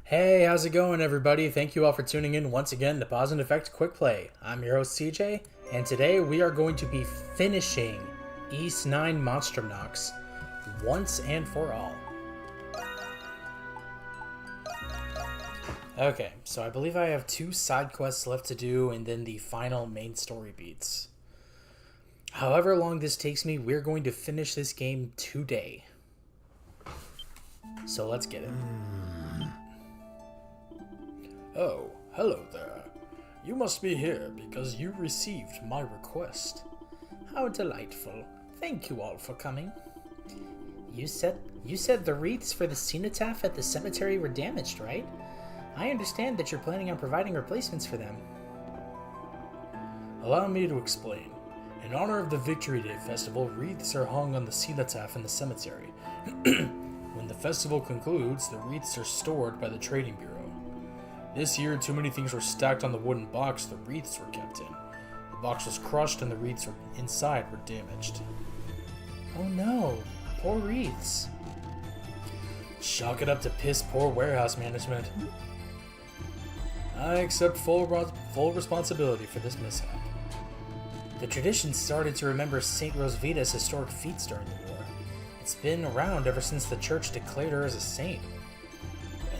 Hey, how's it going, everybody? Thank you all for tuning in once again to Pause and Effect Quick Play. I'm your host, CJ, and today we are going to be finishing East 9 Monstrum Nox once and for all. Okay, so I believe I have 2 side quests left to do and then the final main story beats. However long this takes me, we're going to finish this game today. So let's get it. Oh, hello there. You must be here because you received my request. How delightful. Thank you all for coming. You said the wreaths for the cenotaph at the cemetery were damaged, right? I understand that you're planning on providing replacements for them. Allow me to explain. In honor of the Victory Day festival, wreaths are hung on the cenotaph in the cemetery. When the festival concludes, the wreaths are stored by the Trading Bureau. This year, too many things were stacked on the wooden box the wreaths were kept in. The box was crushed and the wreaths inside were damaged. Oh no, poor wreaths. Chalk it up to piss poor warehouse management. I accept full responsibility for this mishap. The tradition started to remember St. Rosvita's historic feats during the war. It's been around ever since the church declared her as a saint.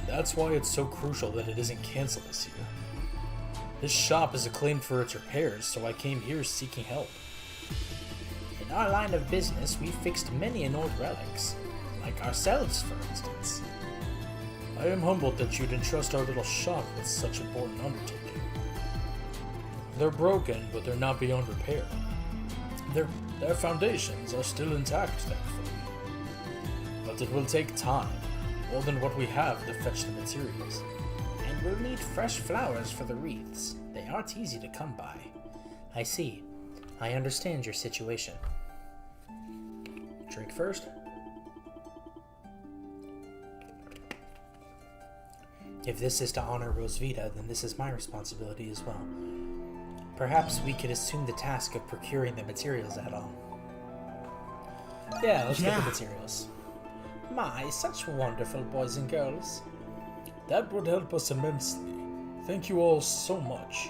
That's why it's so crucial that it isn't canceled this year. This shop is acclaimed for its repairs, so I came here seeking help. In our line of business, we fixed many an old relics, like ourselves, for instance. I am humbled that you'd entrust our little shop with such important undertaking. They're broken, but they're not beyond repair. Their foundations are still intact, thankfully. But it will take time. More than what we have to fetch the materials. And we'll need fresh flowers for the wreaths. They aren't easy to come by. I see. I understand your situation. Drink first. If this is to honor Rosvita, then this is my responsibility as well. Perhaps we could assume the task of procuring the materials at all. Yeah, let's get the materials. My, such wonderful boys and girls. That would help us immensely. Thank you all so much.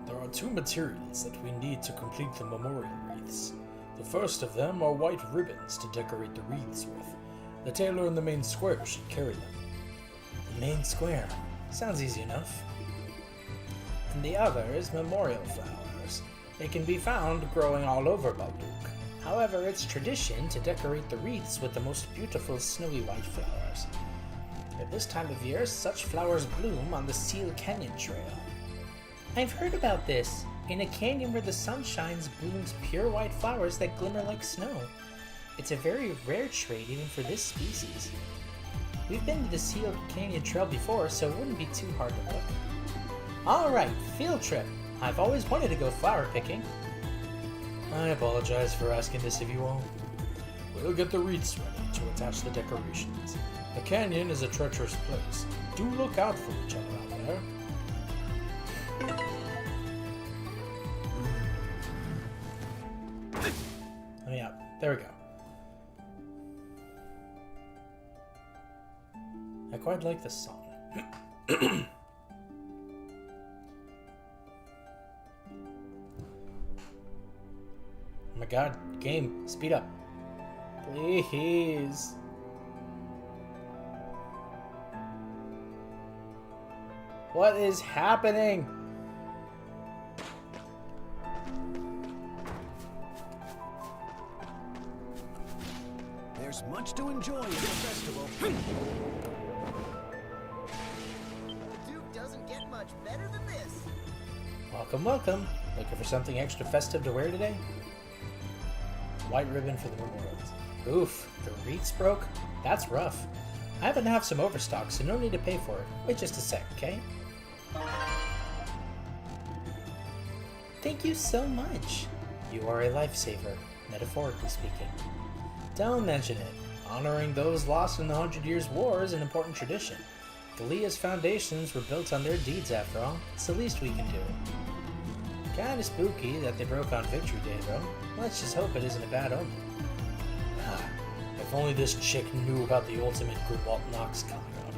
There are 2 materials that we need to complete the memorial wreaths. The first of them are white ribbons to decorate the wreaths with. The tailor in the main square should carry them. The main square? Sounds easy enough. And the other is memorial flowers. They can be found growing all over Balduk. However, it's tradition to decorate the wreaths with the most beautiful snowy white flowers. At this time of year, such flowers bloom on the Seal Canyon Trail. I've heard about this. In a canyon where the sun shines blooms pure white flowers that glimmer like snow. It's a very rare trait even for this species. We've been to the Seal Canyon Trail before, so it wouldn't be too hard to look. Alright, field trip. I've always wanted to go flower picking. I apologize for asking this of you all. We'll get the wreaths ready to attach the decorations. The canyon is a treacherous place. Do look out for each other out there. Oh yeah, there we go. I quite like this song. Oh my god, game, speed up. Please. What is happening? There's much to enjoy in the festival. The Duke doesn't get much better than this. Welcome, welcome. Looking for something extra festive to wear today? White ribbon for the memorials. Oof, the wreaths broke? That's rough. I happen to have some overstock, so no need to pay for it. Wait just a sec, okay? Thank you so much. You are a lifesaver, metaphorically speaking. Don't mention it. Honoring those lost in the 100 Years' War is an important tradition. Galea's foundations were built on their deeds, after all. It's the least we can do. Kinda spooky that they broke on Victory Day, though. Let's just hope it isn't a bad omen. If only this chick knew about the ultimate Grimwald Nox coming up.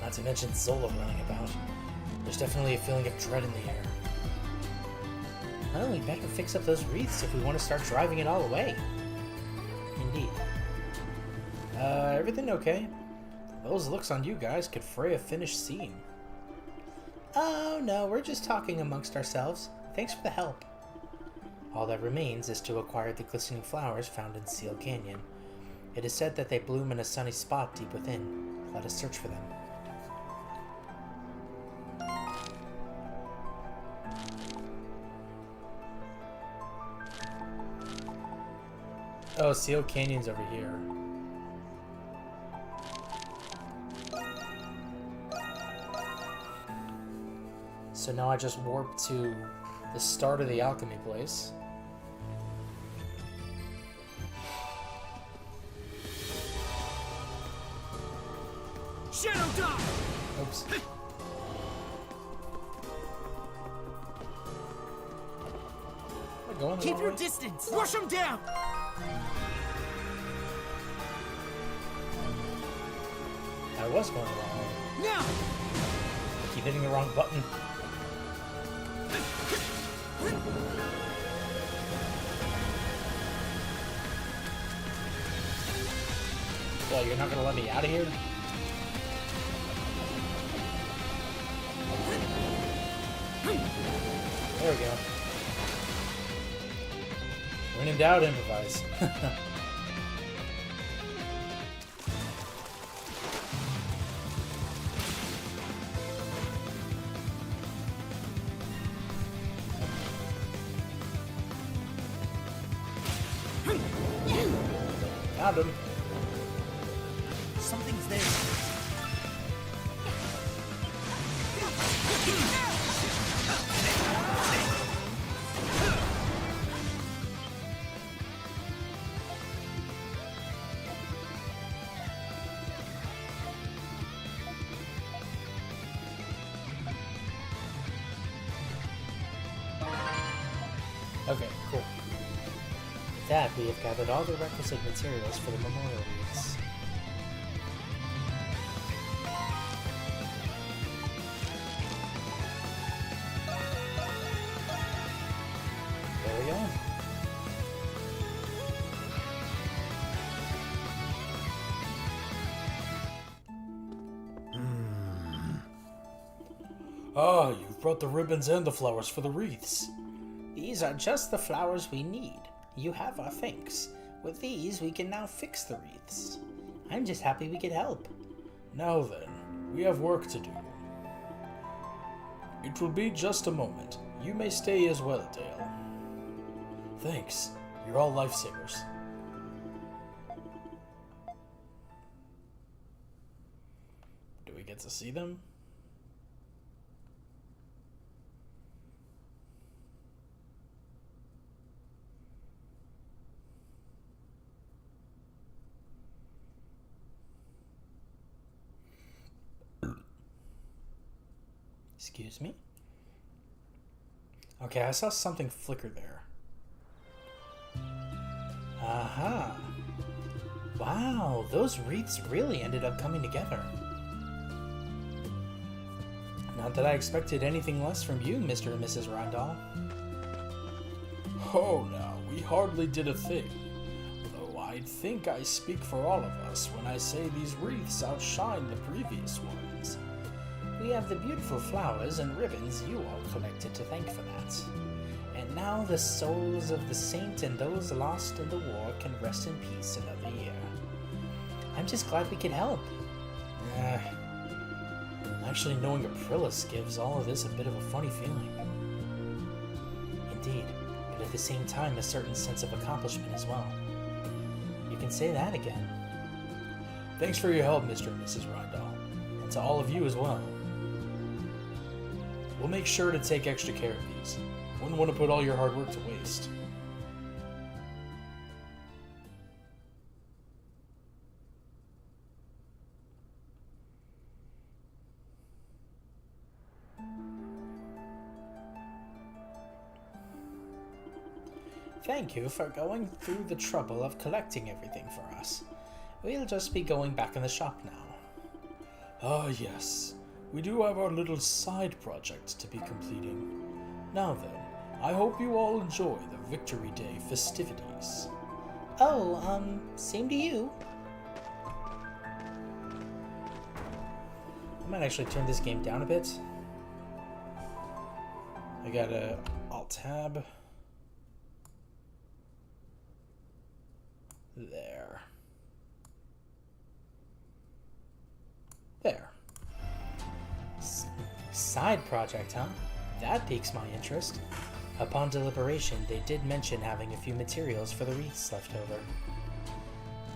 Not to mention Zola running about. There's definitely a feeling of dread in the air. Well, we better fix up those wreaths if we want to start driving it all away. Indeed. Everything okay? Those looks on you guys could fray a finished scene. Oh, no, we're just talking amongst ourselves. Thanks for the help. All that remains is to acquire the glistening flowers found in Seal Canyon. It is said that they bloom in a sunny spot deep within. Let us search for them. Oh, Seal Canyon's over here. So now I just warp to the start of the alchemy place. Shadow Dog! Oops. Am I going the Keep wrong your way? distance! Rush him down! I was going the wrong way. Now! I keep hitting the wrong button. Well, you're not gonna let me out of here? There we go. When in doubt, improvise. Found him. Something's there. Okay, cool. With that, we have gathered all the requisite materials for the memorial wreaths. There we go. Ah, you've brought the ribbons and the flowers for the wreaths. These are just the flowers we need. You have our thanks. With these, we can now fix the wreaths. I'm just happy we could help. Now then, we have work to do. It will be just a moment. You may stay as well, Dale. Thanks. You're all lifesavers. Do we get to see them? Excuse me? Okay, I saw something flicker there. Aha! Wow, those wreaths really ended up coming together. Not that I expected anything less from you, Mr. and Mrs. Rondell. Oh, now, we hardly did a thing. Though I think I speak for all of us when I say these wreaths outshine the previous ones. We have the beautiful flowers and ribbons you all collected to thank for that. And now the souls of the saint and those lost in the war can rest in peace another year. I'm just glad we could help. Actually, knowing Aprilis gives all of this a bit of a funny feeling. Indeed, but at the same time a certain sense of accomplishment as well. You can say that again. Thanks for your help, Mr. and Mrs. Rondell, and to all of you as well. We'll make sure to take extra care of these. Wouldn't want to put all your hard work to waste. Thank you for going through the trouble of collecting everything for us. We'll just be going back in the shop now. Ah, yes. We do have our little side project to be completing. Now then, I hope you all enjoy the Victory Day festivities. Oh, same to you. I might actually turn this game down a bit. I gotta Alt-Tab. There. There. Side project, huh? That piques my interest. Upon deliberation, they did mention having a few materials for the wreaths left over.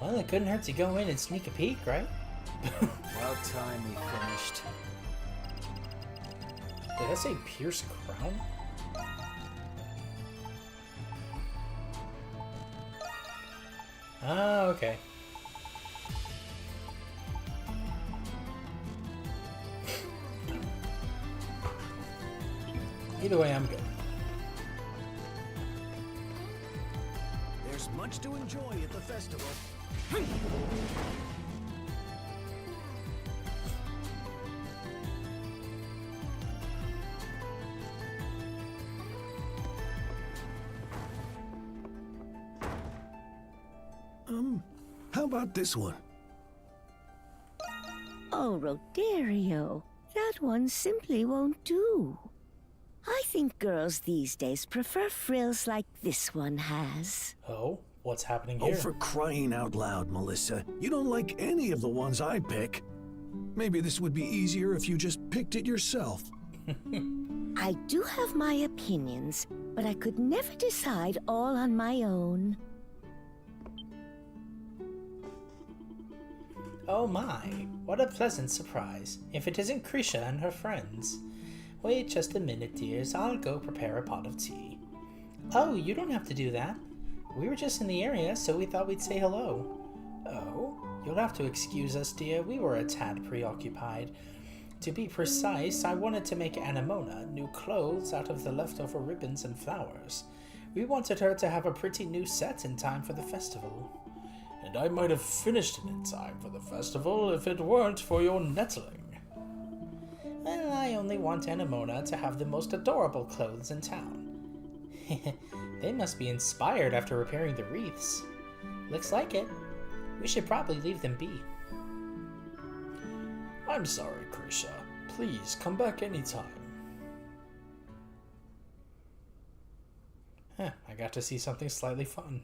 Well, it couldn't hurt to go in and sneak a peek, right? About time we finished. Did I say Pierce Crown? Ah, okay. Either way, I'm good. There's much to enjoy at the festival. How about this one? Oh, Rodario, that one simply won't do. I think girls these days prefer frills like this one has. Oh, what's happening Oh, here? for crying out loud, Melissa. You don't like any of the ones I pick. Maybe this would be easier if you just picked it yourself. I do have my opinions, but I could never decide all on my own. Oh my, what a pleasant surprise, if it isn't Krisha and her friends. Wait just a minute, dears, I'll go prepare a pot of tea. Oh, you don't have to do that. We were just in the area, so we thought we'd say hello. Oh, you'll have to excuse us, dear, we were a tad preoccupied. To be precise, I wanted to make Anemona new clothes out of the leftover ribbons and flowers. We wanted her to have a pretty new set in time for the festival. And I might have finished it in time for the festival if it weren't for your nettling. Well, I only want Anemona to have the most adorable clothes in town. They must be inspired after repairing the wreaths. Looks like it. We should probably leave them be. I'm sorry, Krisha. Please come back anytime. I got to see something slightly fun.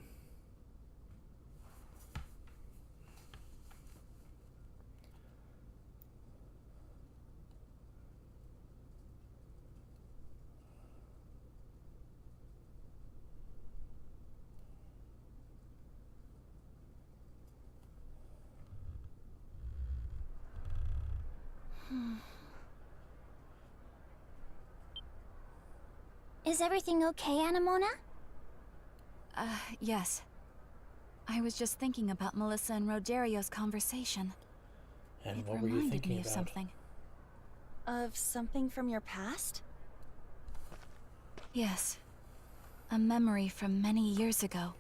Is everything okay, Anemona? Yes. I was just thinking about Melissa and Rodario's conversation. And It what were you reminded thinking me of about? something. Of something from your past? Yes. A memory from many years ago.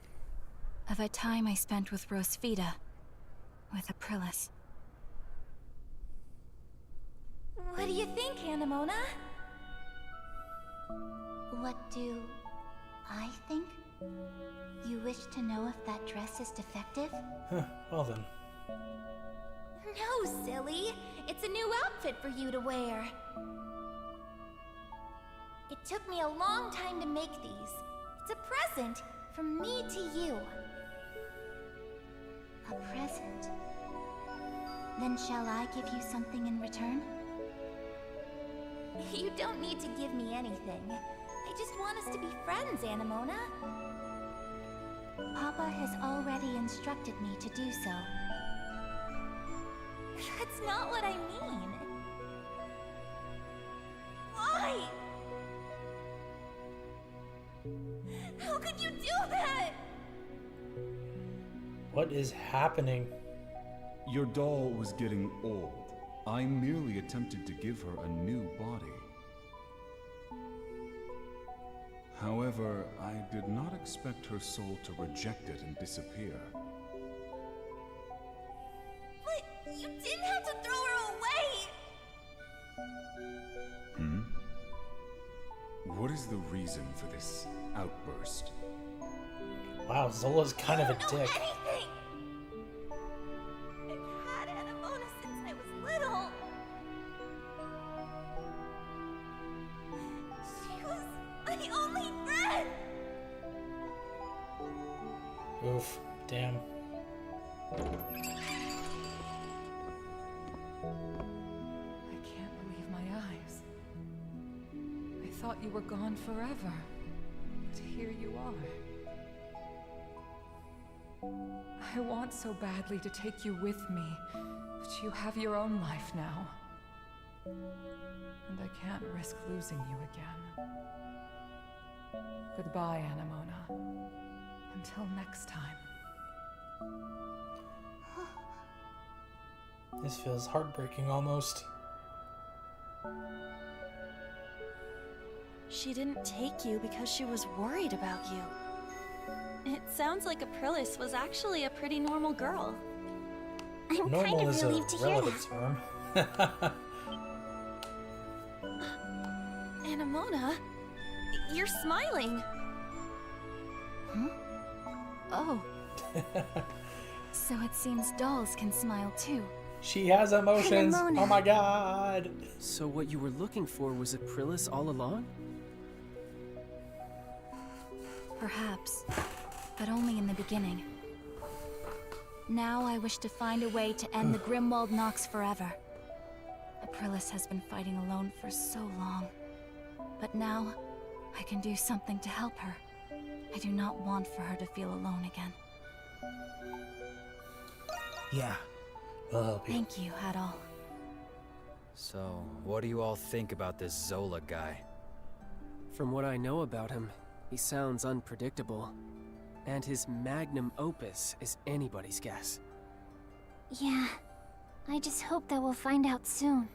Of a time I spent with Rosvita. With Aprilis. What do you think, Anemona? What do I think? You wish to know if that dress is defective? Well then. No, silly. It's a new outfit for you to wear. It took me a long time to make these. It's a present from me to you. A present? Then shall I give you something in return? You don't need to give me anything. I just want us to be friends, Anemona. Papa has already instructed me to do so. That's not what I mean. Why? How could you do that? What is happening? Your doll was getting old. I merely attempted to give her a new body. However, I did not expect her soul to reject it and disappear. But you didn't have to throw her away, Hmm? What is the reason for this outburst? Wow, Zola's kind of a dick. Anything. I've had Anemona since I was little. She was my only friend. Oof, damn. I can't believe my eyes. I thought you were gone forever, but here you are. I want so badly to take you with me, but you have your own life now. And I can't risk losing you again. Goodbye, Anemona. Until next time. This feels heartbreaking almost. She didn't take you because she was worried about you. It sounds like Aprilis was actually a pretty normal girl. I'm Normal kind of is a relieved to hear relative that. term. Anemona, you're smiling. Oh. So it seems dolls can smile too. She has emotions. Anemona. Oh my god. So what you were looking for was Aprilis all along? Perhaps, but only in the beginning. Now I wish to find a way to end the Grimwald Nox forever. Aprilis has been fighting alone for so long. But now, I can do something to help her. I do not want for her to feel alone again. Yeah. We'll help you. Thank you, Hadal. So, what do you all think about this Zola guy? From what I know about him, he sounds unpredictable. And his magnum opus is anybody's guess. Yeah, I just hope that we'll find out soon.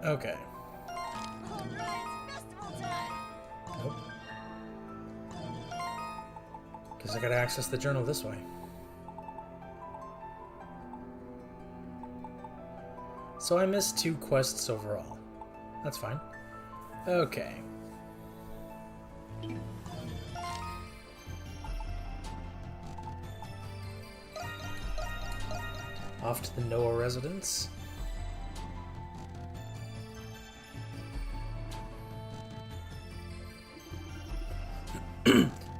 Okay. Alright, festival time! Nope. Guess I gotta access the journal this way. So I missed 2 quests overall. That's fine. Okay. Off to the Noah residence.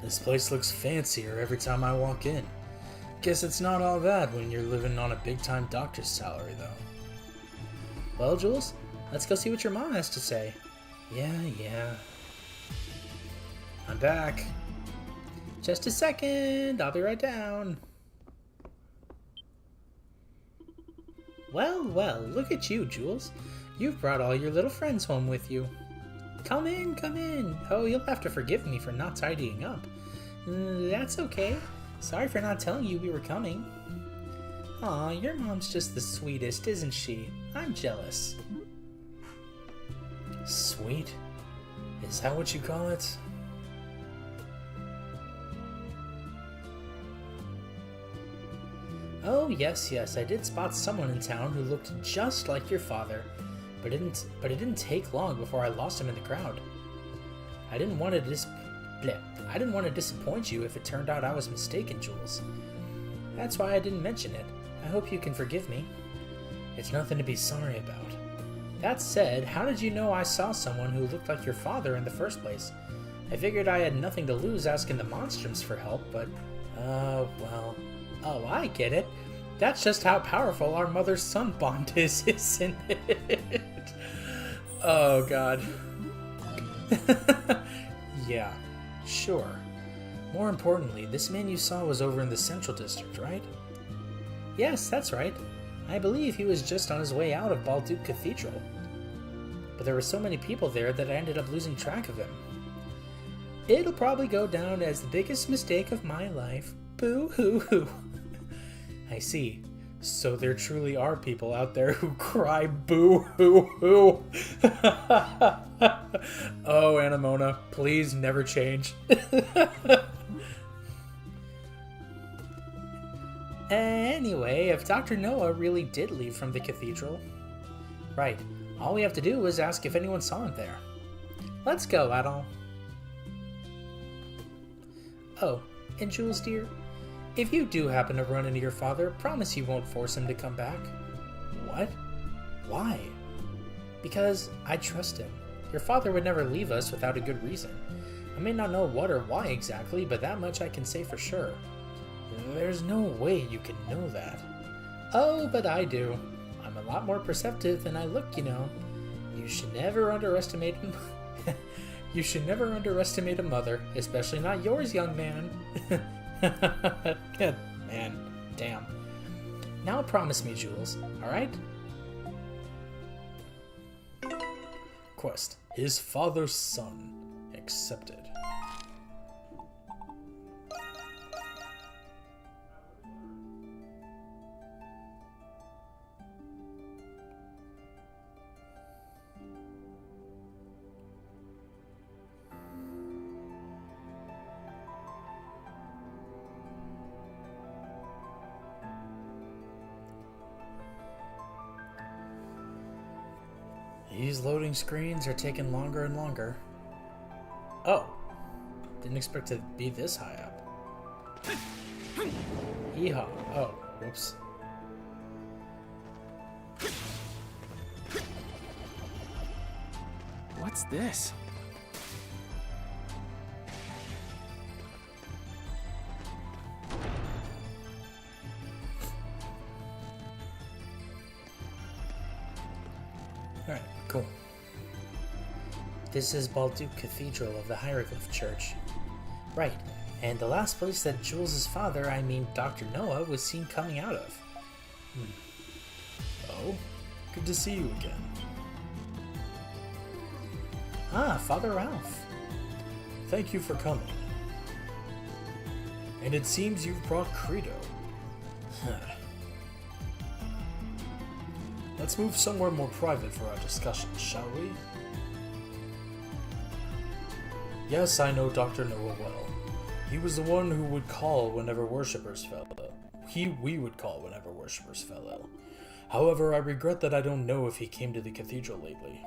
This place looks fancier every time I walk in. Guess it's not all bad when you're living on a big-time doctor's salary, though. Well, Jules, let's go see what your mom has to say. Yeah. I'm back. Just a second, I'll be right down. Well, look at you, Jules. You've brought all your little friends home with you. Come in. Oh, you'll have to forgive me for not tidying up. That's okay. Sorry for not telling you we were coming. Aw, your mom's just the sweetest, isn't she? I'm jealous. Sweet? Is that what you call it? Oh, yes, I did spot someone in town who looked just like your father, but it didn't take long before I lost him in the crowd. I didn't want to disappoint you if it turned out I was mistaken, Jules. That's why I didn't mention it. I hope you can forgive me. It's nothing to be sorry about. That said, how did you know I saw someone who looked like your father in the first place? I figured I had nothing to lose asking the Monstrums for help, but, well... Oh, I get it. That's just how powerful our mother-son bond is, isn't it? Oh, God. Yeah, sure. More importantly, this man you saw was over in the Central District, right? Yes, that's right. I believe he was just on his way out of Balduke Cathedral. But there were so many people there that I ended up losing track of him. It'll probably go down as the biggest mistake of my life. Boo-hoo-hoo. I see. So there truly are people out there who cry boo-hoo-hoo. Oh, Anemona, please never Anyway, if Dr. Noah really did leave from the cathedral... Right, all we have to do is ask if anyone saw him there. Let's go, Adol. Oh, and Jules dear, if you do happen to run into your father, promise you won't force him to come back. What? Why? Because I trust him. Your father would never leave us without a good reason. I may not know what or why exactly, but that much I can say for sure. There's no way you can know that. Oh, but I do. I'm a lot more perceptive than I look, you know. You should never underestimate him. You should never underestimate a mother, especially not yours, young man. Good man. Damn. Now promise me, Jules, alright? Quest. His father's son. Accepted. These loading screens are taking longer and longer. Oh, didn't expect to be this high up. Yeehaw. Oh, whoops. What's this? Alright, cool. This is Balduke Cathedral of the Hieroglyph Church. Right, and the last place that Jules' father, I mean Dr. Noah, was seen coming out of. Oh, good to see you again. Ah, Father Ralph. Thank you for coming. And it seems you've brought Credo. Let's move somewhere more private for our discussion, shall we? Yes, I know Dr. Noah well. He was the one who would call whenever worshippers fell ill. We would call whenever worshippers fell ill. However, I regret that I don't know if he came to the cathedral lately.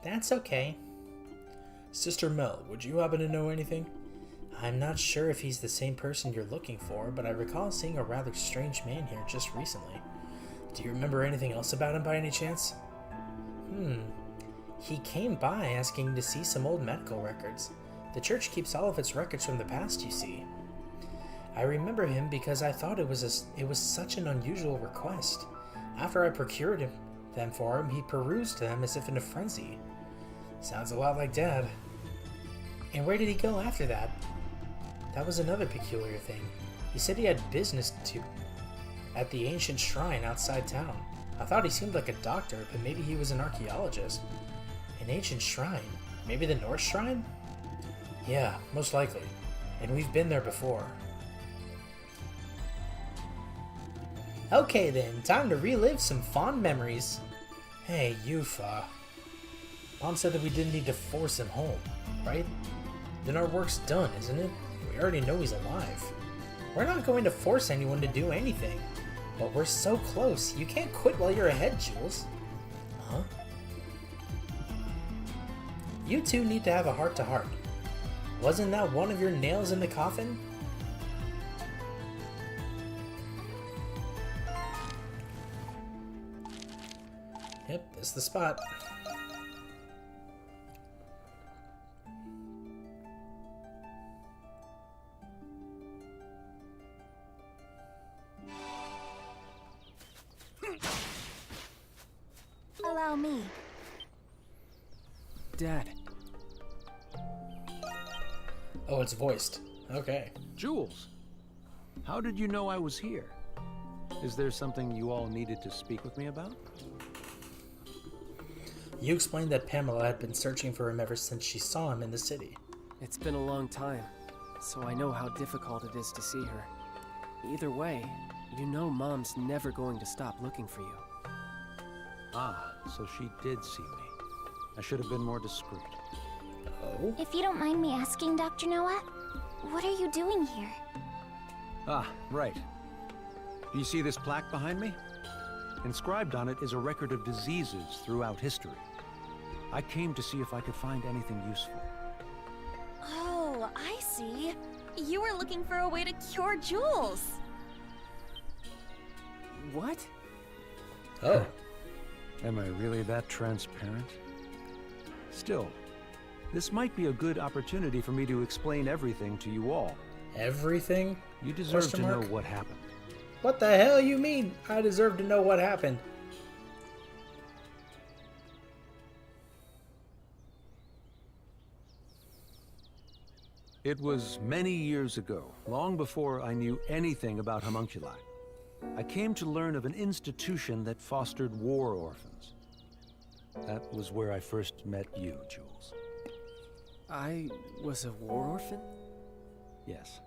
That's okay. Sister Mel, would you happen to know anything? I'm not sure if he's the same person you're looking for, but I recall seeing a rather strange man here just recently. Do you remember anything else about him by any chance? He came by asking to see some old medical records. The church keeps all of its records from the past, you see. I remember him because I thought it was such an unusual request. After I procured them for him, he perused them as if in a frenzy. Sounds a lot like Dad. And where did he go after that? That was another peculiar thing. He said he had business at the ancient shrine outside town. I thought he seemed like a doctor, but maybe he was an archaeologist. An ancient shrine? Maybe the North Shrine? Yeah, most likely. And we've been there before. Okay then, time to relive some fond memories. Hey, Yufa. Mom said that we didn't need to force him home, right? Then our work's done, isn't it? We already know he's alive. We're not going to force anyone to do anything. But we're so close. You can't quit while you're ahead, Jules. Huh? You two need to have a heart-to-heart. Wasn't that one of your nails in the coffin? Yep, this is the spot. Allow me. Dad. Oh, it's voiced. Okay. Jules, how did you know I was here? Is there something you all needed to speak with me about? You explained that Pamela had been searching for him ever since she saw him in the city. It's been a long time, so I know how difficult it is to see her. Either way, you know Mom's never going to stop looking for you. Ah, so she did see me. I should have been more discreet. Oh? If you don't mind me asking, Dr. Noah, what are you doing here? Ah, right. Do you see this plaque behind me? Inscribed on it is a record of diseases throughout history. I came to see if I could find anything useful. Oh, I see. You were looking for a way to cure Jules. What? Oh. Am I really that transparent? Still, this might be a good opportunity for me to explain everything to you all. Everything? You deserve to know Mark? what happened. What the hell you mean? I deserve to know what happened. It was many years ago, long before I knew anything about homunculi. I came to learn of an institution that fostered war orphans. That was where I first met you, Jules. I was a war orphan? Yes.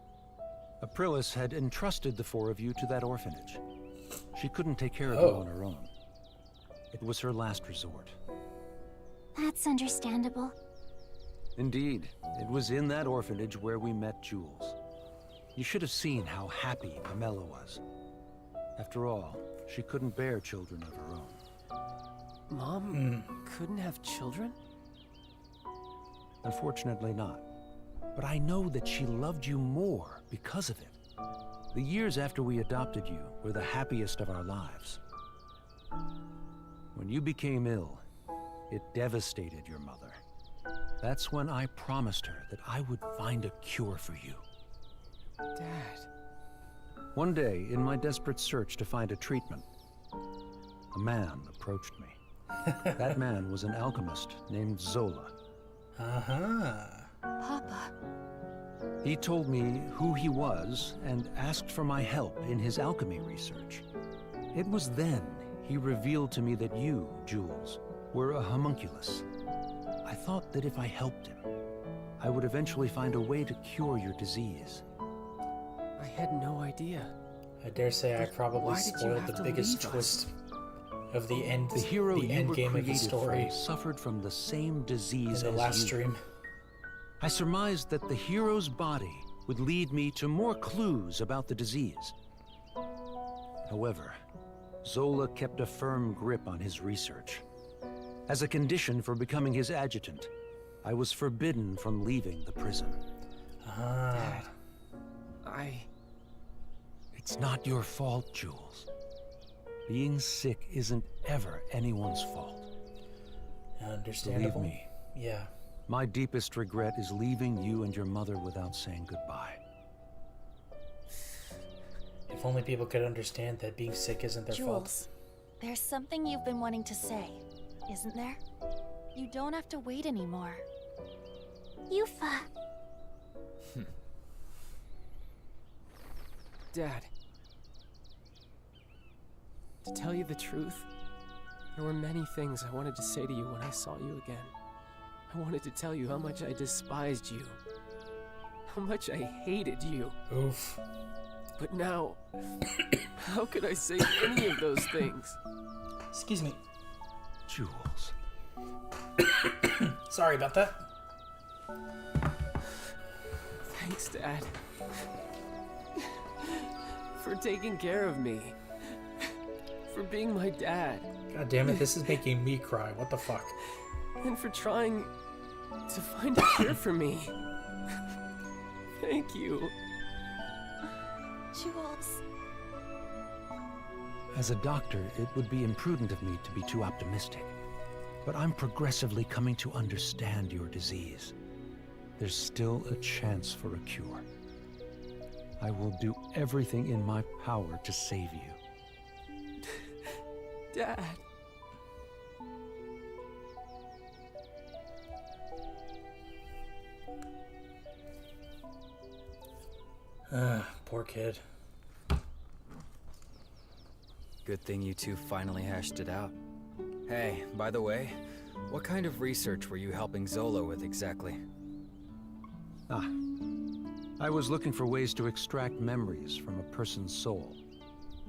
Aprilis had entrusted the four of you to that orphanage. She couldn't take care of you on her own. It was her last resort. That's understandable. Indeed, it was in that orphanage where we met Jules. You should have seen how happy Pamela was. After all, she couldn't bear children of her own. Mom couldn't have children? Unfortunately not. But I know that she loved you more because of it. The years after we adopted you were the happiest of our lives. When you became ill, it devastated your mother. That's when I promised her that I would find a cure for you. Dad. One day, in my desperate search to find a treatment, a man approached me. That man was an alchemist named Zola. Papa. He told me who he was and asked for my help in his alchemy research. It was then he revealed to me that you, Jules, were a homunculus. I thought that if I helped him, I would eventually find a way to cure your disease. I had no idea. I dare say I probably why did you spoiled have the to biggest leave twist of the end. The hero the you end were game of the created story from suffered from the same disease in the as last you. stream. I surmised that the hero's body would lead me to more clues about the disease. However, Zola kept a firm grip on his research. As a condition for becoming his adjutant, I was forbidden from leaving the prison. Dad, It's not your fault, Jules. Being sick isn't ever anyone's fault. Understandable. Believe me. Yeah. My deepest regret is leaving you and your mother without saying goodbye. If only people could understand that being sick isn't their fault. Jules, there's something you've been wanting to say, isn't there? You don't have to wait anymore. Yufa. Dad. To tell you the truth, there were many things I wanted to say to you when I saw you again. I wanted to tell you how much I despised you. How much I hated you. Oof. But now, how could I say any of those things? Excuse me. Jules. Sorry about that. Thanks, Dad. For taking care of me. For being my dad. God damn it, this is making me cry. What the fuck? And for trying to find a cure for me. Thank you. Jules. As a doctor, it would be imprudent of me to be too optimistic. But I'm progressively coming to understand your disease. There's still a chance for a cure. I will do everything in my power to save you. Dad. Poor kid. Good thing you two finally hashed it out. Hey, by the way, what kind of research were you helping Zola with exactly? I was looking for ways to extract memories from a person's soul.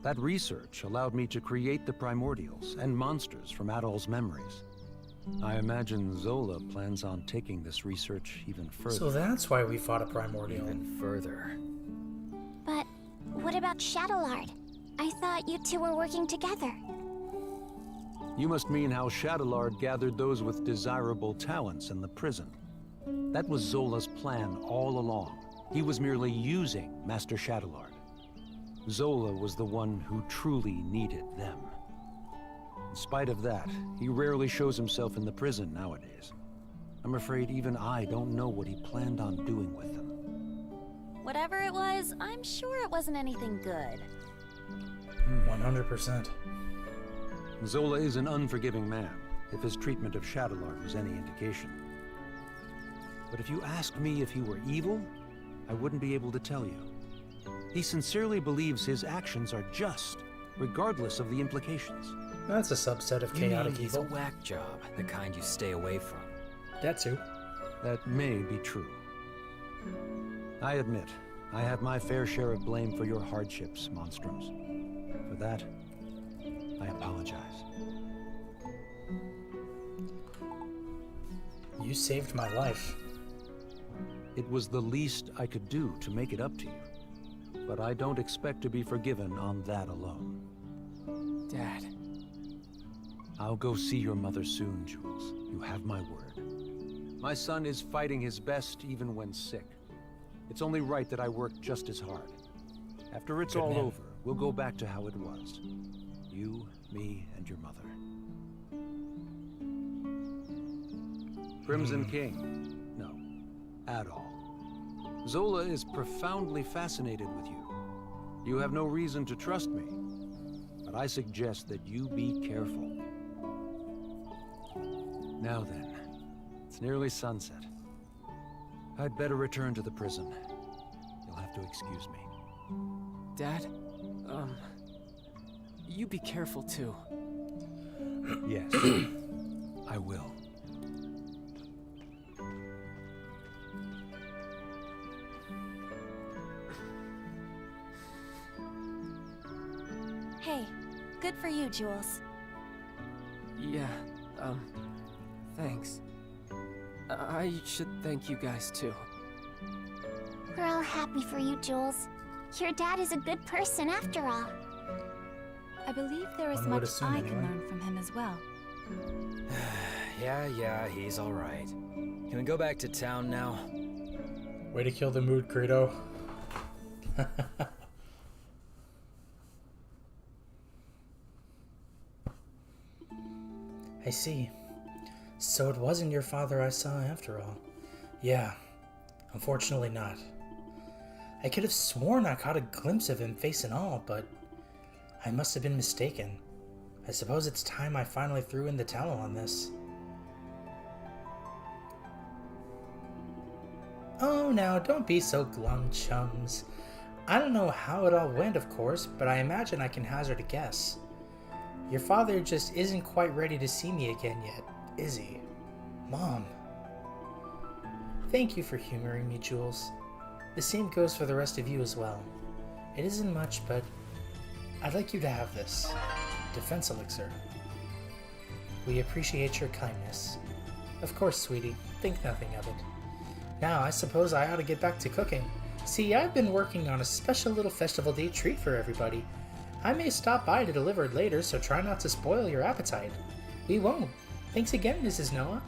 That research allowed me to create the primordials and monsters from Adol's memories. I imagine Zola plans on taking this research even further. So that's why we fought a primordial. Even further. But what about Shadowlard? I thought you two were working together. You must mean how Shadowlord gathered those with desirable talents in the prison. That was Zola's plan all along. He was merely using Master Shadowlord. Zola was the one who truly needed them. In spite of that, he rarely shows himself in the prison nowadays. I'm afraid even I don't know what he planned on doing with them. Whatever it was, I'm sure it wasn't anything good. 100%. Zola is an unforgiving man, if his treatment of Shadowlord was any indication. But if you ask me if he were evil, I wouldn't be able to tell you. He sincerely believes his actions are just, regardless of the implications. That's a subset of chaotic He's evil. a whack job, the kind you stay away from. That too. That may be true. I admit, I have my fair share of blame for your hardships, Monstrums. For that, I apologize. You saved my life. It was the least I could do to make it up to you. But I don't expect to be forgiven on that alone. Dad. I'll go see your mother soon, Jules. You have my word. My son is fighting his best even when sick. It's only right that I work just as hard. After it's all over, we'll go back to how it was. You, me, and your mother. Crimson King? No, at all. Zola is profoundly fascinated with you. You have no reason to trust me, but I suggest that you be careful. Now then, it's nearly sunset. I'd better return to the prison. You'll have to excuse me. Dad, you be careful too. Yes, I will. Hey, good for you, Jules. Yeah, thanks. I should thank you guys too. We're all happy for you, Jules. Your dad is a good person after all. I believe there is One would much assume I can anyway. learn from him as well. Yeah, he's alright. Can we go back to town now? Way to kill the mood, Credo. I see. So it wasn't your father I saw after all. Yeah, unfortunately not. I could have sworn I caught a glimpse of him face and all, but I must have been mistaken. I suppose it's time I finally threw in the towel on this. Oh, now don't be so glum, chums. I don't know how it all went, of course, but I imagine I can hazard a guess. Your father just isn't quite ready to see me again yet, is he? Mom. Thank you for humoring me, Jules. The same goes for the rest of you as well. It isn't much, but I'd like you to have this. Defense elixir. We appreciate your kindness. Of course, sweetie. Think nothing of it. Now, I suppose I ought to get back to cooking. See, I've been working on a special little festival day treat for everybody. I may stop by to deliver it later, so try not to spoil your appetite. We won't. Thanks again, Mrs. Noah.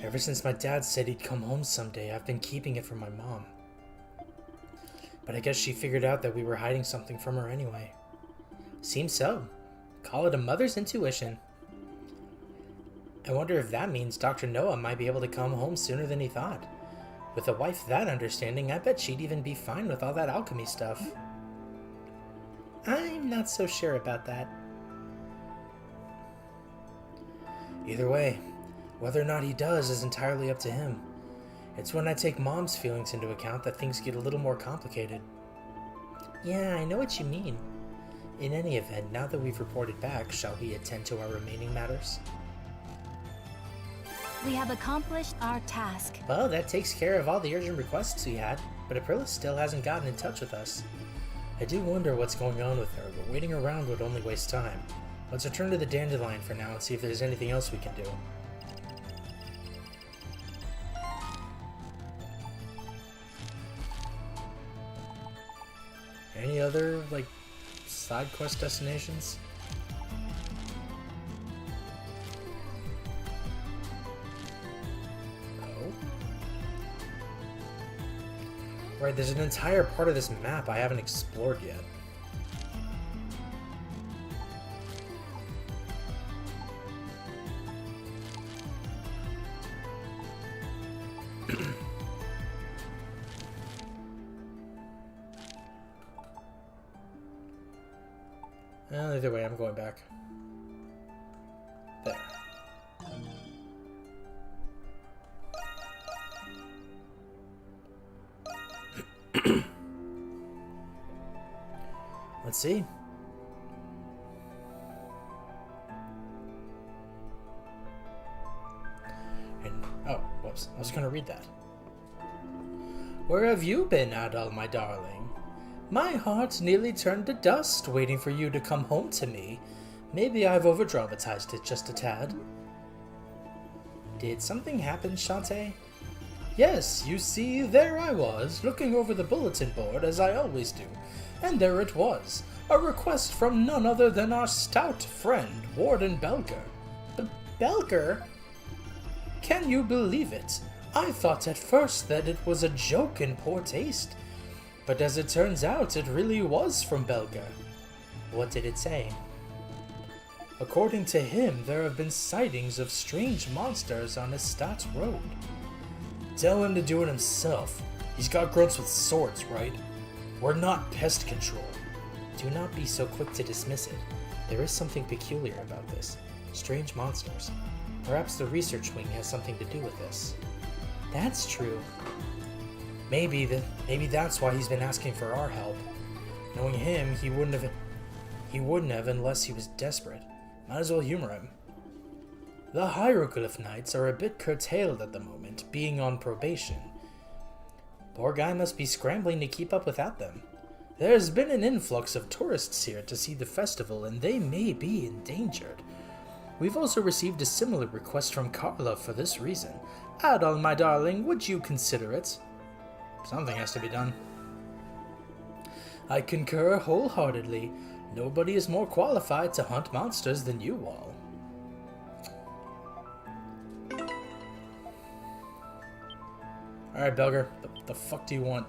Ever since my dad said he'd come home someday, I've been keeping it from my mom. But I guess she figured out that we were hiding something from her anyway. Seems so. Call it a mother's intuition. I wonder if that means Dr. Noah might be able to come home sooner than he thought. With a wife that understanding, I bet she'd even be fine with all that alchemy stuff. I'm not so sure about that. Either way, whether or not he does is entirely up to him. It's when I take Mom's feelings into account that things get a little more complicated. Yeah, I know what you mean. In any event, now that we've reported back, shall we attend to our remaining matters? We have accomplished our task. Well, that takes care of all the urgent requests we had, but Aprilis still hasn't gotten in touch with us. I do wonder what's going on with her, but waiting around would only waste time. Let's return to the Dandelion for now and see if there's anything else we can do. Any other, like, side quest destinations? No. Right, there's an entire part of this map I haven't explored yet. Well, either way, I'm going back. There. Let's see. And, oh, whoops. I was going to read that. Where have you been, Adol, my darling? My heart nearly turned to dust waiting for you to come home to me. Maybe I've over-dramatized it just a tad. Did something happen, Shantae? Yes, you see, there I was, looking over the bulletin board as I always do. And there it was, a request from none other than our stout friend, Warden Belger. Belger? Can you believe it? I thought at first that it was a joke in poor taste. But as it turns out, it really was from Belger. What did it say? According to him, there have been sightings of strange monsters on Estat Road. Tell him to do it himself. He's got grunts with swords, right? We're not pest control. Do not be so quick to dismiss it. There is something peculiar about this. Strange monsters. Perhaps the research wing has something to do with this. That's true. Maybe that's why he's been asking for our help. Knowing him, he wouldn't have unless he was desperate. Might as well humor him. The Hieroglyph Knights are a bit curtailed at the moment, being on probation. Poor guy must be scrambling to keep up without them. There's been an influx of tourists here to see the festival, and they may be endangered. We've also received a similar request from Carla for this reason. Adol, my darling, would you consider it? Something has to be done. I concur wholeheartedly. Nobody is more qualified to hunt monsters than you all. Alright, Belger, the fuck do you want?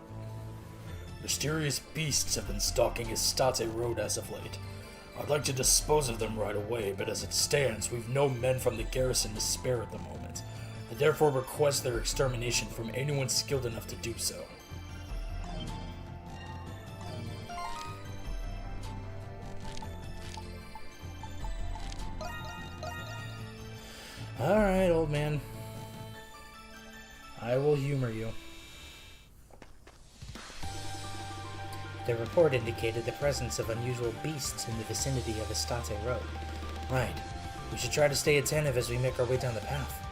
Mysterious beasts have been stalking Estate Road as of late. I'd like to dispose of them right away, but as it stands, we've no men from the garrison to spare at the moment. I therefore request their extermination from anyone skilled enough to do so. Alright, old man. I will humor you. The report indicated the presence of unusual beasts in the vicinity of Estate Road. Right. We should try to stay attentive as we make our way down the path.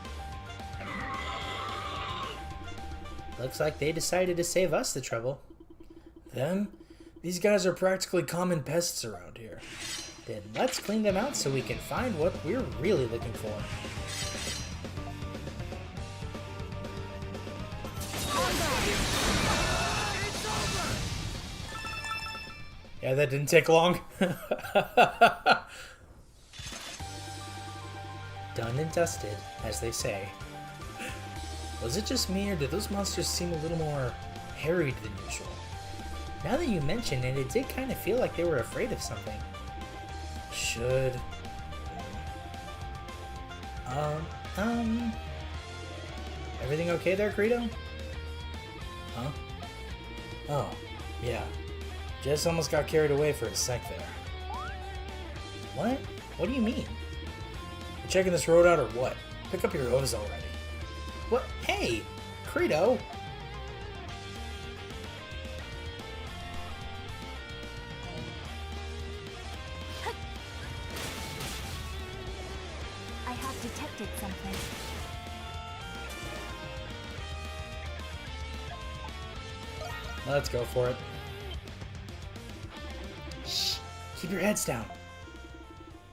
Looks like they decided to save us the trouble. Them? These guys are practically common pests around here. Then let's clean them out so we can find what we're really looking for. Yeah, that didn't take long. Done and dusted, as they say. Was it just me, or did those monsters seem a little more harried than usual? Now that you mention it, it did kind of feel like they were afraid of something. Should... Everything okay there, Credo? Huh? Oh, yeah. Just almost got carried away for a sec there. What? What do you mean? You checking this road out or what? Pick up your hose already. What? Hey! Credo! Let's go for it. Shh! Keep your heads down.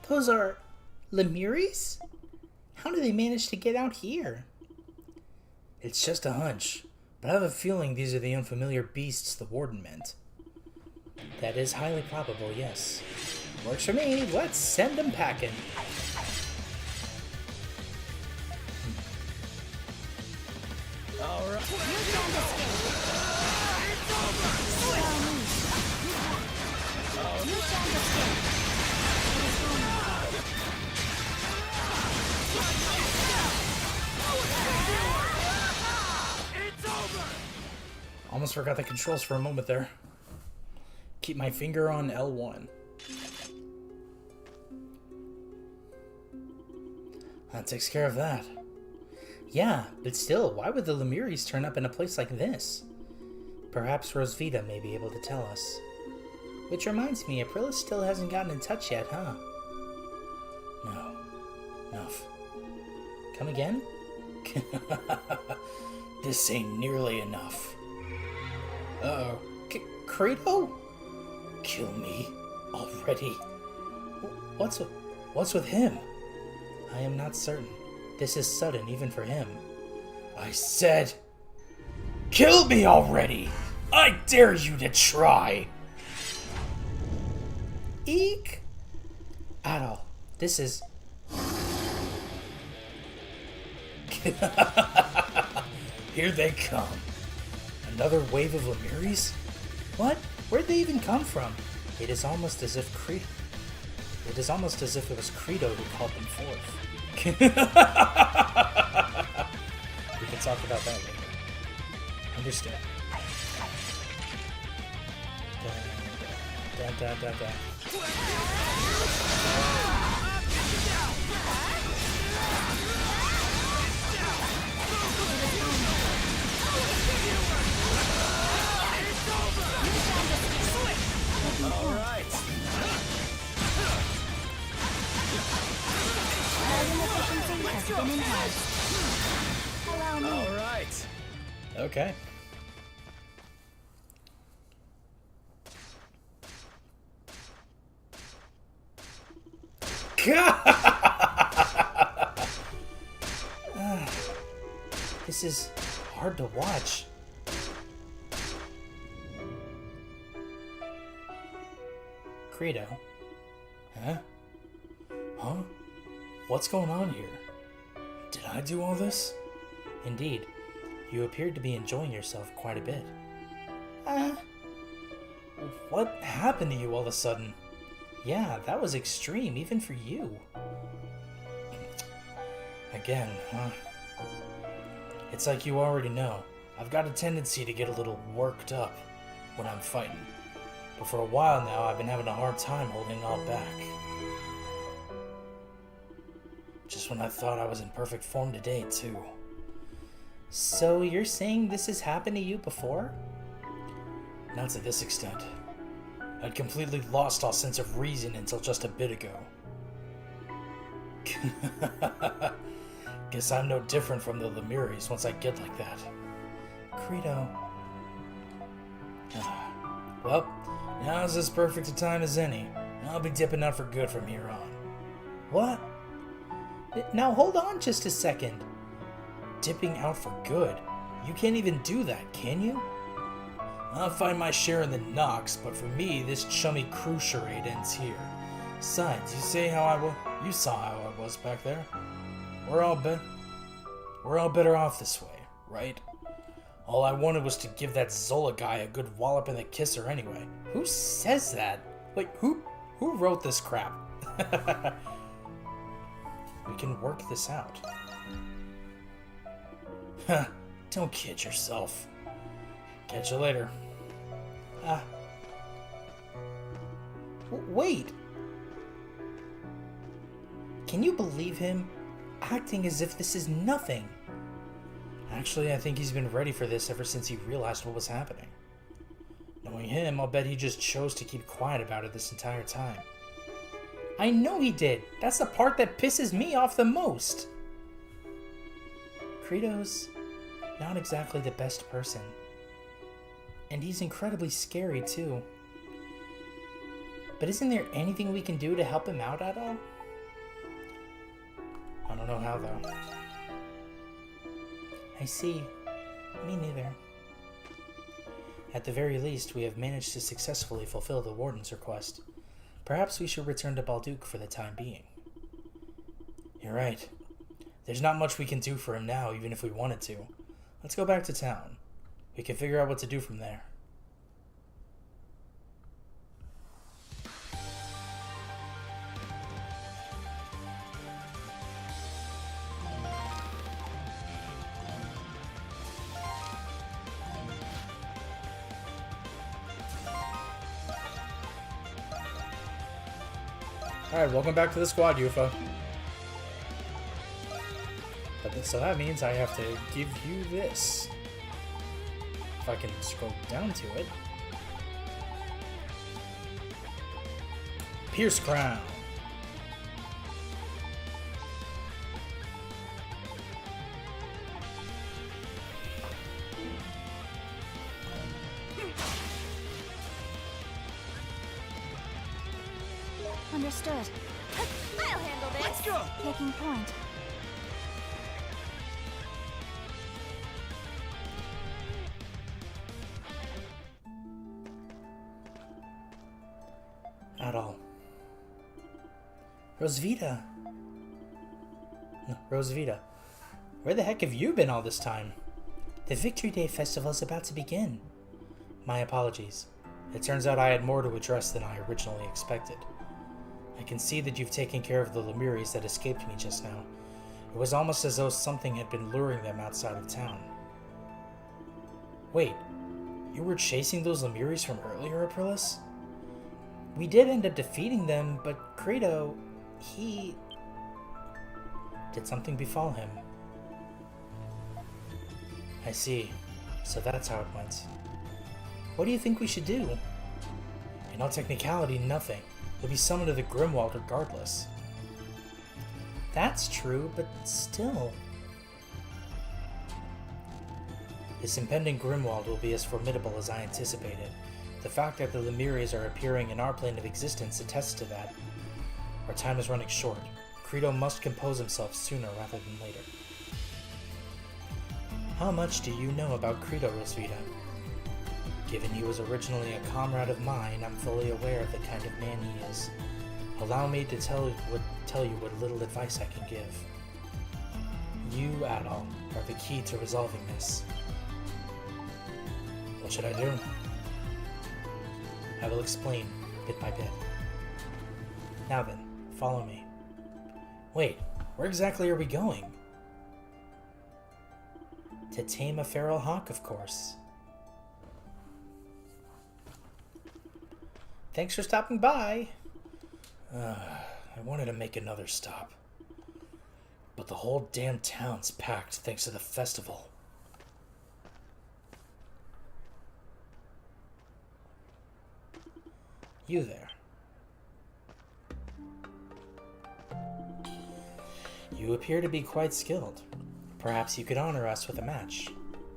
Those are Lemiris? How do they manage to get out here? It's just a hunch, but I have a feeling these are the unfamiliar beasts the warden meant. That is highly probable, yes. Works for me. Let's send them packing. Alright. Almost forgot the controls for a moment there. Keep my finger on L1. That takes care of that. Yeah, but still, why would the Lemiris turn up in a place like this? Perhaps Rosvita may be able to tell us. Which reminds me, Aprilis still hasn't gotten in touch yet, huh? No. Enough. Come again? This ain't nearly enough. Uh-oh. Credo? Kill me already. What's with him? I am not certain. This is sudden, even for him. I said, kill me already! I dare you to try! Eek! Adol, this is... Here they come. Another wave of Lemiris? What? Where'd they even come from? It is almost as if it was Credo who called them forth. We can talk about that later. Understood. Da. Alright. Alright. Okay. This is hard to watch. Credo. Huh? What's going on here? Did I do all this? Indeed. You appeared to be enjoying yourself quite a bit. What happened to you all of a sudden? Yeah, that was extreme, even for you. Again, huh? It's like you already know. I've got a tendency to get a little worked up when I'm fighting. But for a while now, I've been having a hard time holding it all back. Just when I thought I was in perfect form today, too. So you're saying this has happened to you before? Not to this extent. I'd completely lost all sense of reason until just a bit ago. Guess I'm no different from the Lemiris once I get like that. Credo. Well, now's as perfect a time as any. I'll be dipping out for good from here on. What? Now hold on just a second. Dipping out for good? You can't even do that, can you? I'll find my share in the Nox, but for me, this chummy crew charade ends here. Besides, you saw how I was back there. We're all better off this way, right? All I wanted was to give that Zola guy a good wallop in the kisser anyway. Who says that? Like, who wrote this crap? We can work this out. Don't kid yourself. Catch you later. Wait. Can you believe him? Acting as if this is nothing. Actually, I think he's been ready for this ever since he realized what was happening. Knowing him, I'll bet he just chose to keep quiet about it this entire time. I know he did. That's the part that pisses me off the most. Credo's not exactly the best person. And he's incredibly scary, too. But isn't there anything we can do to help him out at all? I don't know how, though. I see. Me neither. At the very least, we have managed to successfully fulfill the Warden's request. Perhaps we should return to Balduke for the time being. You're right. There's not much we can do for him now, even if we wanted to. Let's go back to town. We can figure out what to do from there. Alright, welcome back to the squad, UFO. So that means I have to give you this. If I can scroll down to it. Pierce Crown. Understood. I'll handle this. Let's go! Taking point. At all. Rosvita. No, Rosvita. Where the heck have you been all this time? The Victory Day Festival is about to begin. My apologies. It turns out I had more to address than I originally expected. I can see that you've taken care of the Lemiris that escaped me just now. It was almost as though something had been luring them outside of town. Wait, you were chasing those Lemiris from earlier, Aprilis? We did end up defeating them, but Credo, he... Did something befall him? I see. So that's how it went. What do you think we should do? In all technicality, nothing. We'll be summoned to the Grimwald regardless. That's true, but still... This impending Grimwald will be as formidable as I anticipated. The fact that the Lemiris are appearing in our plane of existence attests to that. Our time is running short. Credo must compose himself sooner rather than later. How much do you know about Credo, Rosvita? Given he was originally a comrade of mine, I'm fully aware of the kind of man he is. Allow me to tell you what little advice I can give. You, Adol, are the key to resolving this. What should I do? I will explain, bit by bit. Now then, follow me. Wait, where exactly are we going? To tame a feral hawk, of course. Thanks for stopping by. I wanted to make another stop. But the whole damn town's packed thanks to the festival. You there. You appear to be quite skilled. Perhaps you could honor us with a match.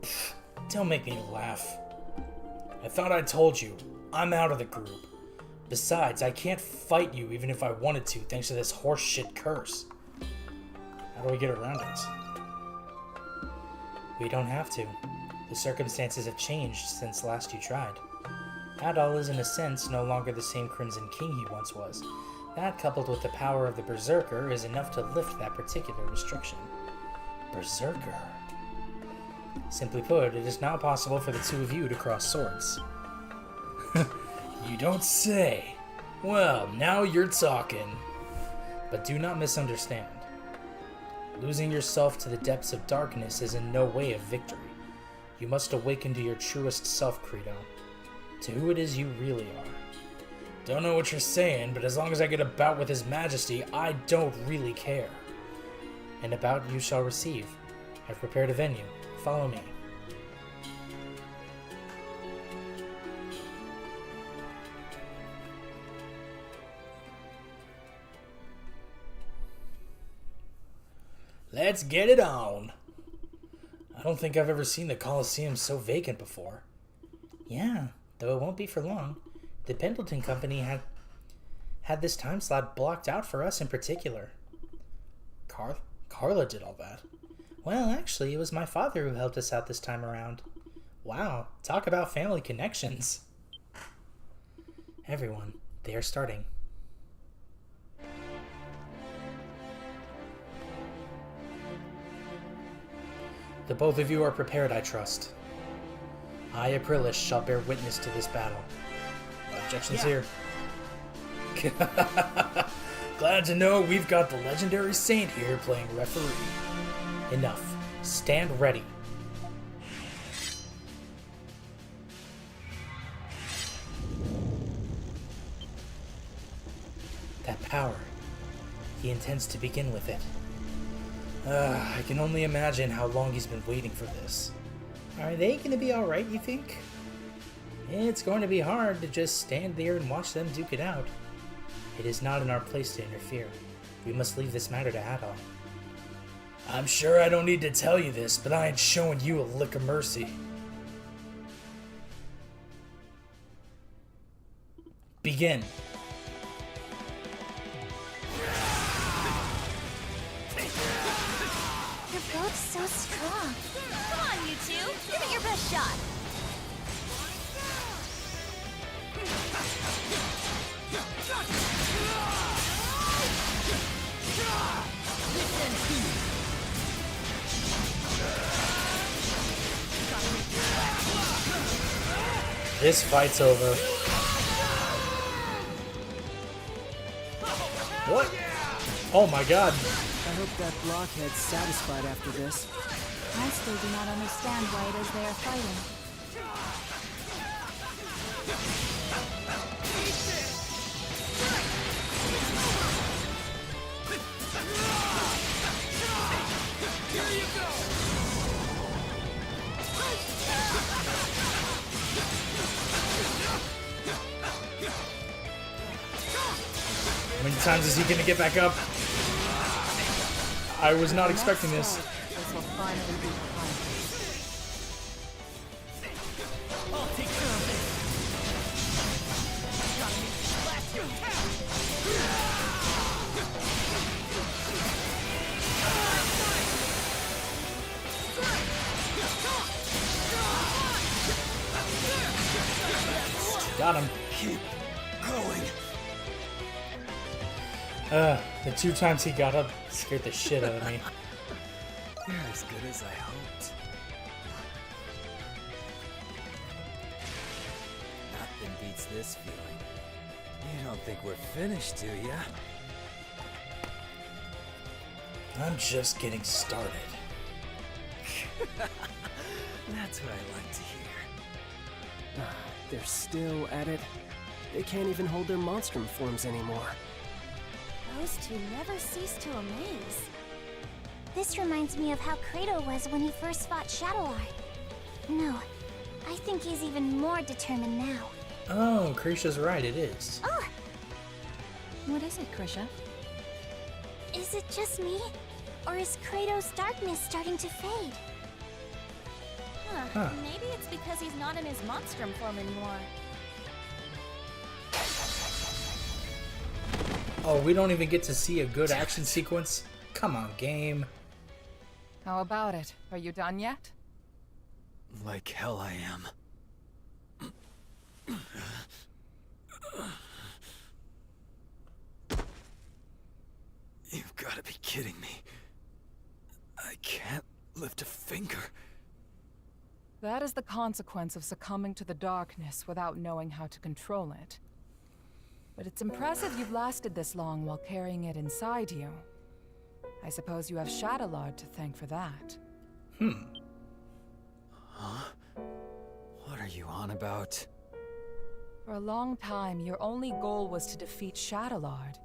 Pfft, don't make me laugh. I thought I told you, I'm out of the group. Besides, I can't fight you even if I wanted to thanks to this horseshit curse. How do we get around it? We don't have to. The circumstances have changed since last you tried. Adol is in a sense no longer the same Crimson King he once was. That, coupled with the power of the Berserker, is enough to lift that particular restriction. Berserker? Simply put, it is now possible for the two of you to cross swords. You don't say. Well, now you're talking. But do not misunderstand. Losing yourself to the depths of darkness is in no way a victory. You must awaken to your truest self, Credo. To who it is you really are. Don't know what you're saying, but as long as I get a bout with His Majesty, I don't really care. And a bout you shall receive. I've prepared a venue. Follow me. Let's get it on. I don't think I've ever seen the Colosseum so vacant before. Yeah, though it won't be for long. The Pendleton Company had this time slot blocked out for us in particular. Carla did all that. Well, actually, it was my father who helped us out this time around. Wow, talk about family connections. Everyone, they are starting. The both of you are prepared, I trust. I, Aprilis, shall bear witness to this battle. Objections here. Glad to know we've got the legendary Saint here playing referee. Enough. Stand ready. That power. He intends to begin with it. I can only imagine how long he's been waiting for this. Are they going to be alright, you think? It's going to be hard to just stand there and watch them duke it out. It is not in our place to interfere. We must leave this matter to Adol. I'm sure I don't need to tell you this, but I ain't showing you a lick of mercy. Begin. You're both so strong. Come on, you two. Give it your best shot. This fight's over. What? Oh my god. I hope that blockhead's satisfied after this. I still do not understand why it is they are fighting. Here you go! How many times is he gonna get back up? I was not expecting this. This will finally be behind I'll take care of it. Got him. Keep going. The 2 times he got up scared the shit out of me. You're as good as I hoped. Nothing beats this feeling. You don't think we're finished, do ya? I'm just getting started. That's what I like to hear. They're still at it. They can't even hold their monstrum forms anymore. Those two never cease to amaze. This reminds me of how Kratos was when he first fought Shadowlord. No, I think he's even more determined now. Oh, Krisha's right, it is. Oh! What is it, Krisha? Is it just me? Or is Kratos' darkness starting to fade? Huh. Maybe it's because he's not in his monstrum form anymore. Oh, we don't even get to see a good action sequence? Come on, game. How about it? Are you done yet? Like hell I am. You've got to be kidding me. I can't lift a finger. That is the consequence of succumbing to the darkness without knowing how to control it. But it's impressive you've lasted this long while carrying it inside you. I suppose you have Shadowlord to thank for that. Huh? What are you on about? For a long time, your only goal was to defeat Shadowlord.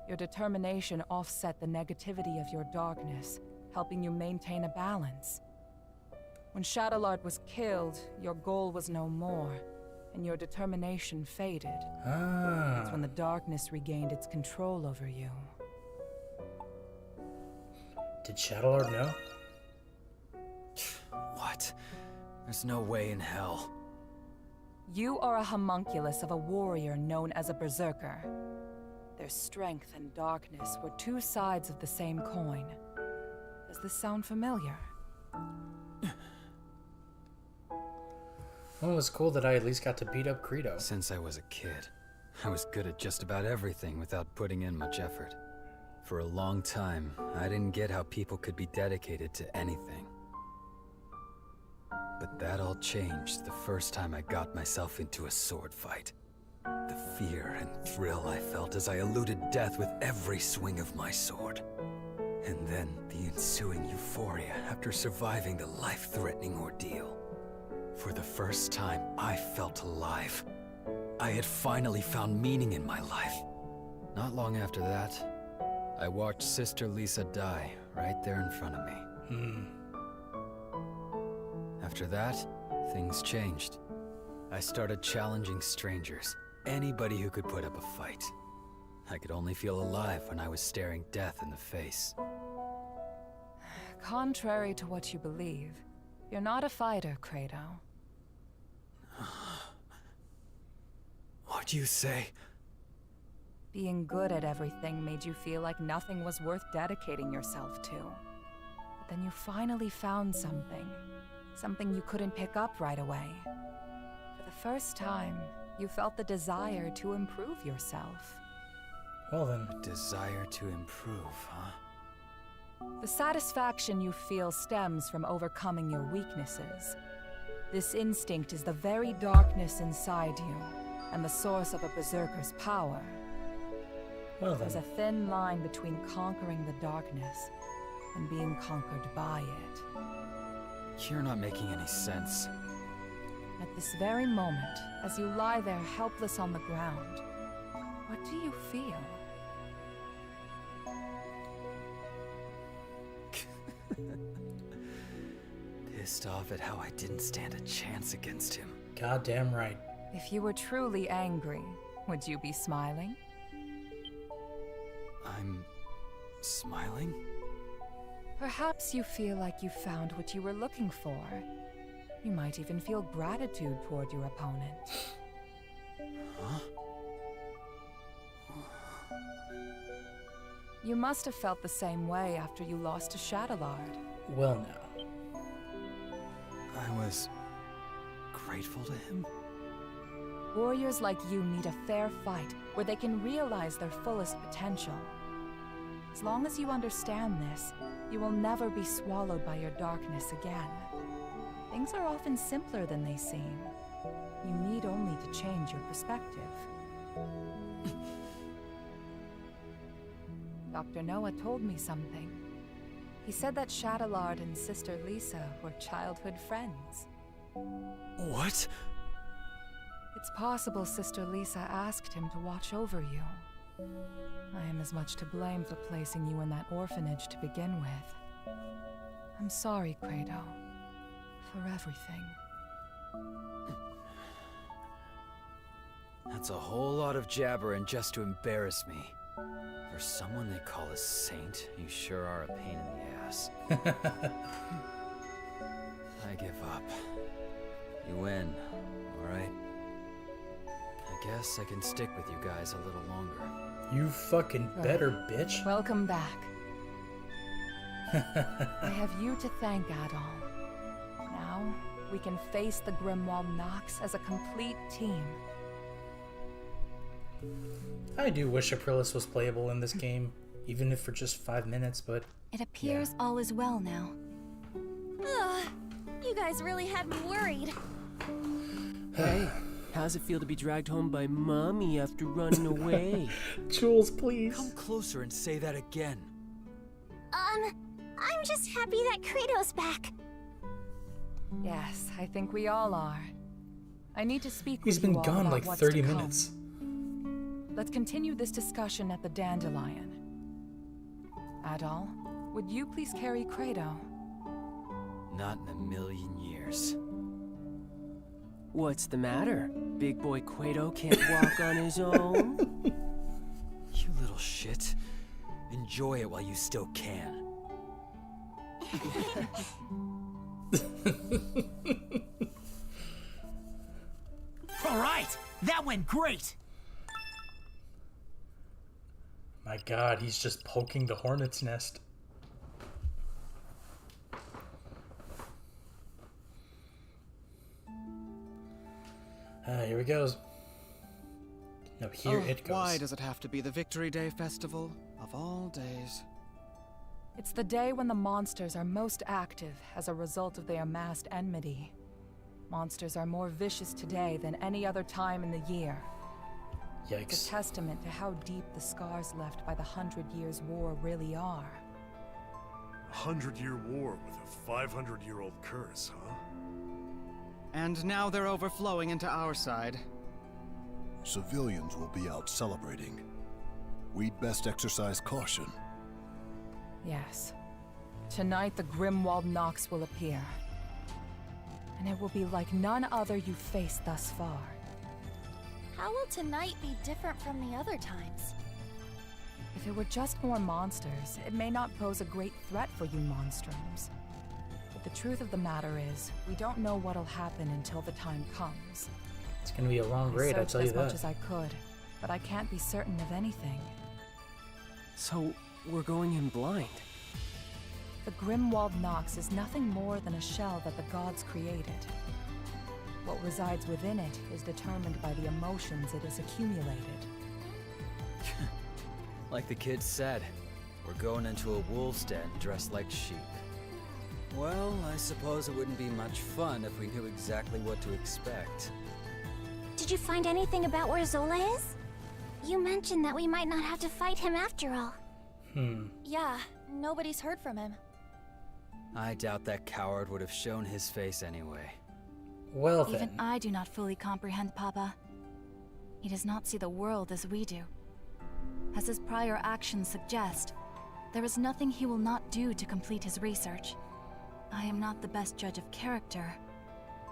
Your determination offset the negativity of your darkness, helping you maintain a balance. When Shadowlord was killed, your goal was no more, and your determination faded. That's when the darkness regained its control over you. Did Shadowlord know? What? There's no way in hell. You are a homunculus of a warrior known as a berserker. Their strength and darkness were two sides of the same coin. Does this sound familiar? Well, it was cool that I at least got to beat up Credo. Since I was a kid, I was good at just about everything without putting in much effort. For a long time, I didn't get how people could be dedicated to anything. But that all changed the first time I got myself into a sword fight. The fear and thrill I felt as I eluded death with every swing of my sword. And then the ensuing euphoria after surviving the life-threatening ordeal. For the first time, I felt alive. I had finally found meaning in my life. Not long after that, I watched Sister Lisa die right there in front of me. After that, things changed. I started challenging strangers, anybody who could put up a fight. I could only feel alive when I was staring death in the face. Contrary to what you believe, you're not a fighter, Credo. What'd you say? Being good at everything made you feel like nothing was worth dedicating yourself to. But then you finally found something. Something you couldn't pick up right away. For the first time, you felt the desire to improve yourself. Well then. A desire to improve, huh? The satisfaction you feel stems from overcoming your weaknesses. This instinct is the very darkness inside you, and the source of a berserker's power. Well then. There's a thin line between conquering the darkness and being conquered by it. You're not making any sense. At this very moment, as you lie there helpless on the ground, what do you feel? Pissed off at how I didn't stand a chance against him. Goddamn right. If you were truly angry, would you be smiling? I'm smiling? Perhaps you feel like you found what you were looking for. You might even feel gratitude toward your opponent. Huh? You must have felt the same way after you lost to Shadowlard. Well now. I was grateful to him? Warriors like you need a fair fight where they can realize their fullest potential. As long as you understand this, you will never be swallowed by your darkness again. Things are often simpler than they seem. You need only to change your perspective. Dr. Noah told me something. He said that Shadowlard and Sister Lisa were childhood friends. What? It's possible Sister Lisa asked him to watch over you. I am as much to blame for placing you in that orphanage to begin with. I'm sorry, Credo, for everything. That's a whole lot of jabbering just to embarrass me. For someone they call a saint, you sure are a pain in the ass. I give up. You win, alright? I guess I can stick with you guys a little longer. You fucking better, bitch. Welcome back. I have you to thank, Adol. Now, we can face the Grimwald Nox as a complete team. I do wish Aprilis was playable in this game, even if for just 5 minutes, but... It appears all is well now. Ugh, you guys really had me worried. Hey, how's it feel to be dragged home by Mommy after running away? Jules, please. Come closer and say that again. I'm just happy that Kratos back. Yes, I think we all are. I need to speak He's with been you all gone about like what's 30 to come. minutes. Let's continue this discussion at the Dandelion. Adol, would you please carry Credo? Not in a million years. What's the matter? Big boy Quato can't walk on his own? You little shit. Enjoy it while you still can. That went great! My god, he's just poking the hornet's nest. Here he goes. No, here it goes. Why does it have to be the Victory Day festival of all days? It's the day when the monsters are most active as a result of their amassed enmity. Monsters are more vicious today than any other time in the year. Yikes. It's a testament to how deep the scars left by the 100 Years' War really are. 100-year war with a 500-year-old curse, huh? And now they're overflowing into our side. Civilians will be out celebrating. We'd best exercise caution. Yes. Tonight the Grimwald Nox will appear. And it will be like none other you've faced thus far. How will tonight be different from the other times? If it were just more monsters, it may not pose a great threat for you monstrums. But the truth of the matter is, we don't know what'll happen until the time comes. It's gonna be a long raid, I'll tell you as much that. as I could, but I can't be certain of anything. So, we're going in blind? The Grimwald Nox is nothing more than a shell that the gods created. What resides within it is determined by the emotions it has accumulated. Like the kid said, we're going into a wolf's den dressed like sheep. Well, I suppose it wouldn't be much fun if we knew exactly what to expect. Did you find anything about where Zola is? You mentioned that we might not have to fight him after all. Yeah, nobody's heard from him. I doubt that coward would have shown his face anyway. Well Even I do not fully comprehend Papa. He does not see the world as we do. As his prior actions suggest, there is nothing he will not do to complete his research. I am not the best judge of character,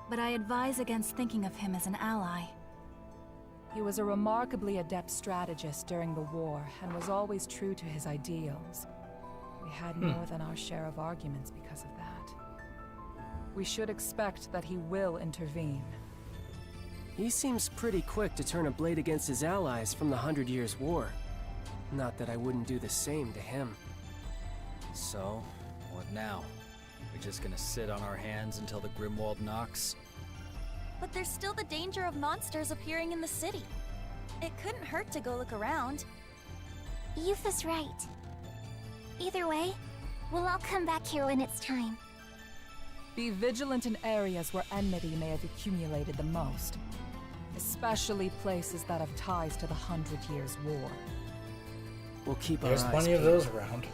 but I advise against thinking of him as an ally. He was a remarkably adept strategist during the war and was always true to his ideals. We had more than our share of arguments because of that. We should expect that he will intervene. He seems pretty quick to turn a blade against his allies from the 100 Years' War. Not that I wouldn't do the same to him. So, what now? We're just gonna sit on our hands until the Grimwald Nox? But there's still the danger of monsters appearing in the city. It couldn't hurt to go look around. Youth is right. Either way, we'll all come back here when it's time. Be vigilant in areas where enmity may have accumulated the most, especially places that have ties to the 100 Years' War. We'll keep There's our eyes plenty of peeled. those around.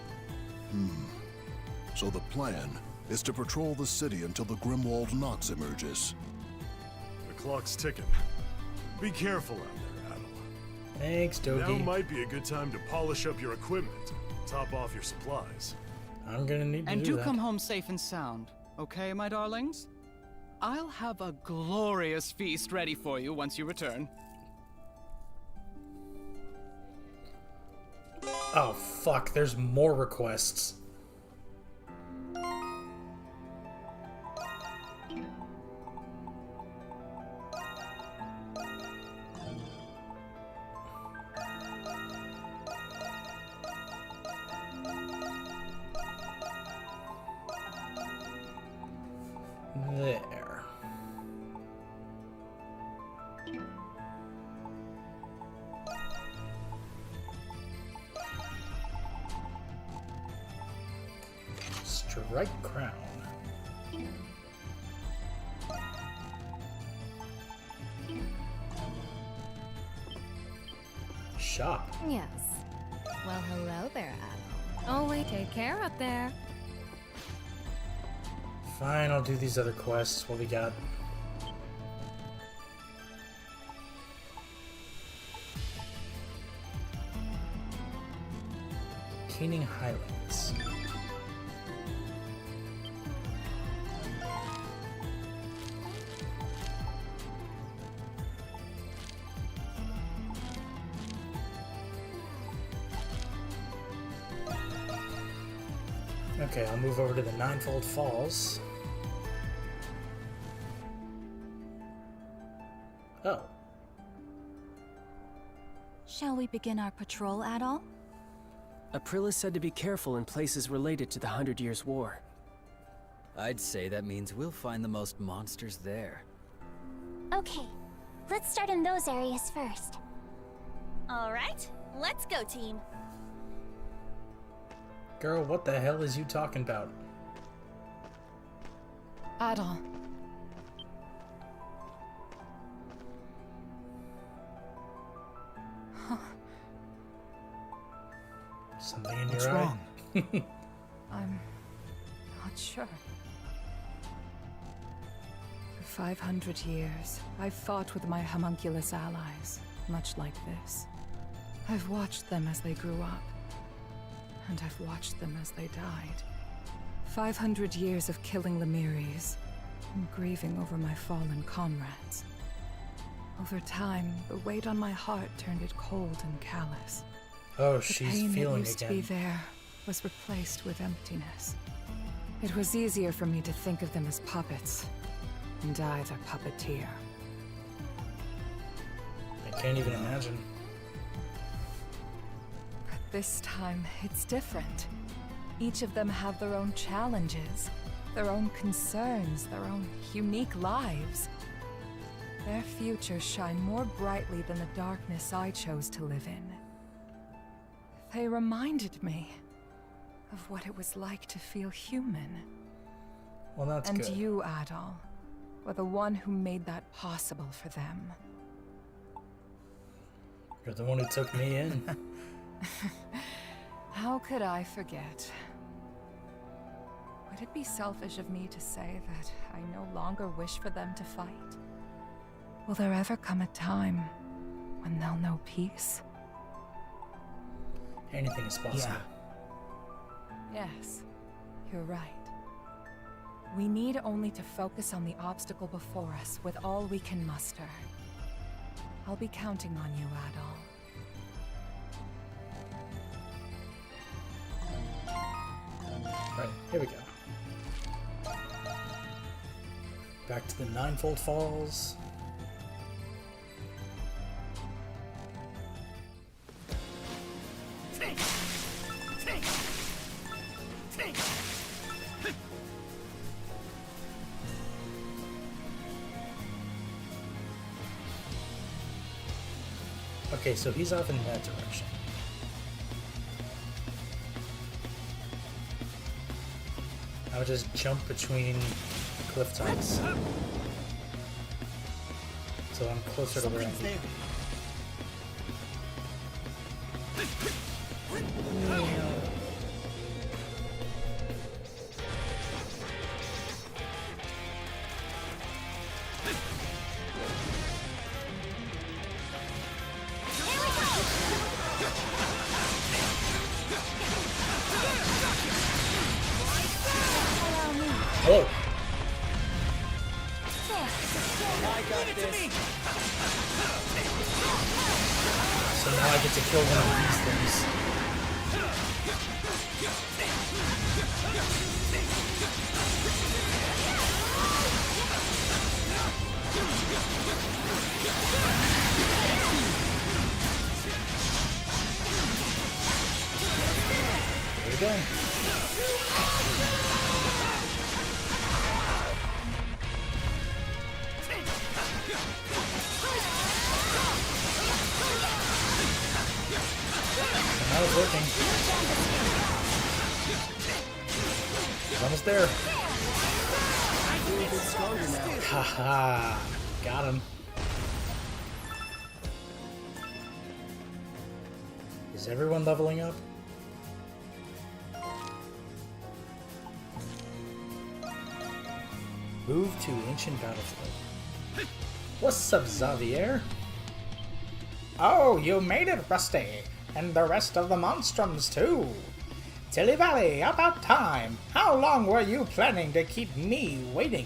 So the plan is to patrol the city until the Grimwald Nox emerges. The clock's ticking. Be careful out there, Adel. Thanks, Dogi. Now might be a good time to polish up your equipment, top off your supplies. I'm gonna need to And do do that. come home safe and sound, okay, my darlings? I'll have a glorious feast ready for you once you return. Oh, fuck, there's more requests. There. Strike crown. Shop. Yes. Well, hello there, Adam. Oh, wait, take care up there. Fine, I'll do these other quests. What we got? Keening Highlands. Okay, I'll move over to the Ninefold Falls. Oh. Shall we begin our patrol at all? Aprilis said to be careful in places related to the 100 Years' War. I'd say that means we'll find the most monsters there. Okay, let's start in those areas first. Alright, let's go, team. Girl, what the hell is you talking about? Adol. Something in What's your wrong? eye? I'm not sure. For 500 years, I've fought with my homunculus allies, much like this. I've watched them as they grew up, and I've watched them as they died. 500 years of killing Lemiris, and grieving over my fallen comrades. Over time, the weight on my heart turned it cold and callous. Oh, The she's pain that feeling used to be again. there was replaced with emptiness. It was easier for me to think of them as puppets, and I their puppeteer. I can't even imagine. But this time, it's different. Each of them have their own challenges, their own concerns, their own unique lives. Their futures shine more brightly than the darkness I chose to live in. They reminded me of what it was like to feel human. Well, that's and good. you, Adol, were the one who made that possible for them. You're the one who took me in. How could I forget? Would it be selfish of me to say that I no longer wish for them to fight? Will there ever come a time when they'll know peace? Anything is possible. Yes, you're right. We need only to focus on the obstacle before us with all we can muster. I'll be counting on you, Adol. Right, here we go. Back to the Ninefold Falls. Okay, so he's off in that direction. I would just jump between cliff tops. So I'm closer to where I need to be. Oh! I got this. So now I get to kill one of these things. There we go. Now it's working. He's almost there. Haha, got him. Is everyone leveling up? Move to ancient battlefield. What's up, Xavier? Oh, you made it, Rusty. And the rest of the Monstrums, too. Tilly Valley, about time. How long were you planning to keep me waiting?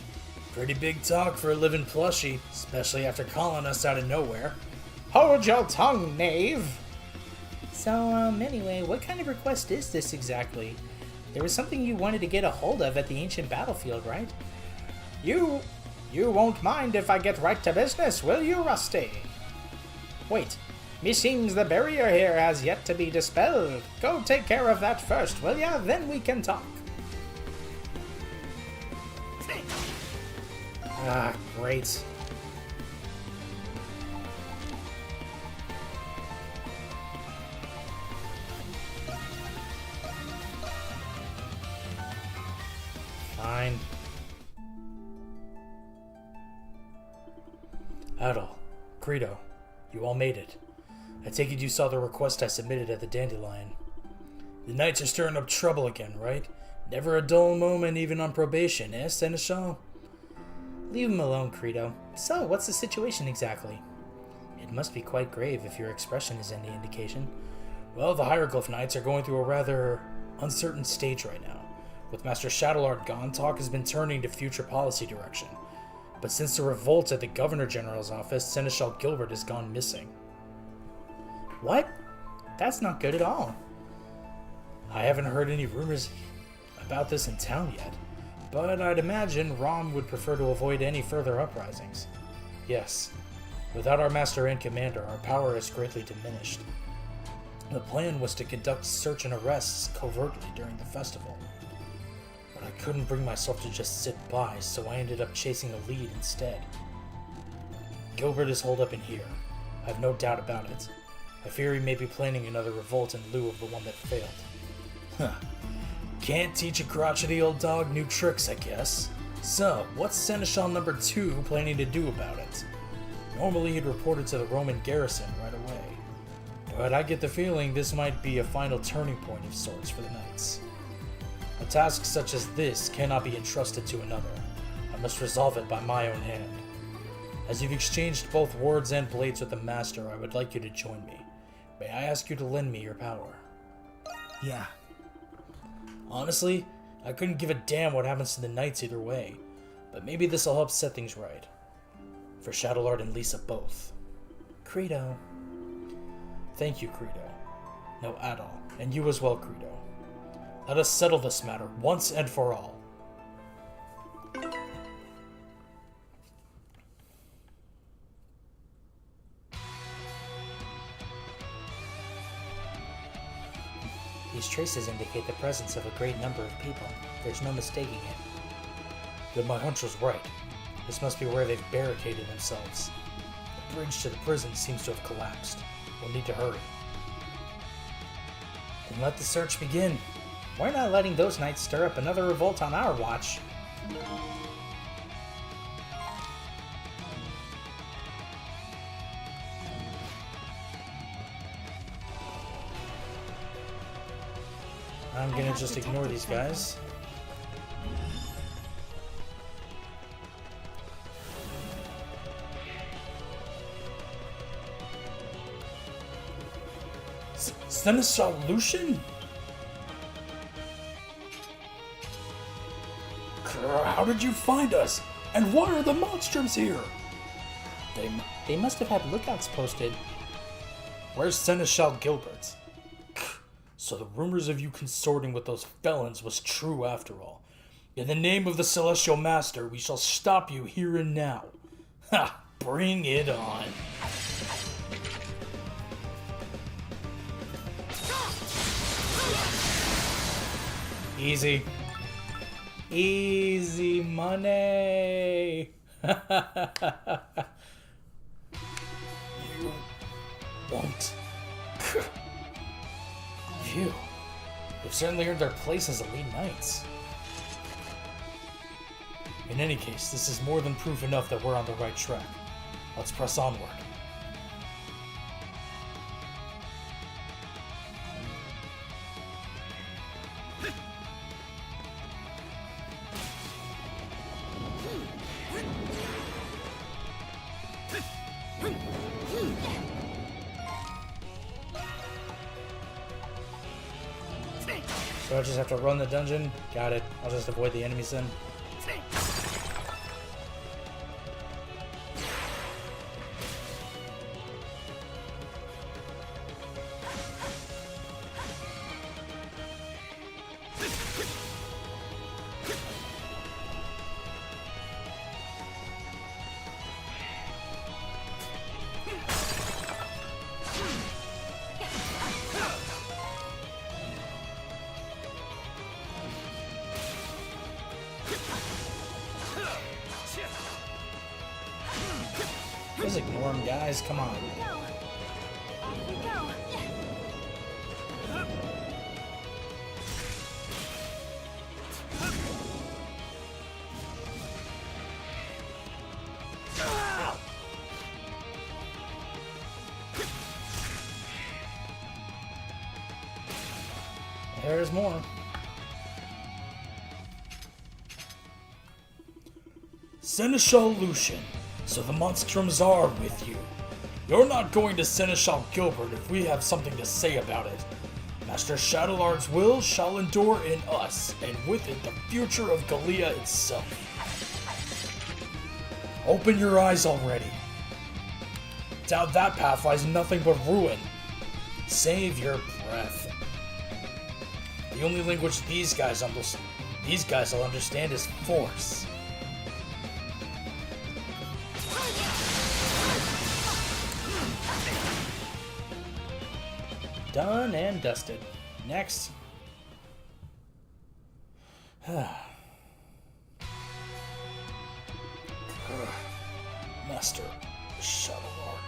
Pretty big talk for a living plushie, especially after calling us out of nowhere. Hold your tongue, knave. So, anyway, what kind of request is this exactly? There was something you wanted to get a hold of at the ancient battlefield, right? You won't mind if I get right to business, will you, Rusty? Wait, Meseems the barrier here has yet to be dispelled. Go take care of that first, will ya? Then we can talk. Ah, great. Fine. Adol, Credo, you all made it. I take it you saw the request I submitted at the Dandelion. The Knights are stirring up trouble again, right? Never a dull moment even on probation, eh, Seneschal? Leave him alone, Credo. So, what's the situation exactly? It must be quite grave if your expression is any indication. Well, the Hieroglyph Knights are going through a rather uncertain stage right now. With Master Shadowlord gone, talk has been turning to future policy direction. But since the revolt at the Governor General's office, Seneschal Gilbert has gone missing. What? That's not good at all. I haven't heard any rumors about this in town yet, but I'd imagine Rom would prefer to avoid any further uprisings. Yes, without our master and commander, our power is greatly diminished. The plan was to conduct search and arrests covertly during the festival, but I couldn't bring myself to just sit by, so I ended up chasing a lead instead. Gilbert is holed up in here. I've no doubt about it. I fear he may be planning another revolt in lieu of the one that failed. Huh. Can't teach a crotchety old dog new tricks, I guess. So, what's Seneschal number 2 planning to do about it? Normally he'd report it to the Roman garrison right away, but I get the feeling this might be a final turning point of sorts for the Knights. A task such as this cannot be entrusted to another. I must resolve it by my own hand. As you've exchanged both words and blades with the Master, I would like you to join me. May I ask you to lend me your power? Yeah. Honestly, I couldn't give a damn what happens to the Knights either way, but maybe this'll help set things right. For Shadowlord and Lisa both. Credo. Thank you, Credo. No, Adol, and you as well, Credo. Let us settle this matter once and for all. These traces indicate the presence of a great number of people. There's no mistaking it. Then my hunch was right. This must be where they've barricaded themselves. The bridge to the prison seems to have collapsed. We'll need to hurry. Then let the search begin. We're not letting those Knights stir up another revolt on our watch. I'm gonna just ignore these guys. Seneschal Lucian? How did you find us? And why are the Monstrums here? They must have had lookouts posted. Where's Seneschal Gilbert? So the rumors of you consorting with those felons was true after all. In the name of the Celestial Master, we shall stop you here and now. Ha! Bring it on. Easy. Easy money. You won't. Phew. They've certainly earned their place as elite knights. In any case, this is more than proof enough that we're on the right track. Let's press onward. So I just have to run the dungeon? Got it. I'll just avoid the enemies then. Just ignore him, guys. Come on. There's more. Seneschal Lucian, so the Monstrums are with you. You're not going to Seneschal Gilbert if we have something to say about it. Master Shadowlard's will shall endure in us, and with it the future of Gallia itself. Open your eyes already. Down that path lies nothing but ruin. Save your breath. The only language these guys will understand is force. Done and dusted. Next. Master Shadowlord.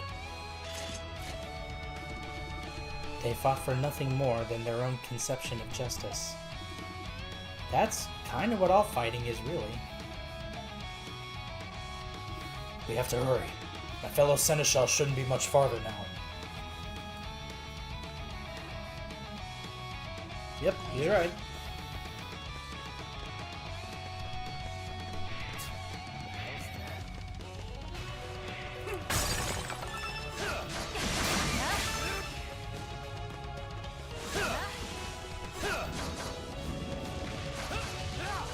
They fought for nothing more than their own conception of justice. That's kind of what all fighting is, really. We have to hurry. My fellow Seneschal shouldn't be much farther now. Yep, he's right.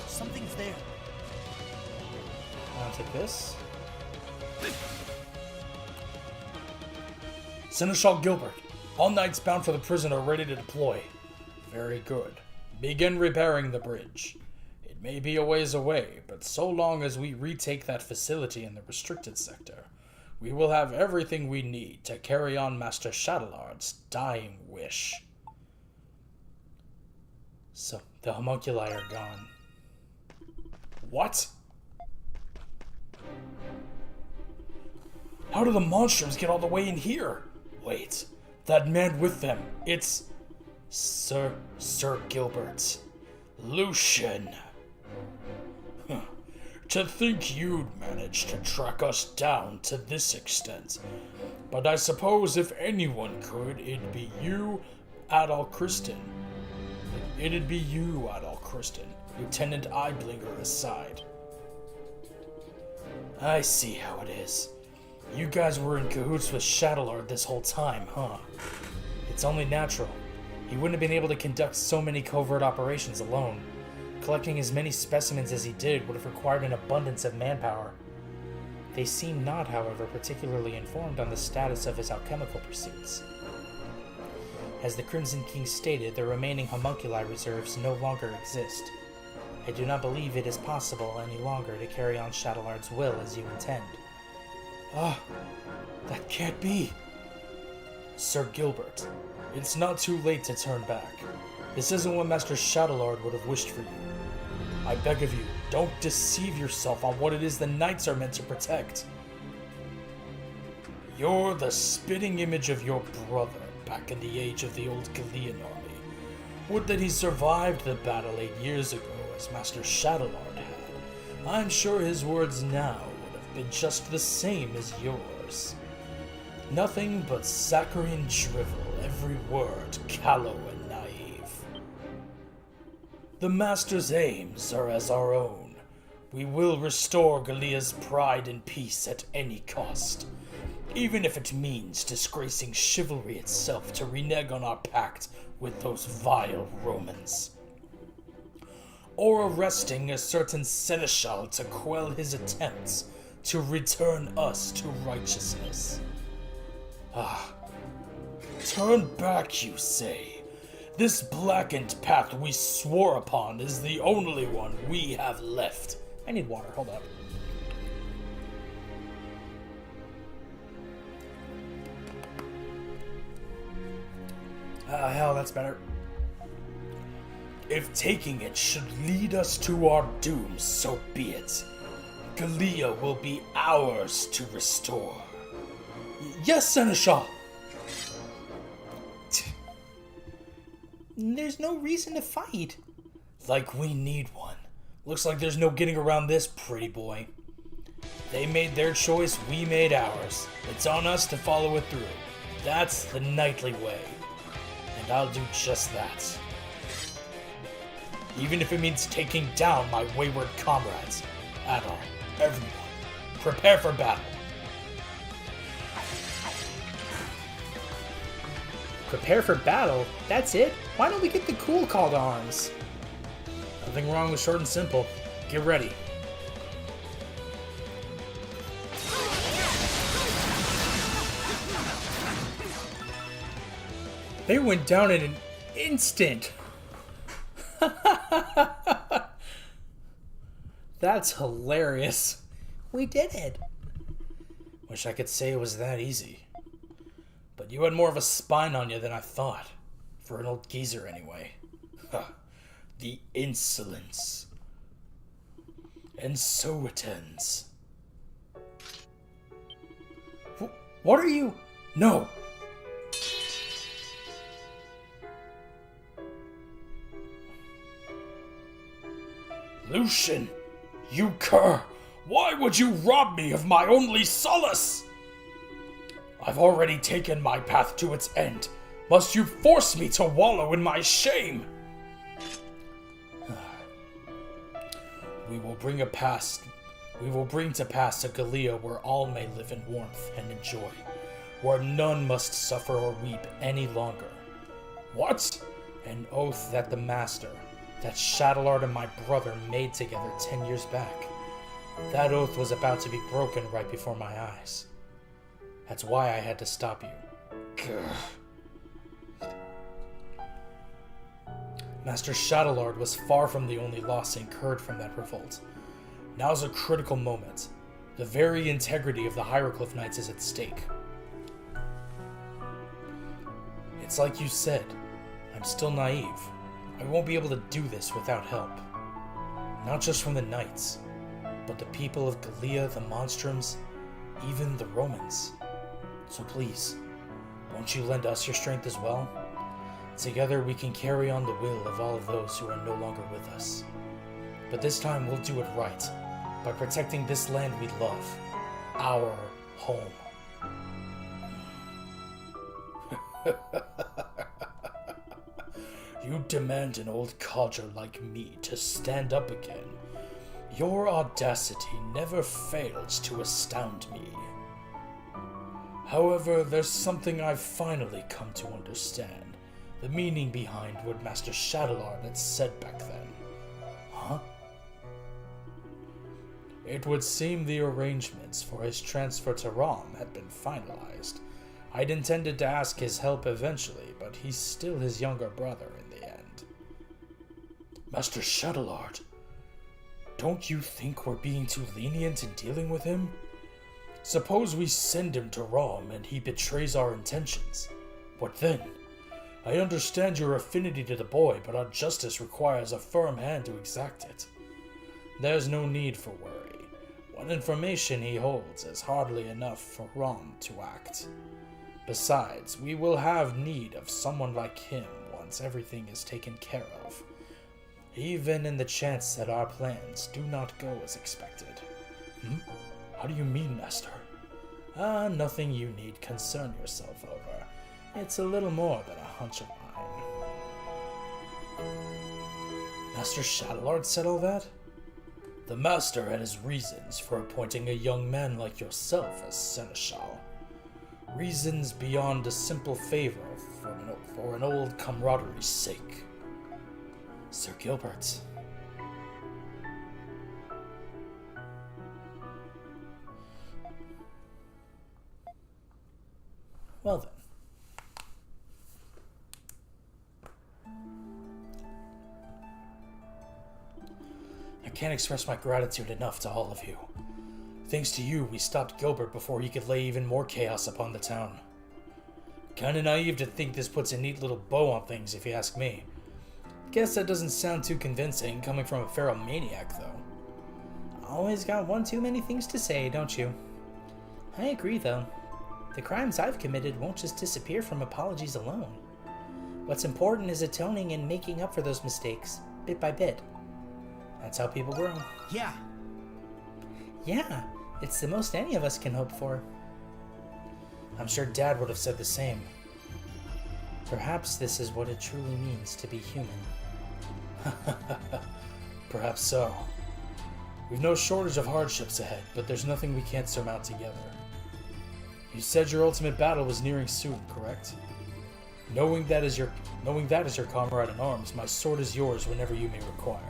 Something's there. I'll take this. Seneschal Gilbert, all knights bound for the prison are ready to deploy. Very good. Begin repairing the bridge. It may be a ways away, but so long as we retake that facility in the restricted sector, we will have everything we need to carry on Master Shadowlard's dying wish. So, the homunculi are gone. What? How do the Monstrums get all the way in here? Wait, that man with them, it's... Sir Gilbert. Lucian. Huh. To think you'd managed to track us down to this extent. But I suppose if anyone could, it'd be you, Adol Kristen. It'd be you, Adol Kristen, Lieutenant Eyeblinger aside. I see how it is. You guys were in cahoots with Shadowlord this whole time, huh? It's only natural. He wouldn't have been able to conduct so many covert operations alone. Collecting as many specimens as he did would have required an abundance of manpower. They seem not, however, particularly informed on the status of his alchemical pursuits. As the Crimson King stated, the remaining homunculi reserves no longer exist. I do not believe it is possible any longer to carry on Shadowlard's will as you intend. Ah, that can't be. Sir Gilbert, it's not too late to turn back. This isn't what Master Shadowlord would have wished for you. I beg of you, don't deceive yourself on what it is the knights are meant to protect. You're the spitting image of your brother back in the age of the old Gallian army. Would that he survived the battle 8 years ago as Master Shadowlord had. I'm sure his words now would have been just the same as yours. Nothing but saccharine drivel, every word callow and naive. The Master's aims are as our own. We will restore Gallia's pride and peace at any cost, even if it means disgracing chivalry itself to renege on our pact with those vile Romans. Or arresting a certain seneschal to quell his attempts to return us to righteousness. Ah, turn back, you say? This blackened path we swore upon is the only one we have left. I need water, hold up. Hell, that's better. If taking it should lead us to our doom, so be it. Gallia will be ours to restore. Yes, Seneschal! There's no reason to fight. Like we need one. Looks like there's no getting around this, pretty boy. They made their choice, we made ours. It's on us to follow it through. That's the knightly way. And I'll do just that. Even if it means taking down my wayward comrades. Adol, everyone, prepare for battle. Prepare for battle? That's it? Why don't we get the cool call to arms? Nothing wrong with short and simple. Get ready. They went down in an instant. That's hilarious. We did it. Wish I could say it was that easy. But you had more of a spine on you than I thought. For an old geezer, anyway. The insolence. And so it ends. What are you? No! Lucian! You cur! Why would you rob me of my only solace? I've already taken my path to its end. Must you force me to wallow in my shame? We will bring to pass a Gallia where all may live in warmth and enjoy, where none must suffer or weep any longer. What? An oath that the Master, that Shadowlord and my brother made together 10 years back. That oath was about to be broken right before my eyes. That's why I had to stop you. Gah. Master Shadowlord was far from the only loss incurred from that revolt. Now's a critical moment. The very integrity of the Hieroglyph Knights is at stake. It's like you said, I'm still naive. I won't be able to do this without help. Not just from the Knights, but the people of Gallia, the Monstrums, even the Romans. So please, won't you lend us your strength as well? Together we can carry on the will of all of those who are no longer with us. But this time we'll do it right, by protecting this land we love, our home. You demand an old codger like me to stand up again. Your audacity never fails to astound me. However, there's something I've finally come to understand. The meaning behind what Master Shadowlord had said back then. Huh? It would seem the arrangements for his transfer to Rom had been finalized. I'd intended to ask his help eventually, but he's still his younger brother in the end. Master Shadowlord, don't you think we're being too lenient in dealing with him? Suppose we send him to Rom and he betrays our intentions. What then? I understand your affinity to the boy, but our justice requires a firm hand to exact it. There's no need for worry. What information he holds is hardly enough for Rom to act. Besides, we will have need of someone like him once everything is taken care of. Even in the chance that our plans do not go as expected. How do you mean, Master? Nothing you need concern yourself over. It's a little more than a hunch of mine. Master Shadowlord said all that? The Master had his reasons for appointing a young man like yourself as Seneschal. Reasons beyond a simple favor for an old camaraderie's sake. Sir Gilbert. Well then. I can't express my gratitude enough to all of you. Thanks to you, we stopped Gilbert before he could lay even more chaos upon the town. Kinda naive to think this puts a neat little bow on things, if you ask me. Guess that doesn't sound too convincing, coming from a feral maniac, though. Always got one too many things to say, don't you? I agree, though. The crimes I've committed won't just disappear from apologies alone. What's important is atoning and making up for those mistakes, bit by bit. That's how people grow. Yeah. Yeah, it's the most any of us can hope for. I'm sure Dad would have said the same. Perhaps this is what it truly means to be human. Perhaps so. We've no shortage of hardships ahead, but there's nothing we can't surmount together. You said your ultimate battle was nearing soon, correct? Knowing that is your comrade in arms, my sword is yours whenever you may require.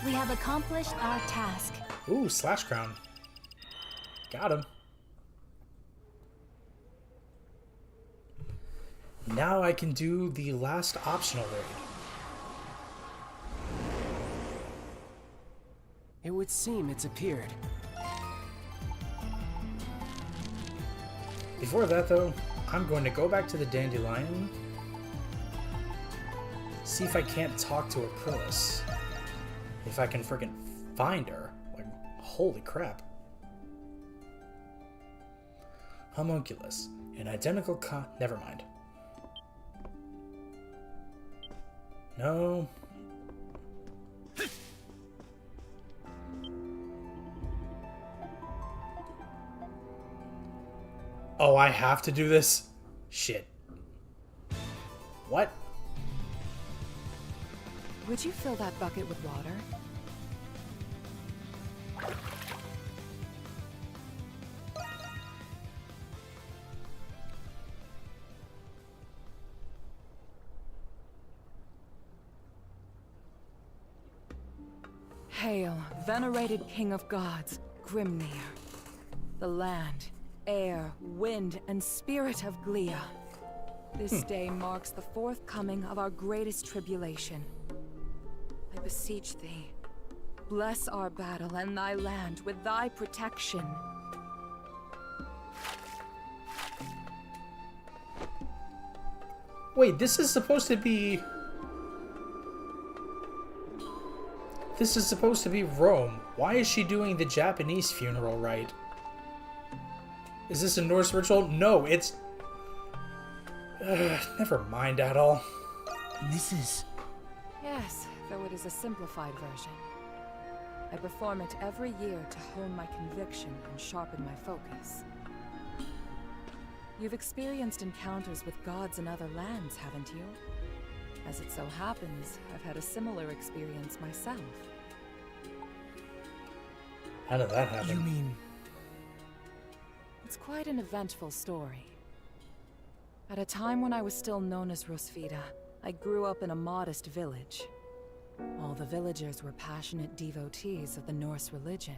We have accomplished our task. Ooh, Slash Crown. Got him. Now I can do the last optional raid. It would seem it's appeared. Before that, though, I'm going to go back to the Dandelion. See if I can't talk to Aprilis. If I can freaking find her. Like, holy crap. Homunculus. An identical never mind. No. Oh, I have to do this? Shit. What? Would you fill that bucket with water? Hail, venerated king of gods, Grimnir. The land, air, wind, and spirit of Glia. This day marks the forthcoming of our greatest tribulation. I beseech thee, bless our battle and thy land with thy protection. Wait, this is supposed to be... This is supposed to be Rome. Why is she doing the Japanese funeral rite? Is this a Norse ritual? No, it's... never mind at all. This is... Yes, though it is a simplified version. I perform it every year to hone my conviction and sharpen my focus. You've experienced encounters with gods in other lands, haven't you? As it so happens, I've had a similar experience myself. How did that happen? You mean... It's quite an eventful story. At a time when I was still known as Rosvita, I grew up in a modest village. All the villagers were passionate devotees of the Norse religion.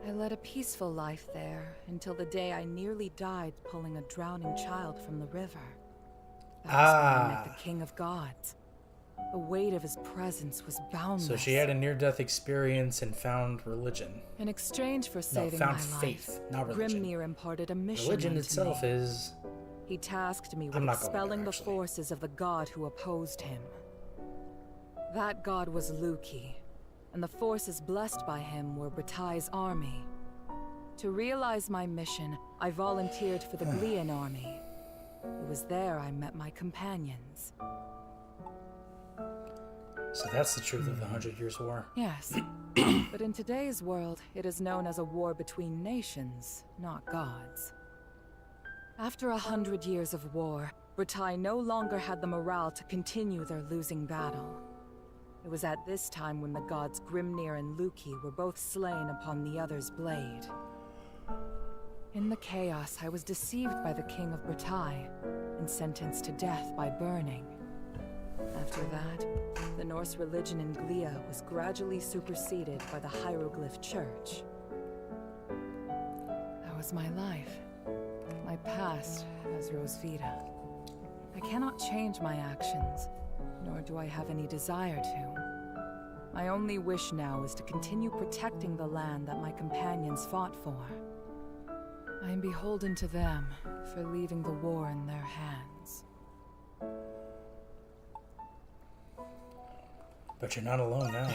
I led a peaceful life there until the day I nearly died pulling a drowning child from the river. That was when I met the King of Gods. The weight of his presence was boundless. So she had a near-death experience and found religion. In exchange for saving found my faith, life, not religion. Grimnir imparted a mission Religion unto itself me. is... He tasked me with I'm not going expelling there, the actually. forces of the god who opposed him. That god was Luki, and the forces blessed by him were Bratai's army. To realize my mission, I volunteered for the Glian army. It was there I met my companions. So that's the truth of the 100 Years' War. Yes, but in today's world, it is known as a war between nations, not gods. After 100 years of war, Bratai no longer had the morale to continue their losing battle. It was at this time when the gods Grimnir and Luki were both slain upon the other's blade. In the chaos, I was deceived by the king of Bratai and sentenced to death by burning. After that, the Norse religion in Glia was gradually superseded by the Hieroglyph Church. That was my life. My past as Rosvita. I cannot change my actions, nor do I have any desire to. My only wish now is to continue protecting the land that my companions fought for. I am beholden to them for leaving the war in their hands. But you're not alone now.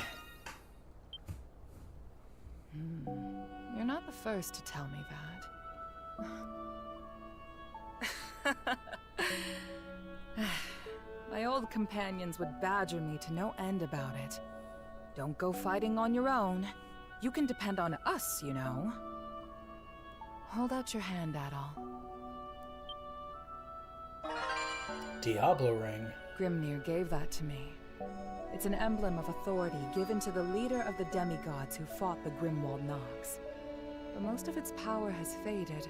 You're not the first to tell me that. My old companions would badger me to no end about it. Don't go fighting on your own. You can depend on us, you know. Hold out your hand, Adol. Diablo ring. Grimnir gave that to me. It's an emblem of authority given to the leader of the demigods who fought the Grimwald Nox. But most of its power has faded.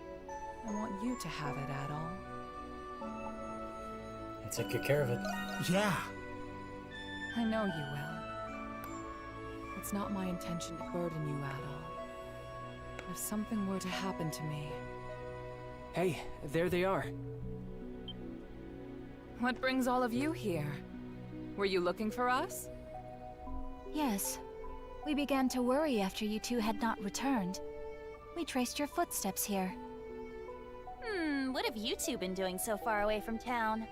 I want you to have it, Adol. I'll take good care of it. Yeah. I know you will. It's not my intention to burden you, Adol. If something were to happen to me... Hey, there they are. What brings all of you here? Were you looking for us? Yes. We began to worry after you two had not returned. We traced your footsteps here. What have you two been doing so far away from town?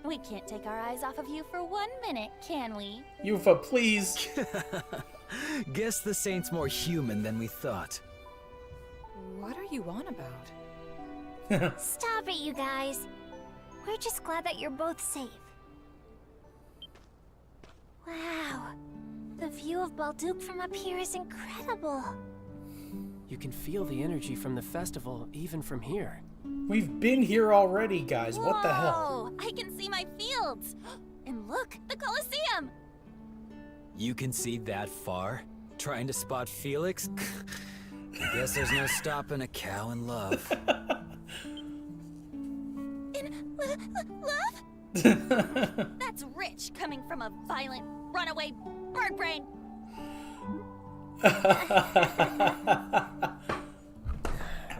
We can't take our eyes off of you for 1 minute, can we? Yufa, please! Guess the Saint's more human than we thought. What are you on about? Stop it, you guys. We're just glad that you're both safe. Wow. The view of Balduke from up here is incredible. You can feel the energy from the festival even from here. We've been here already, guys. Whoa, what the hell? I can see my fields. And look, the Colosseum. You can see that far? Trying to spot Felix? I guess there's no stopping a cow in love. Love? That's rich coming from a violent, runaway bird brain.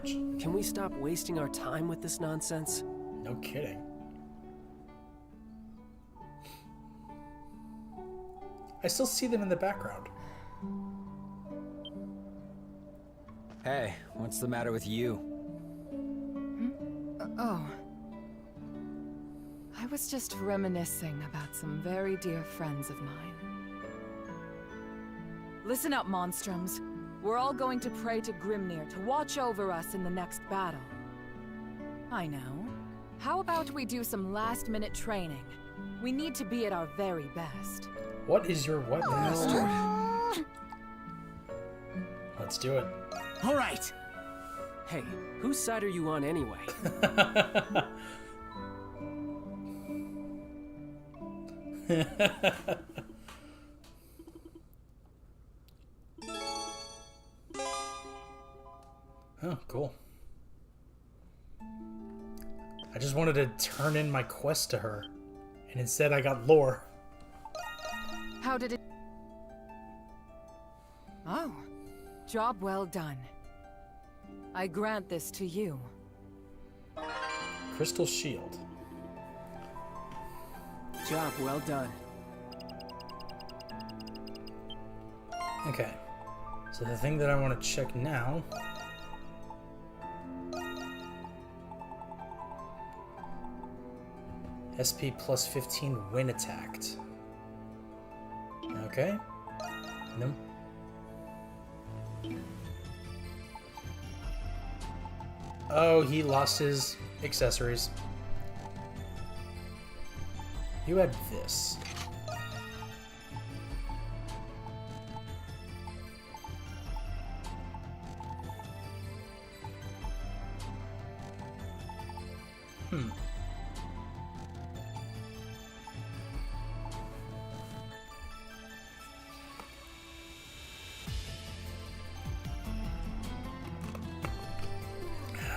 Can we stop wasting our time with this nonsense? No kidding. I still see them in the background. Hey, what's the matter with you? Oh. I was just reminiscing about some very dear friends of mine. Listen up, Monstrums. We're all going to pray to Grimnir to watch over us in the next battle. I know. How about we do some last-minute training? We need to be at our very best. What is your what, master? Let's do it. All right. Hey, whose side are you on anyway? Oh, cool. I just wanted to turn in my quest to her, and instead I got lore. How did it... Oh, job well done. I grant this to you. Crystal shield. Job well done. Okay, so the thing that I want to check now... SP plus 15 when attacked. Okay. No. Oh, he lost his accessories. You had this.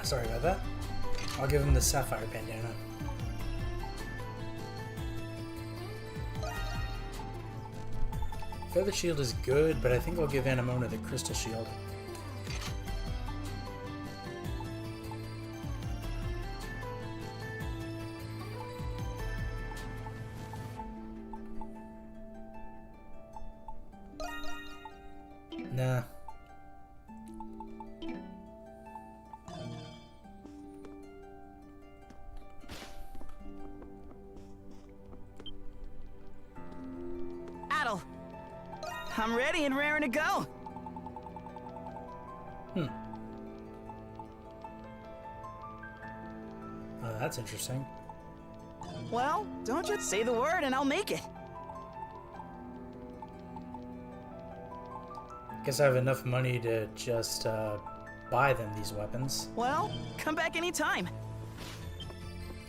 Sorry about that. I'll give him the sapphire bandana. Feather shield is good, but I think I'll give Anemona the crystal shield. Nah. Adol, I'm ready and raring to go. that's interesting. Well, don't just say the word and I'll make it. Guess I have enough money to just buy them these weapons. Well, come back anytime.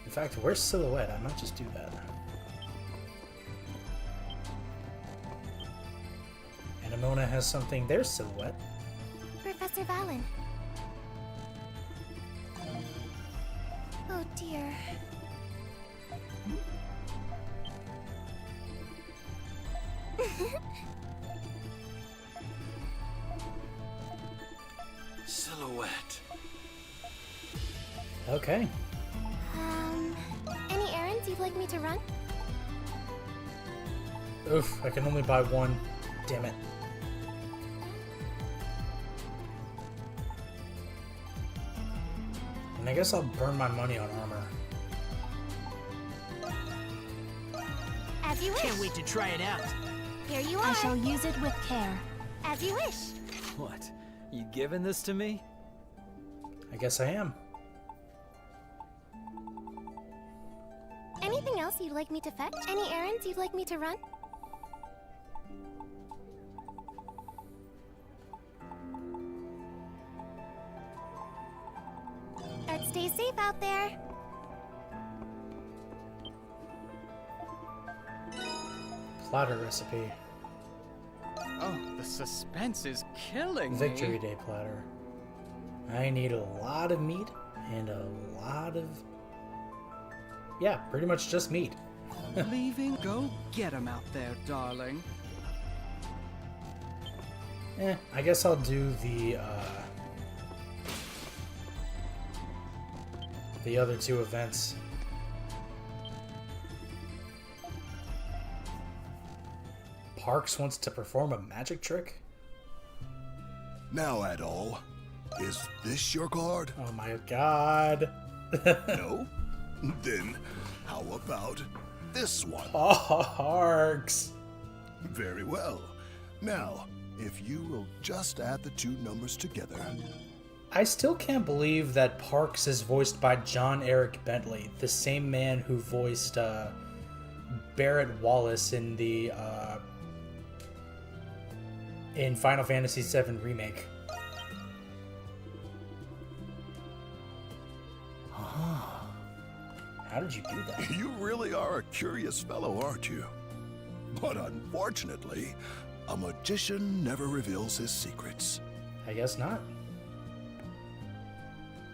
In fact, where's Silhouette? I might just do that. Anamona has something. There's Silhouette. Professor Valen. Oh dear. Silhouette. Okay. Any errands you'd like me to run? Oof, I can only buy one. Damn it. And I guess I'll burn my money on armor. As you wish. Can't wait to try it out. Here you are. I shall use it with care. As you wish. What? You giving this to me? I guess I am. Anything else you'd like me to fetch? Any errands you'd like me to run? Stay safe out there. Platter recipe. Oh, the suspense is killing me. Victory Day platter. I need a lot of meat and a lot of... yeah, pretty much just meat. Leaving? Go get him out there, darling. I guess I'll do the other two events. Parks wants to perform a magic trick? Now, Adol, is this your card? Oh my god. No? Then, how about this one? Parks! Very well. Now, if you will just add the two numbers together. I still can't believe that Parks is voiced by John Eric Bentley, the same man who voiced Barrett Wallace in the in Final Fantasy VII Remake. How did you do that? You really are a curious fellow, aren't you? But unfortunately, a magician never reveals his secrets. I guess not.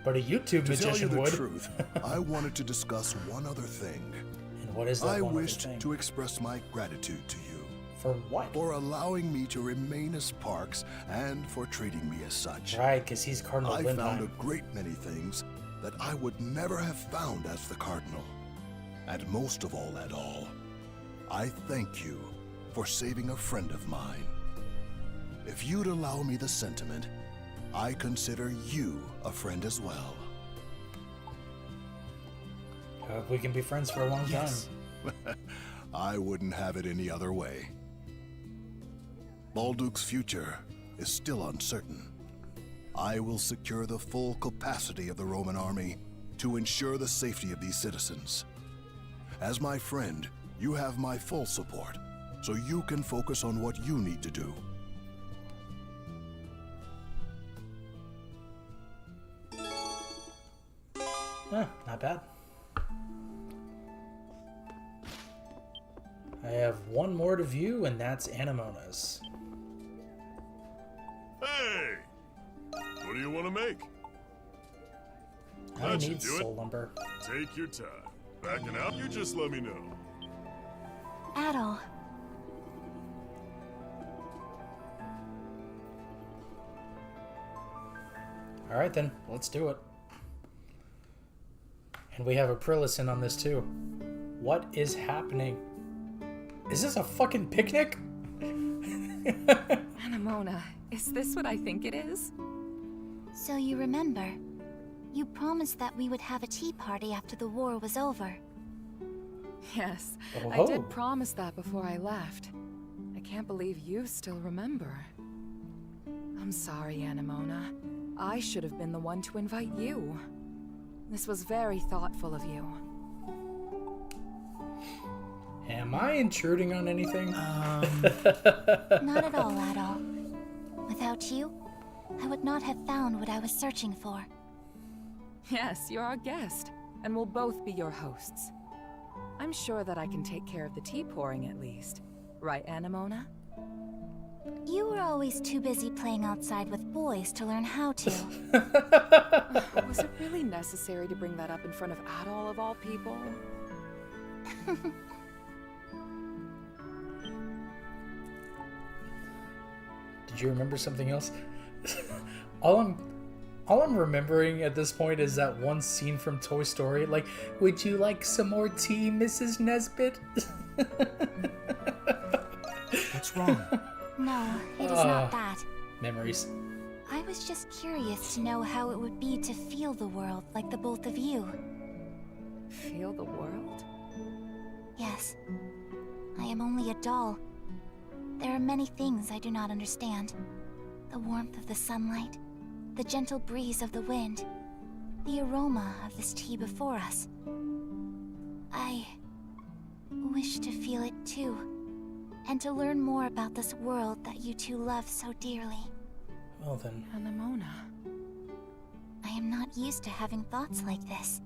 But a YouTube magician would. To tell you would. the truth, I wanted to discuss one other thing. And what is that I one other wished thing? to express my gratitude to you. For what? For allowing me to remain as Parks and for treating me as such. Right, because he's Cardinal I Lindheim. found a great many things that I would never have found as the Cardinal. And most of all, I thank you for saving a friend of mine. If you'd allow me the sentiment, I consider you a friend as well. Hope we can be friends for a long Yes. I wouldn't have it any other way. Balduke's future is still uncertain. I will secure the full capacity of the Roman army to ensure the safety of these citizens. As my friend, you have my full support, so you can focus on what you need to do. Not bad. I have one more to view, and that's Anamona's. Hey! What do you want to make? I That should need do soul it. lumber. Take your time. Backing out, you just let me know. Adol. Alright then, let's do it. And we have Aprilis in on this too. What is happening? Is this a fucking picnic? Anamona, is this what I think it is? So you remember, you promised that we would have a tea party after the war was over. Yes, Oh. I did promise that before I left. I can't believe you still remember. I'm sorry, Anamona. I should have been the one to invite you. This was very thoughtful of you. Am I intruding on anything? Not at all. Without you, I would not have found what I was searching for. Yes, you're our guest, and we'll both be your hosts. I'm sure that I can take care of the tea pouring at least. Right, Anemona? You were always too busy playing outside with boys to learn how to. Was it really necessary to bring that up in front of Adol of all people? Did you remember something else? all I'm remembering at this point is that one scene from Toy Story. Like, would you like some more tea, Mrs. Nesbit? What's wrong? No, it is not that. Memories. I was just curious to know how it would be to feel the world like the both of you. Feel the world? Yes. I am only a doll. There are many things I do not understand. The warmth of the sunlight, the gentle breeze of the wind, the aroma of this tea before us. I wish to feel it too, and to learn more about this world that you two love so dearly. Well then. Anemona. I am not used to having thoughts like this.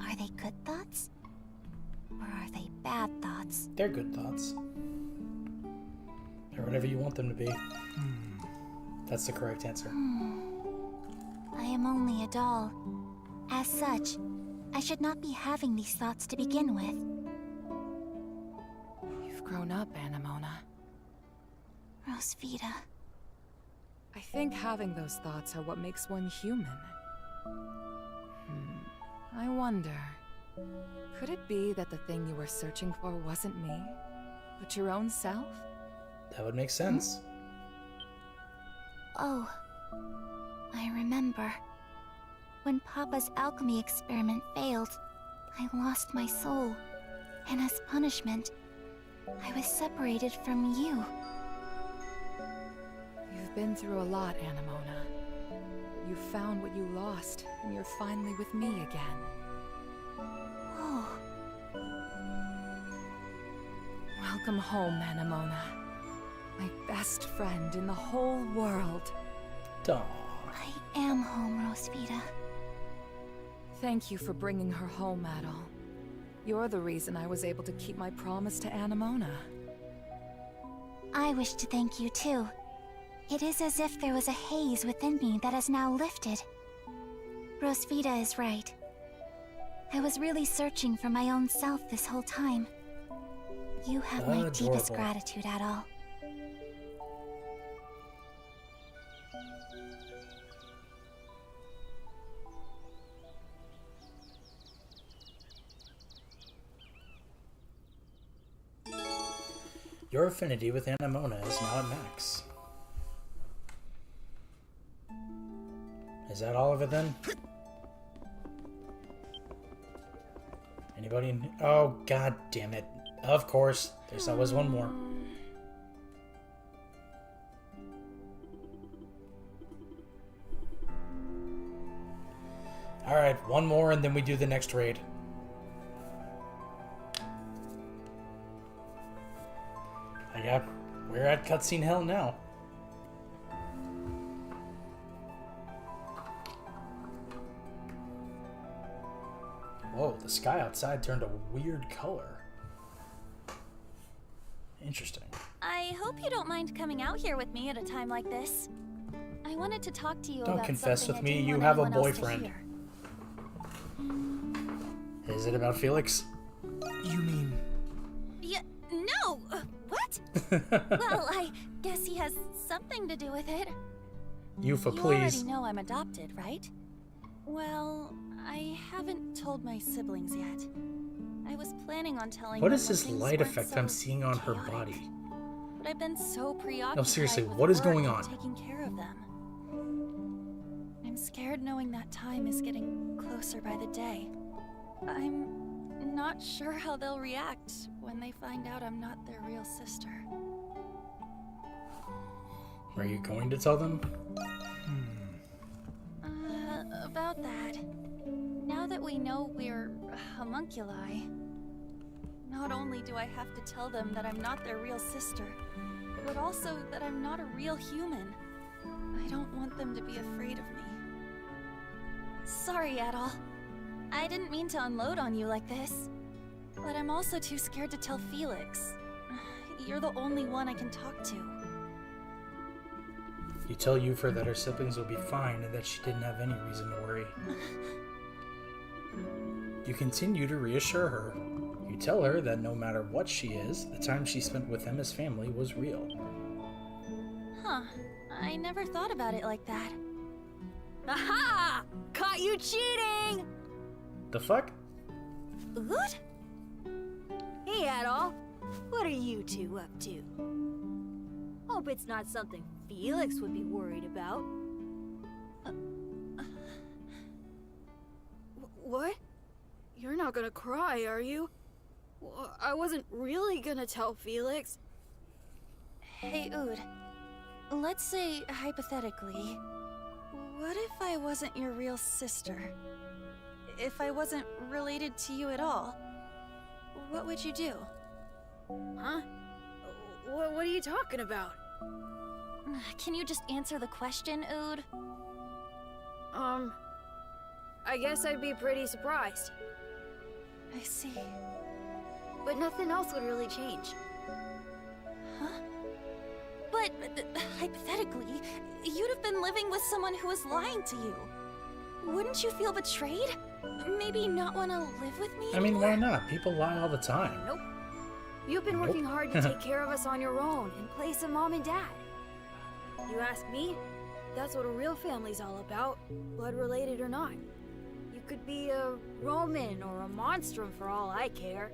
Are they good thoughts? Or are they bad thoughts? They're good thoughts. They're whatever you want them to be. That's the correct answer. I am only a doll. As such, I should not be having these thoughts to begin with. You've grown up, Anemona. Rosvita. I think having those thoughts are what makes one human. I wonder, could it be that the thing you were searching for wasn't me, but your own self? That would make sense. Oh, I remember. When Papa's alchemy experiment failed, I lost my soul, and as punishment, I was separated from you. You've been through a lot, Anemona. You found what you lost, and you're finally with me again. Oh. Welcome home, Anemona. My best friend in the whole world. Aww. I am home, Rosvita. Thank you for bringing her home, Adol. You're the reason I was able to keep my promise to Anemona. I wish to thank you too. It is as if there was a haze within me that has now lifted. Rosvita is right. I was really searching for my own self this whole time. You have my deepest gratitude, Adol. Your affinity with Anemona is now at max. Is that all of it then? Anybody? Oh, god damn it. Of course. There's always one more. Alright, one more and then we do the next raid. We're at cutscene hell now. Whoa, the sky outside turned a weird color. Interesting. I hope you don't mind coming out here with me at a time like this. I wanted to talk to you Don't about confess something with I me, didn't you want have a anyone else to boyfriend. hear. Is it about Felix? You mean... No! What? Well, I guess he has something to do with it. Yufa, You please. already know I'm adopted, right? Well, I haven't told my siblings yet. I was planning on telling What them is this when things light weren't effect so I'm seeing on her chaotic. body? But I've been so preoccupied No, seriously, with what is work going and on? taking care of them. I'm scared knowing that time is getting closer by the day. I'm not sure how they'll react when they find out I'm not their real sister. Are you going to tell them? About that. Now that we know we're homunculi, not only do I have to tell them that I'm not their real sister, but also that I'm not a real human. I don't want them to be afraid of me. Sorry, Adol. I didn't mean to unload on you like this. But I'm also too scared to tell Felix. You're the only one I can talk to. You tell Yuffie that her siblings will be fine and that she didn't have any reason to worry. You continue to reassure her. You tell her that no matter what she is, the time she spent with them as family was real. Huh. I never thought about it like that. Aha! Caught you cheating! The fuck? What? Hey, Adol. What are you two up to? Hope it's not something Felix would be worried about. What? You're not gonna cry, are you? I wasn't really gonna tell Felix. Hey, Ood. Let's say, hypothetically, what if I wasn't your real sister? If I wasn't related to you at all, what would you do? Huh? What are you talking about? Can you just answer the question, Ood? I guess I'd be pretty surprised. I see. But nothing else would really change. Huh? But, hypothetically, you'd have been living with someone who was lying to you. Wouldn't you feel betrayed? Maybe not want to live with me I mean, why not? People lie all the time. Nope. You've been working hard to take care of us on your own in place of Mom and Dad. You ask me, that's what a real family's all about, blood related or not. You could be a Roman or a Monstrum for all I care.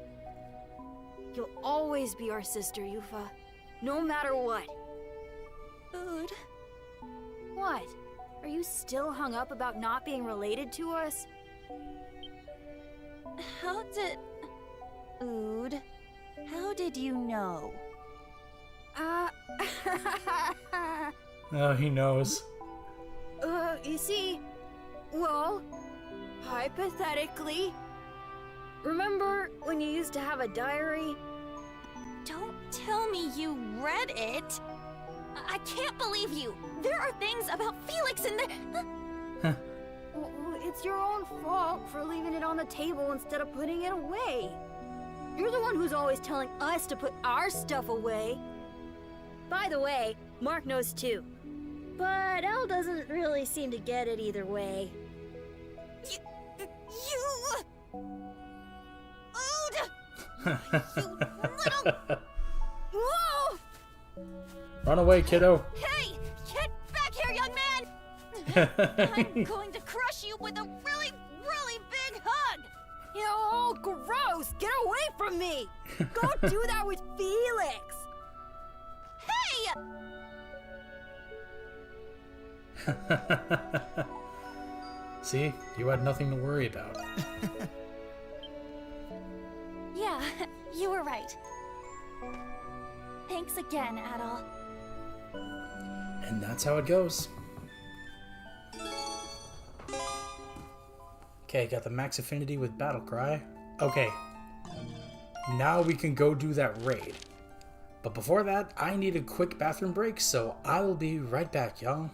You'll always be our sister, Yuffie, no matter what. Ood. What? Are you still hung up about not being related to us? How did... Ood, how did you know? Oh, he knows. You see, well, hypothetically, remember when you used to have a diary? Don't tell me you read it! I can't believe you! There are things about Felix in there! Well, it's your own fault for leaving it on the table instead of putting it away. You're the one who's always telling us to put our stuff away. By the way, Mark knows too. But Elle doesn't really seem to get it either way. You... Ood! You little... Whoa! Run away, kiddo. Hey! Get back here, young man! I'm going to crush you with a really, really big hug! Oh, gross! Get away from me! Go do that with Felix! Hey! See? You had nothing to worry about. Yeah, you were right. Thanks again, Adol. And that's how it goes. Okay, got the max affinity with Battle Cry. Okay. Now we can go do that raid. But before that, I need a quick bathroom break, so I will be right back, y'all.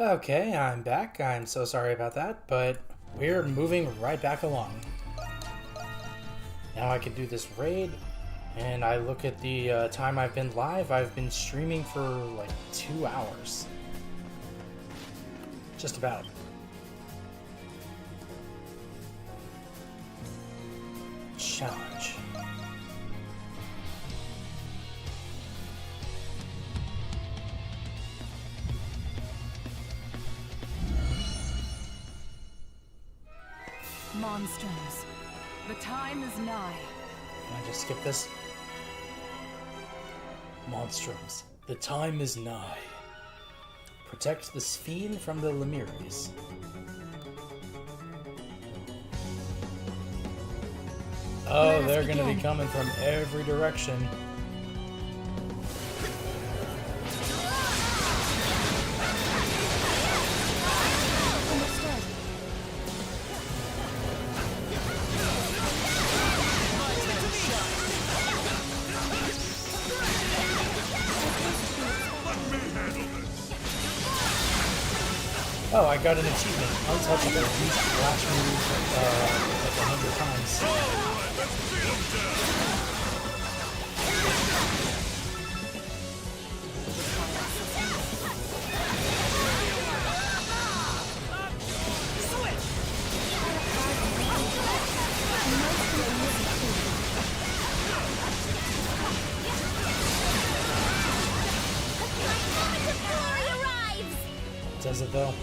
Okay, I'm back. I'm so sorry about that, but we're moving right back along. Now I can do this raid, and I look at the time I've been live. I've been streaming for like 2 hours. Just about. Challenge. Monstrums. The time is nigh. Can I just skip this? Monstrums. The time is nigh. Protect the Sphene from the Lemiris. Oh, they're gonna be coming from every direction. Oh, I got an achievement. Untouchable. Use flash move like 100 times. Does it though?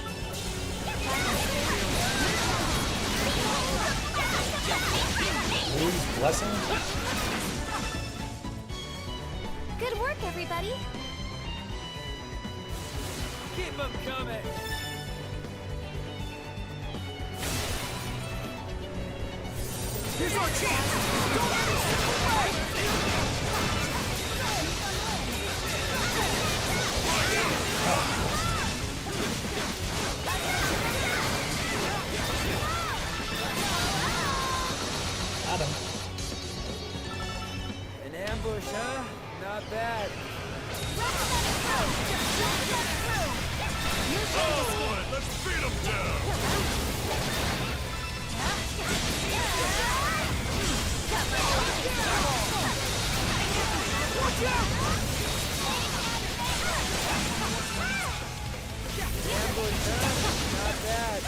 Rue's blessing? Good work, everybody. Keep them coming. Here's our chance! Don't let it slip away! Got him. An ambush, huh? Not bad. Alright, let's beat him down! Watch out! Ambush, huh? Not bad.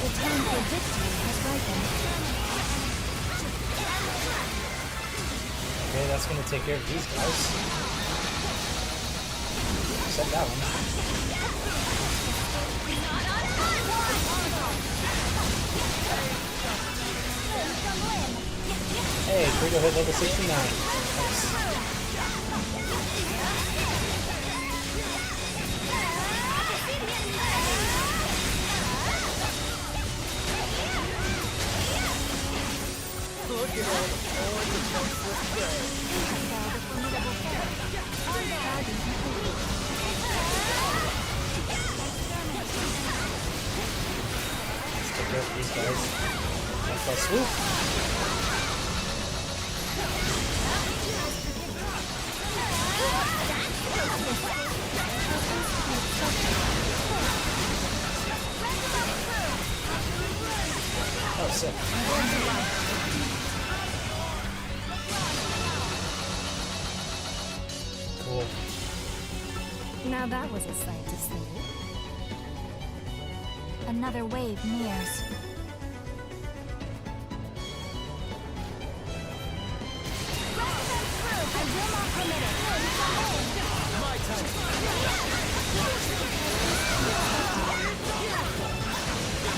The time for victory has ripened. Okay, that's gonna take care of these guys. Except that one. Hey, Credo hit level 69. Nice. Look at all the poor defenseless prey. Let's take care of these guys. That's my swoop. Oh, sick. Cool. Now that was a sight to see. Another wave nears. I will not permit it. My turn.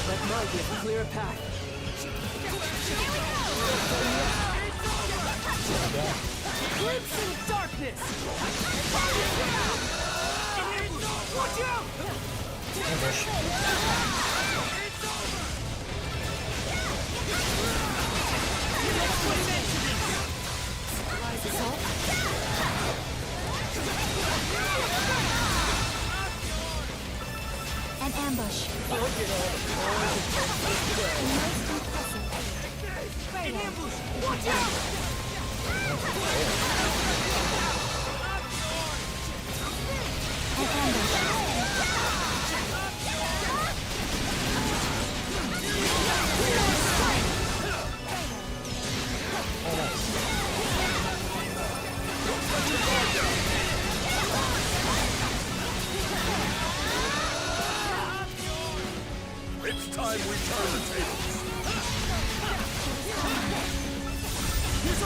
Let Margaret clear a path. Crimson darkness! Watch out! Ambush. An ambush. Look at all the poor defenseless prey. Most impressive. An ambush! Watch out! An ambush.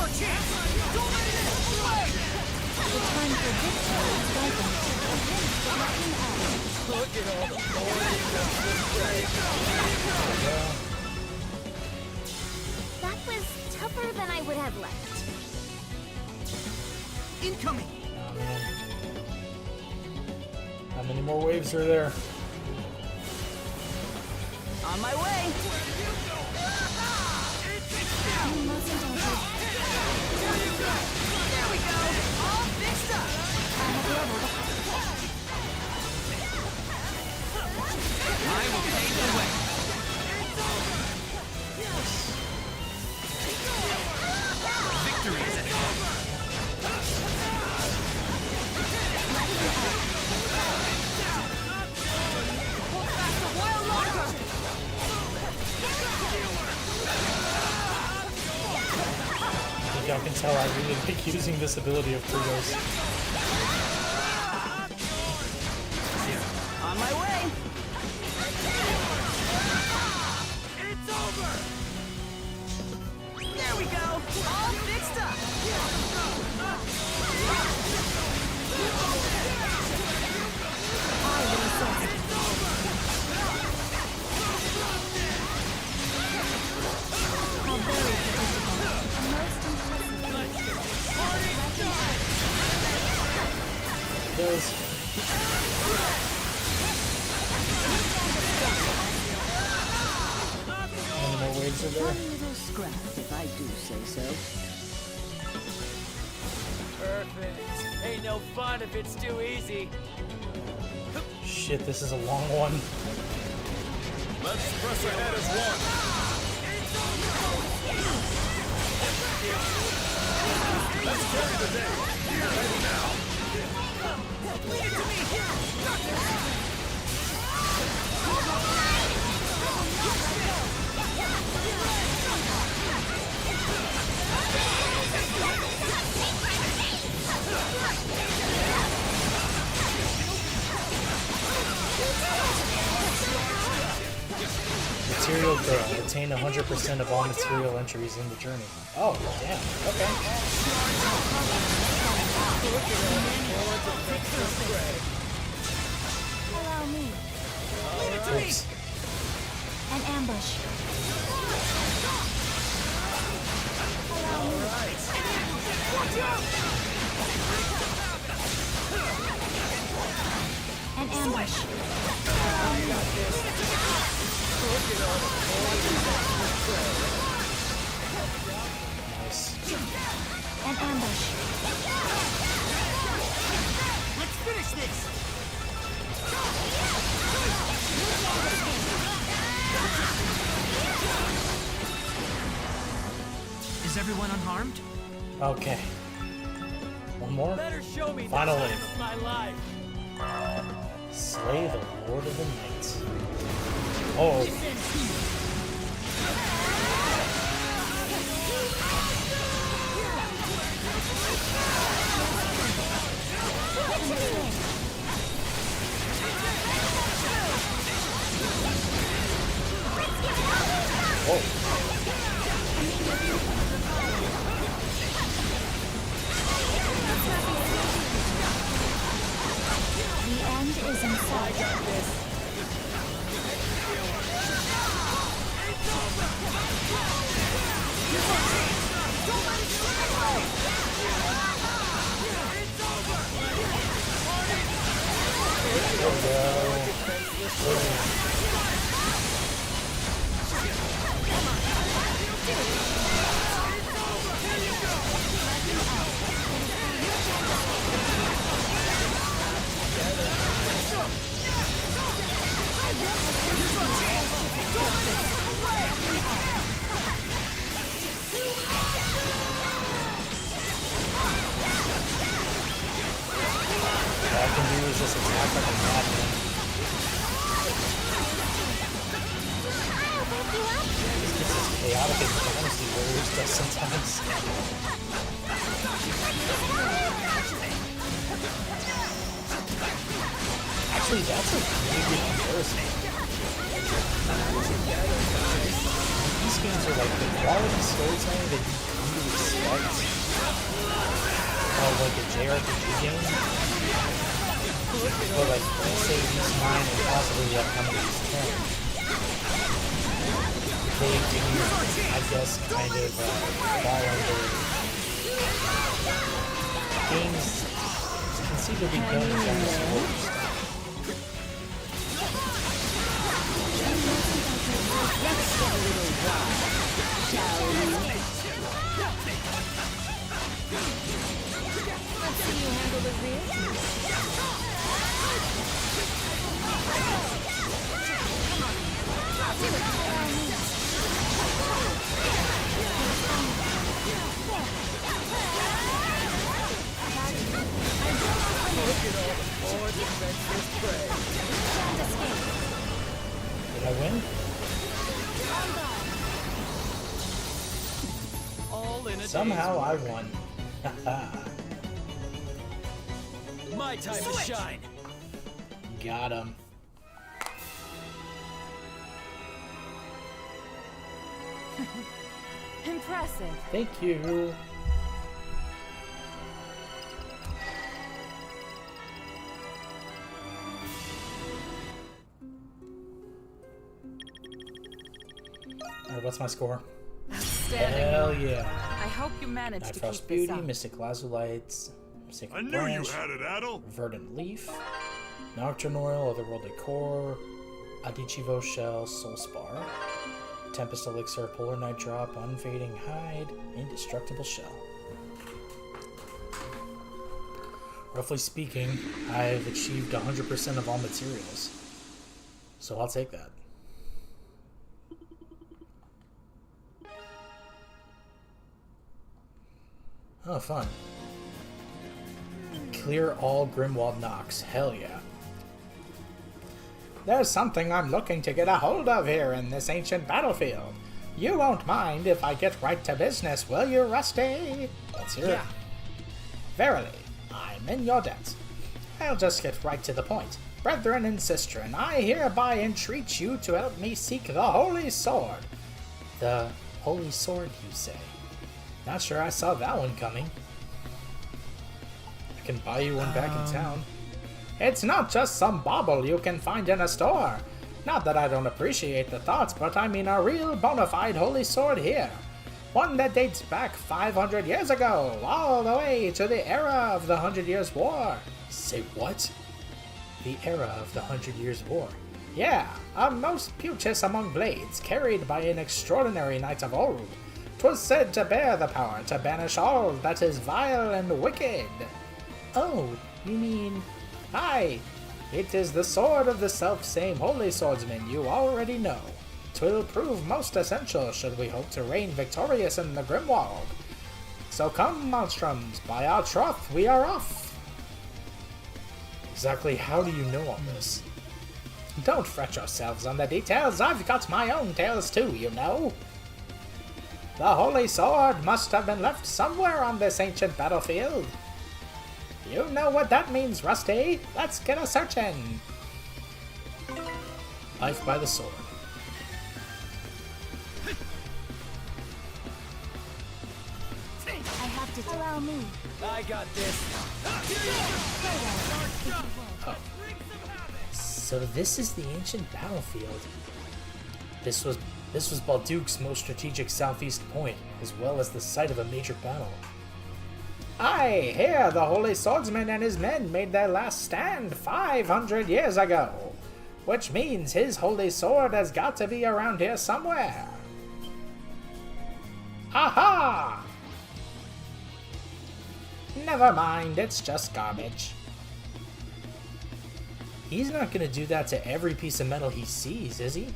our chance! Don't let it slip away! The time for victory is ripened. Look at all the That was tougher than I would have liked. incoming! Oh, man. How many more waves are there? On my way! You mustn't enter. There we go! All fixed up! I will pave the way. Victory is at hand. I think y'all can tell I really like using this ability of Kratos. On my way! It's over! There we go! All fixed up! How very predictable. A most impressive. Those. How many more waves are there? Little scrap, if I do say so. Perfect. Ain't no fun if it's too easy. Shit, this is a long one. Let's press ahead as one. Let's carry the day. Here, ready now. Lead it to me! Material girl. Attain 100% of all material entries in the journey. Oh, damn. Okay. Allow me. Oops. An ambush. Allow me. An ambush. Allow me. Nice. An ambush. Let's finish this! Is everyone unharmed? Okay. One more? Better show me Final the wave. time of my life. Slay the Lord of the Night. Oh. The end is in sight. All I can do is just attack like a madman. This is chaotic as fantasy warriors does sometimes. Actually, that's a really good comparison. These games are like the quality storytelling that you usually see aspect of like a JRPG game. But like, say these 9 and possibly the upcoming 10. They do, I guess, kind of fall under games conceivably done in sports. Let's get a little wild, shall we? Let's see you handle the rear. Did I win? Somehow I won. My time to shine. Got him. Impressive. Thank you. Alright, what's my score? Outstanding. Hell yeah. I hope you managed Night to Frost keep Beauty, this up. Mystic Lazulites, I Sacred knew Branch, you had it, Adel. Verdant Leaf, Nocturne Oil, Otherworldly Core, Adichivo Shell, Soul Spar, Tempest Elixir, Polar Night Drop, Unfading Hide, Indestructible Shell. Roughly speaking, I've achieved 100% of all materials. So I'll take that. Oh, fun. Clear all Grimwald Nox. Hell yeah. There's something I'm looking to get a hold of here in this ancient battlefield. You won't mind if I get right to business, will you, Rusty? Let's hear it. Verily, I'm in your debt. I'll just get right to the point. Brethren and sistren, I hereby entreat you to help me seek the Holy Sword. The Holy Sword, you say? Not sure I saw that one coming. I can buy you one back in town. It's not just some bauble you can find in a store. Not that I don't appreciate the thoughts, but I mean a real bona fide holy sword here. One that dates back 500 years ago, all the way to the era of the 100 Years' War. Say what? The era of the 100 Years' War. Yeah, a most beauteous among blades, carried by an extraordinary knight of old. 'Twas said to bear the power to banish all that is vile and wicked. Oh, you mean... Aye, it is the sword of the self-same holy swordsman you already know. 'Twill prove most essential should we hope to reign victorious in the Grimwald. So come, Monstrums, by our troth, we are off! Exactly how do you know all this? Don't fret yourselves on the details, I've got my own tales too, you know. The holy sword must have been left somewhere on this ancient battlefield. You know what that means, Rusty. Let's get a searching. Life by the sword. I have to allow me. I got this. Oh. So this is the ancient battlefield. This was Balduke's most strategic southeast point, as well as the site of a major battle. Aye, here the holy swordsman and his men made their last stand 500 years ago, which means his holy sword has got to be around here somewhere. Aha! Never mind, it's just garbage. He's not gonna do that to every piece of metal he sees, is he?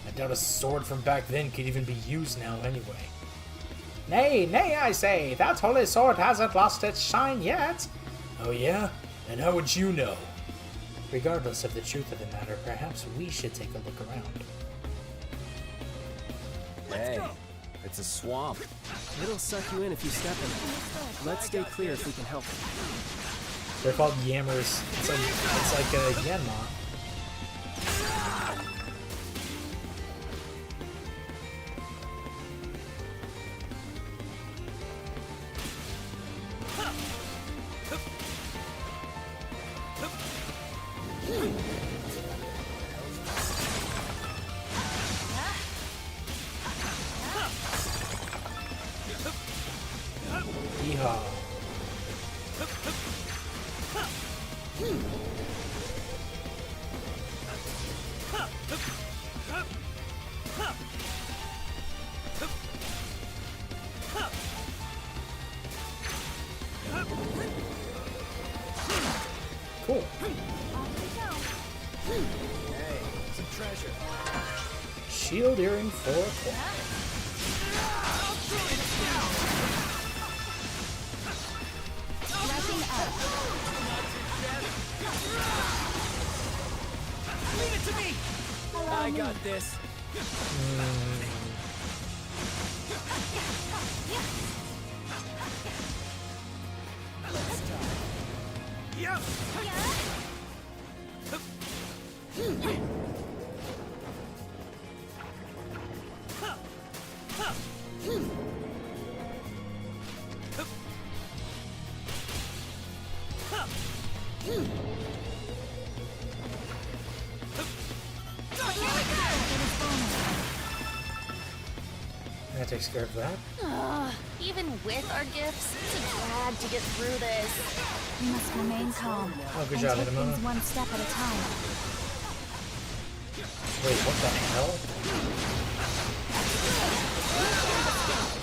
I doubt a sword from back then could even be used now anyway. Nay, nay, I say, that holy sword hasn't lost its shine yet. Oh yeah? And how would you know? Regardless of the truth of the matter, perhaps we should take a look around. Hey, it's a swamp. It'll suck you in if you step in it. Let's stay clear if we can help. They're called yammers. It's like a Yanma. Shield Earring 4 o'clock. Leave it to me! I got this. Let's talk. Yep. That takes care of that. Even with our gifts, it's a drag to get through this. We must remain calm Oh, good and job, take Edamona. things one step at a time. Wait, what the hell?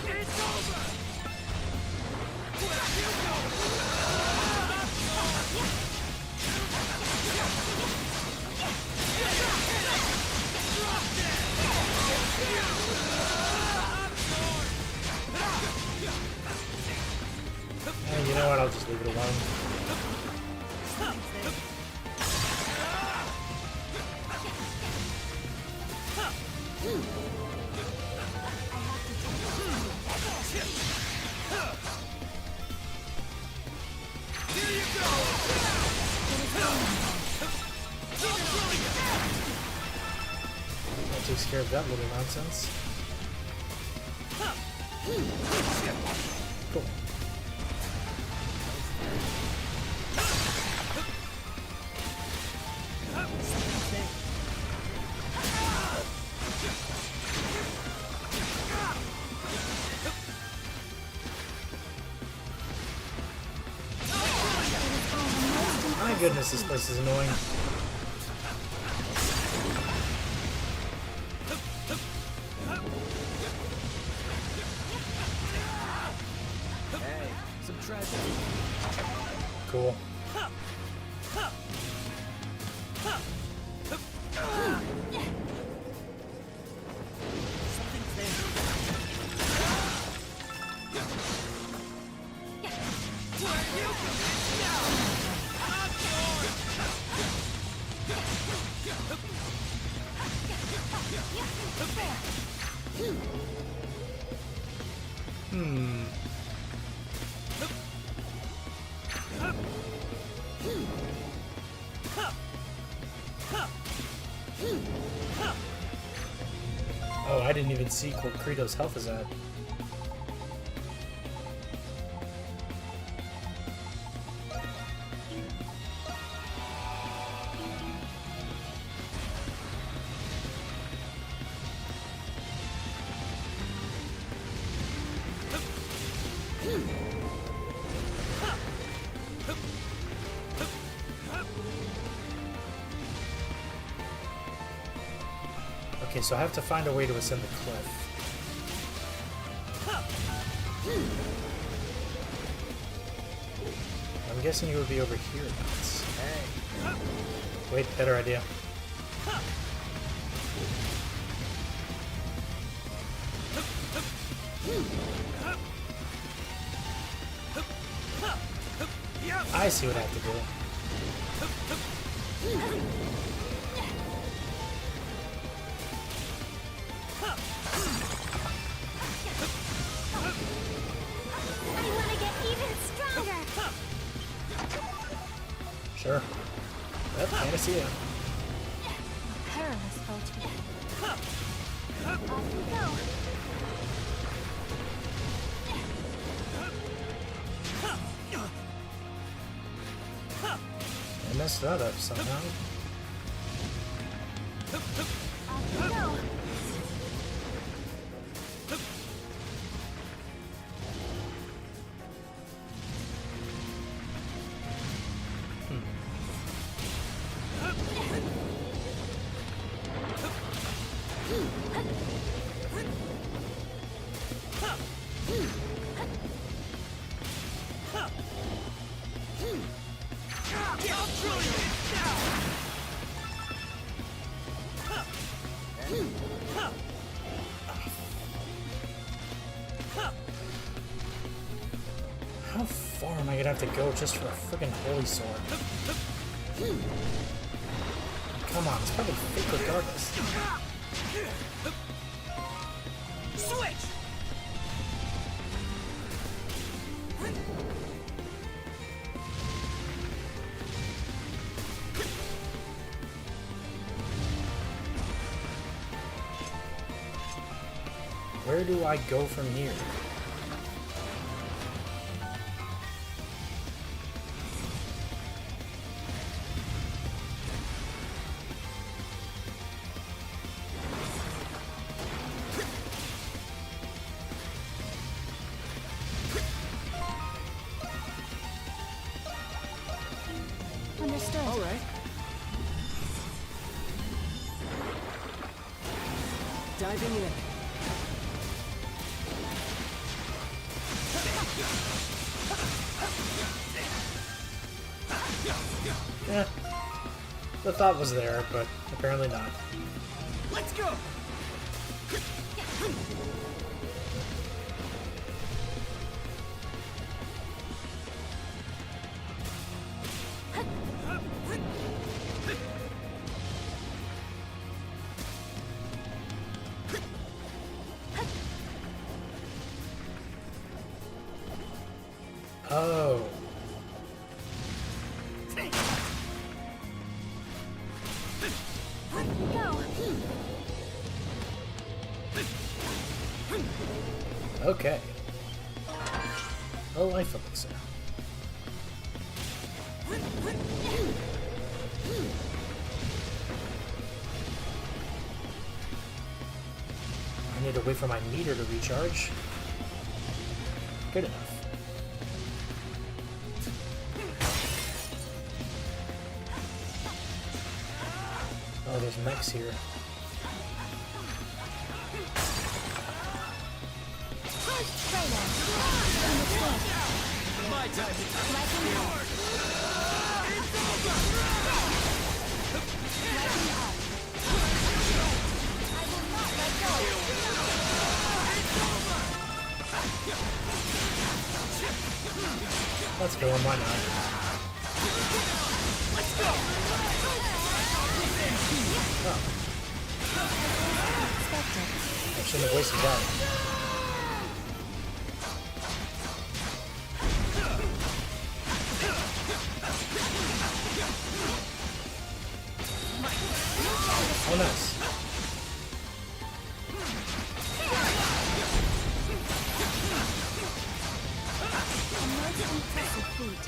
It's over! You know what? I'll just leave it alone. Here you go! That takes care of that little nonsense. Cool. My goodness, this place is annoying. Hey, some treasure. Cool. Something's there. Where you come down! I'm Hmm. Oh, I didn't even see what Credo's health is at. Okay, so I have to find a way to ascend the cliff. I'm guessing you would be over here. Hey. Wait, better idea. I see what I have to do. I want to get even stronger. Sure. Yep, Panacea. Perilous foe to be. Off we go. I messed that up somehow. Off we go. I'll drill you! I gonna have to go just for a freaking holy sword? Come on, it's probably fake regardless. Switch! Where do I go from here? Understood. All right. Diving in. Eh. The thought was there, but apparently not. Let's go! Oh. Okay. A life elixir. I need to wait for my meter to recharge. Good enough. Oh, there's mechs here. My time to touch yours! It's over! I will not let go. Let's go, why not? Let's go! Oh. I shouldn't have wasted that. Oh, nice. A mighty impressive feat.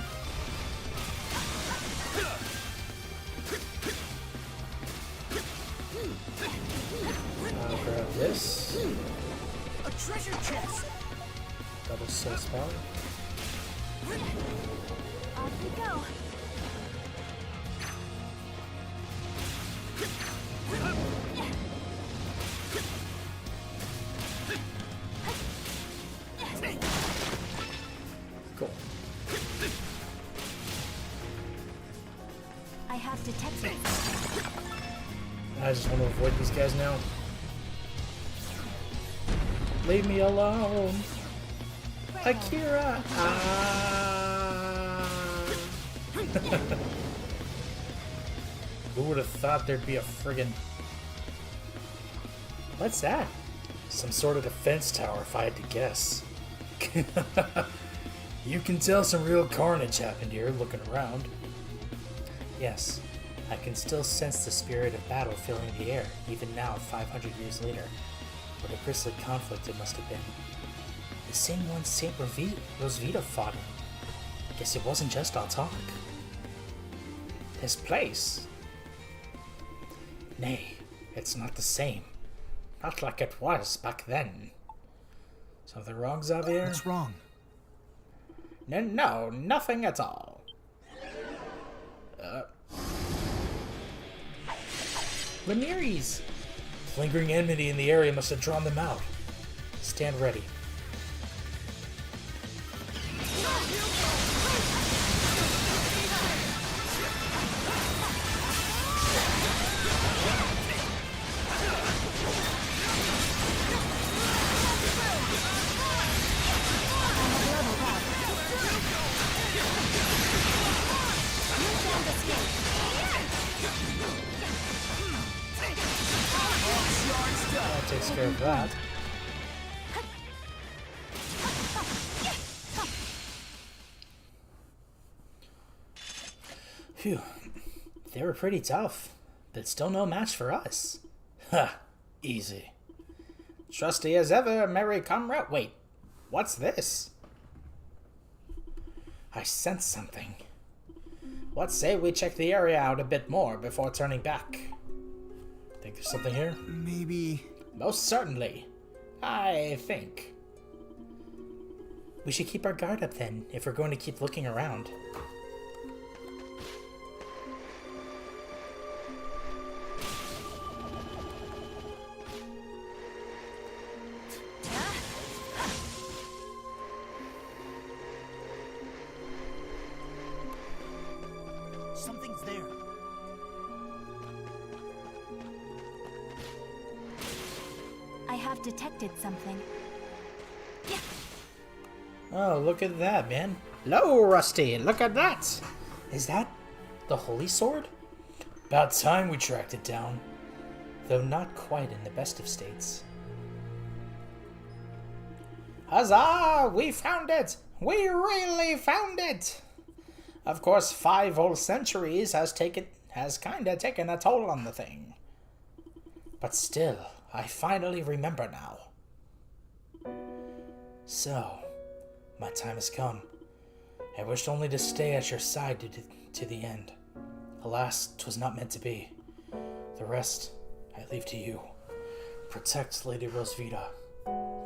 I'll grab this. A treasure chest! Double soul spawn. Off we go. Cool. I have detected. I just want to avoid these guys now. Leave me alone. Akira! Ah. Who would have thought there'd be a friggin'... What's that? Some sort of defense tower, if I had to guess. You can tell some real carnage happened here, looking around. Yes, I can still sense the spirit of battle filling the air, even now, 500 years later. What a grisly conflict it must have been. The same one Saint Rosvita fought in. Guess it wasn't just all talk. This place? Nay, it's not the same. Not like it was back then. Something wrong, Xavier? What's wrong? No, nothing at all. Ramirez! Lingering enmity in the area must have drawn them out. Stand ready. care of that. Phew. They were pretty tough, but still no match for us. Ha! Easy. Trusty as ever, merry comrade. Wait, what's this? I sense something. What say we check the area out a bit more before turning back? Think there's something here? Maybe... Most certainly. I think. We should keep our guard up then, if we're going to keep looking around. something's there. I have detected something. Oh, look at that, man. Hello, Rusty. Look at that. Is that the Holy Sword? About time we tracked it down. Though not quite in the best of states. Huzzah! We found it! We really found it! Of course, 5 whole centuries has kinda taken a toll on the thing. But still, I finally remember now. So, my time has come. I wished only to stay at your side to the end. Alas, 'twas not meant to be. The rest, I leave to you. Protect Lady Rosvita,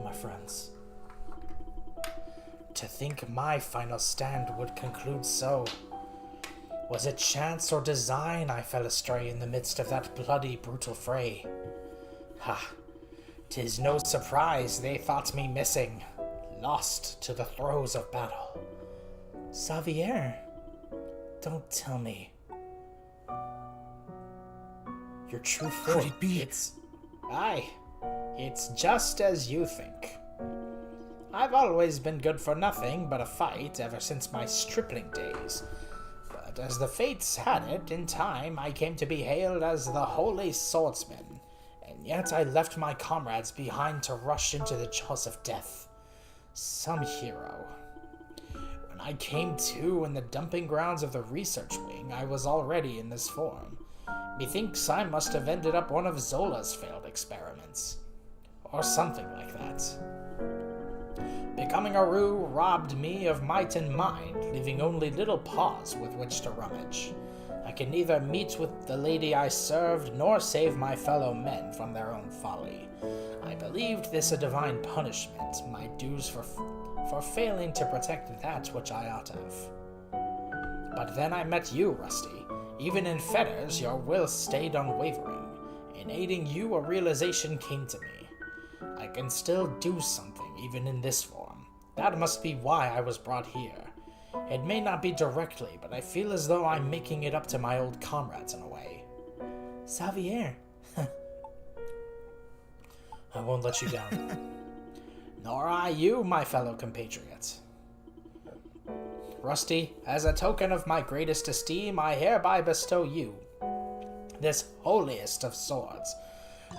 my friends. To think my final stand would conclude so. Was it chance or design I fell astray in the midst of that bloody, brutal fray? Ha! 'Tis no surprise they thought me missing, lost to the throes of battle. Xavier, don't tell me. Your true form. Could it be? It's just as you think. I've always been good for nothing but a fight ever since my stripling days. But as the fates had it, in time I came to be hailed as the Holy Swordsman, and yet I left my comrades behind to rush into the jaws of death. Some hero. When I came to in the dumping grounds of the research wing, I was already in this form. Methinks I must have ended up one of Zola's failed experiments. Or something like that. Becoming a Rue robbed me of might and mind, leaving only little paws with which to rummage. I can neither meet with the lady I served, nor save my fellow men from their own folly. I believed this a divine punishment, my dues for failing to protect that which I ought of. But then I met you, Rusty. Even in fetters, your will stayed unwavering. In aiding you, a realization came to me. I can still do something, even in this form. That must be why I was brought here. It may not be directly, but I feel as though I'm making it up to my old comrades in a way. Xavier. I won't let you down. Nor I you, my fellow compatriots. Rusty, as a token of my greatest esteem, I hereby bestow you this holiest of swords.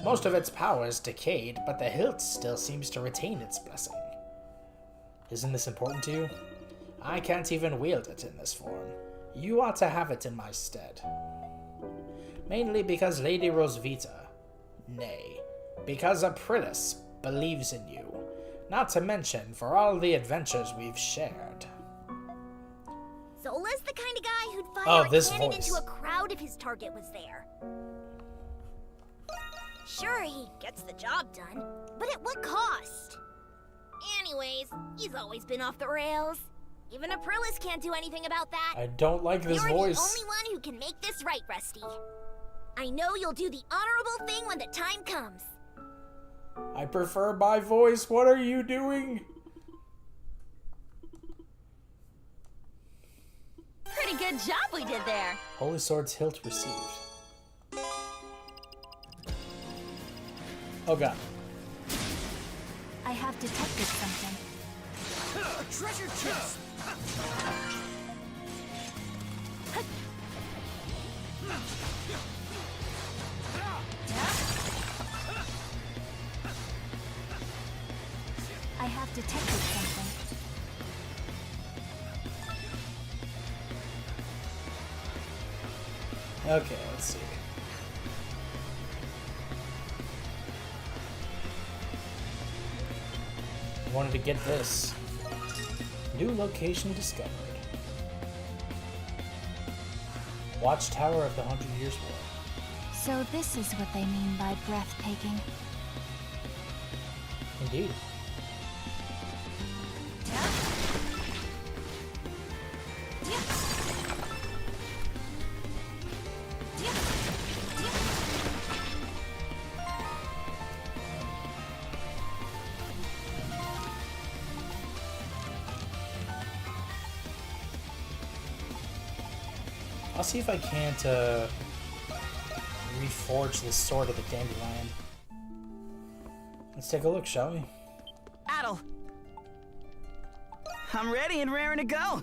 Most of its power is decayed, but the hilt still seems to retain its blessing. Isn't this important to you? I can't even wield it in this form. You ought to have it in my stead. Mainly because Lady Rosvita, nay, because Aprilis believes in you, not to mention for all the adventures we've shared. Zola's the kind of guy who'd fire a cannon voice. into a crowd if his target was there. Sure, he gets the job done, but at what cost? Anyways, he's always been off the rails. Even Aprilis can't do anything about that. I don't like this You're voice. the only one who can make this right, Rusty. I know you'll do the honorable thing when the time comes. I prefer my voice. What are you doing? Pretty good job we did there. Holy Sword's hilt received. Oh god. I have detected something. Treasure chest! I have detected something. Okay, let's see. I wanted to get this. New location discovered. Watchtower of the 100 Years' War. So this is what they mean by breathtaking. Indeed. I'll see if I can't reforge the sword of the dandelion. Let's take a look, shall we? Adel! I'm ready and raring to go.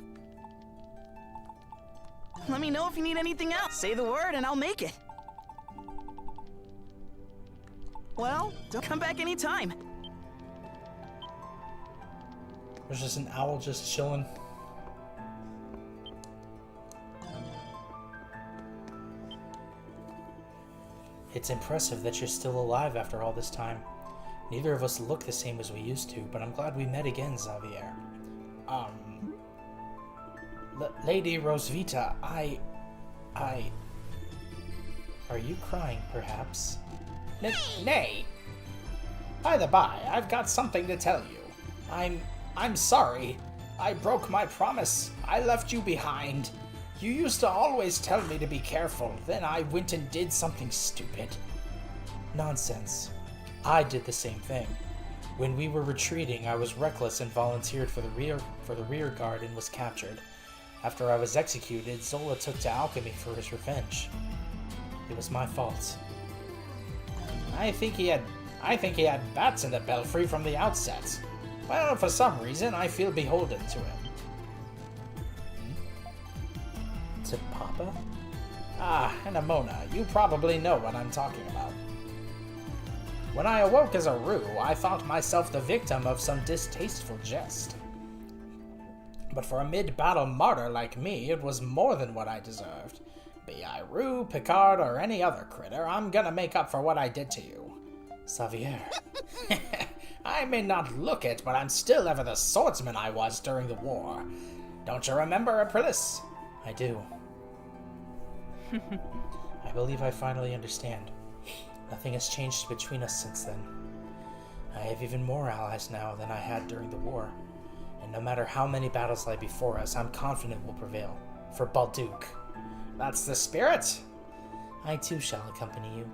Let me know if you need anything else. Say the word and I'll make it. Well, don't come back anytime. There's just an owl just chilling. It's impressive that you're still alive after all this time. Neither of us look the same as we used to, but I'm glad we met again, Xavier. Lady Rosvita, I... Are you crying, perhaps? Nay! By the by, I've got something to tell you. I'm sorry. I broke my promise. I left you behind. You used to always tell me to be careful, then I went and did something stupid. Nonsense. I did the same thing. When we were retreating, I was reckless and volunteered for the rear guard and was captured. After I was executed, Zola took to alchemy for his revenge. It was my fault. I think he had bats in the belfry from the outset. Well, for some reason, I feel beholden to him. To Papa? Ah, Anemona, you probably know what I'm talking about. When I awoke as a Rue, I thought myself the victim of some distasteful jest. But for a mid-battle martyr like me, it was more than what I deserved. Be I Rue, Picard, or any other critter, I'm gonna make up for what I did to you. Xavier. I may not look it, but I'm still ever the swordsman I was during the war. Don't you remember, Aprilis? I do. I believe I finally understand. Nothing has changed between us since then. I have even more allies now than I had during the war. And no matter how many battles lie before us, I'm confident we'll prevail. For Balduke. That's the spirit! I too shall accompany you.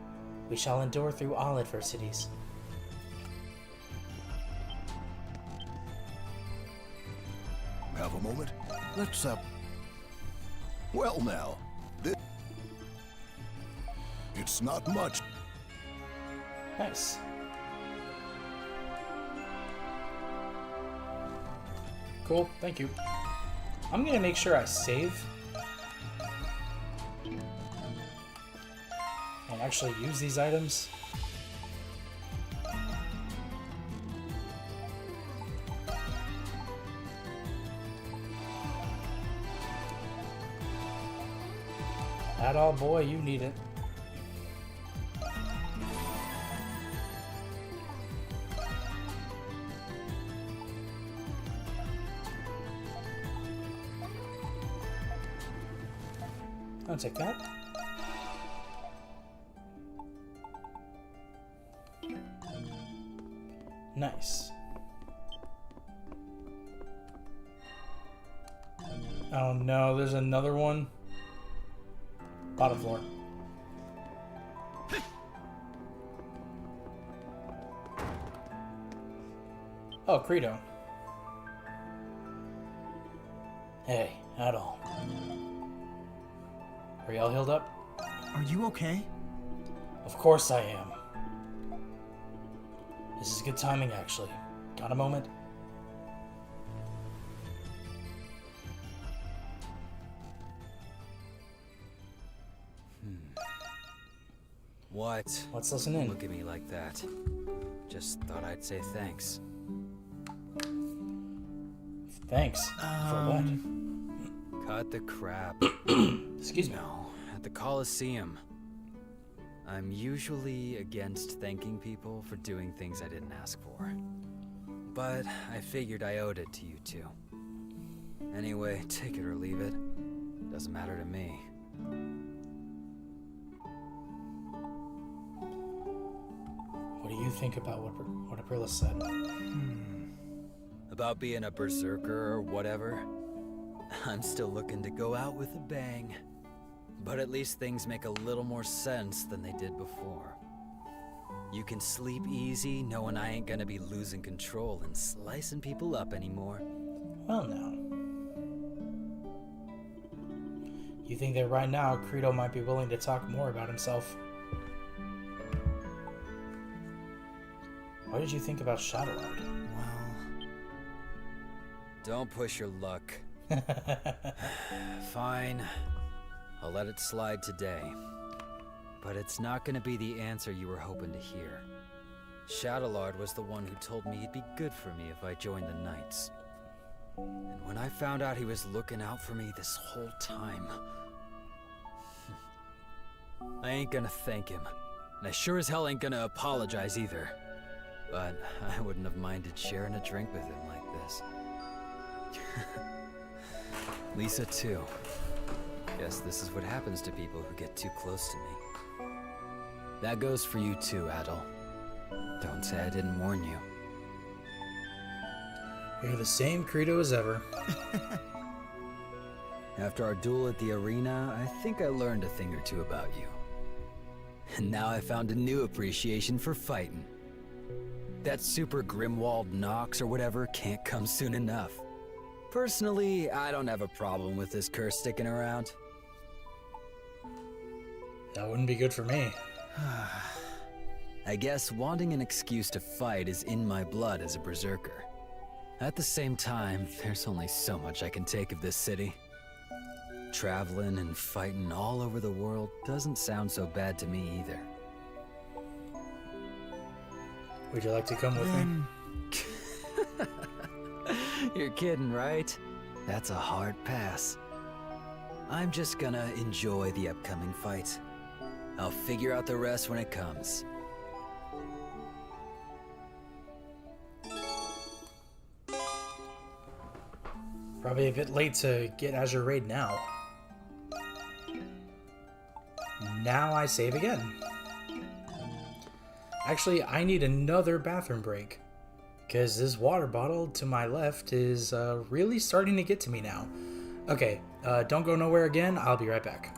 We shall endure through all adversities. Have a moment? Let's, Well now, it's not much. Nice. Cool, thank you. I'm gonna make sure I save. And actually use these items. That all, boy, you need it. I'll take that. Nice. Oh no, there's another one. Bottom floor. Oh, Credo. Hey, Adol. Are y'all healed up? Are you okay? Of course I am. This is good timing, actually. Got a moment? What? Let's listen in. Look at me like that. Just thought I'd say thanks. Thanks. For what? Cut the crap. Excuse me. No, at the Coliseum. I'm usually against thanking people for doing things I didn't ask for. But I figured I owed it to you two. Anyway, take it or leave it. Doesn't matter to me. What do you think about what Aprilis said? About being a berserker or whatever? I'm still looking to go out with a bang. But at least things make a little more sense than they did before. You can sleep easy knowing I ain't gonna be losing control and slicing people up anymore. Well, now. You think that right now Credo might be willing to talk more about himself? What did you think about Shadowlord? Well, don't push your luck. Fine. I'll let it slide today. But it's not gonna be the answer you were hoping to hear. Shadowlord was the one who told me he'd be good for me if I joined the Knights. And when I found out he was looking out for me this whole time, I ain't gonna thank him. And I sure as hell ain't gonna apologize either. But I wouldn't have minded sharing a drink with him like this. Lisa too. Guess this is what happens to people who get too close to me. That goes for you too, Adol. Don't say I didn't warn you. You're the same Credo as ever. After our duel at the arena, I think I learned a thing or two about you. And now I found a new appreciation for fighting. That super Grimwald Nox or whatever can't come soon enough. Personally, I don't have a problem with this curse sticking around. That wouldn't be good for me. I guess wanting an excuse to fight is in my blood as a berserker. At the same time, there's only so much I can take of this city. Traveling and fighting all over the world doesn't sound so bad to me either. Would you like to come with me? You're kidding, right? That's a hard pass. I'm just gonna enjoy the upcoming fight. I'll figure out the rest when it comes. Probably a bit late to get Azure Raid now. Now I save again. Actually, I need another bathroom break. Because this water bottle to my left is really starting to get to me now. Okay, don't go nowhere again. I'll be right back.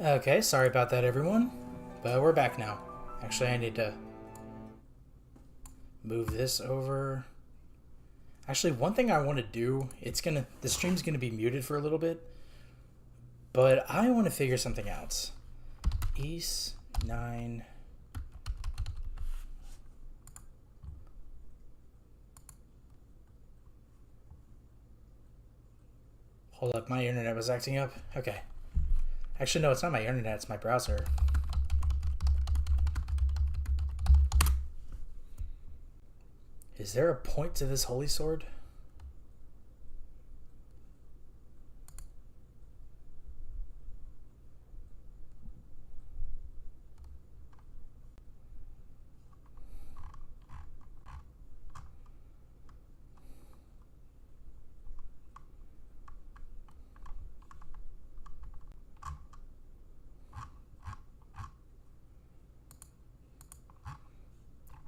Okay, sorry about that, everyone. But we're back now. Actually, I need to move this over. Actually, one thing I want to do, the stream's gonna be muted for a little bit, but I want to figure something out. East 9. Hold up, my internet was acting up. Okay. Actually, no, it's not my internet, it's my browser. Is there a point to this holy sword?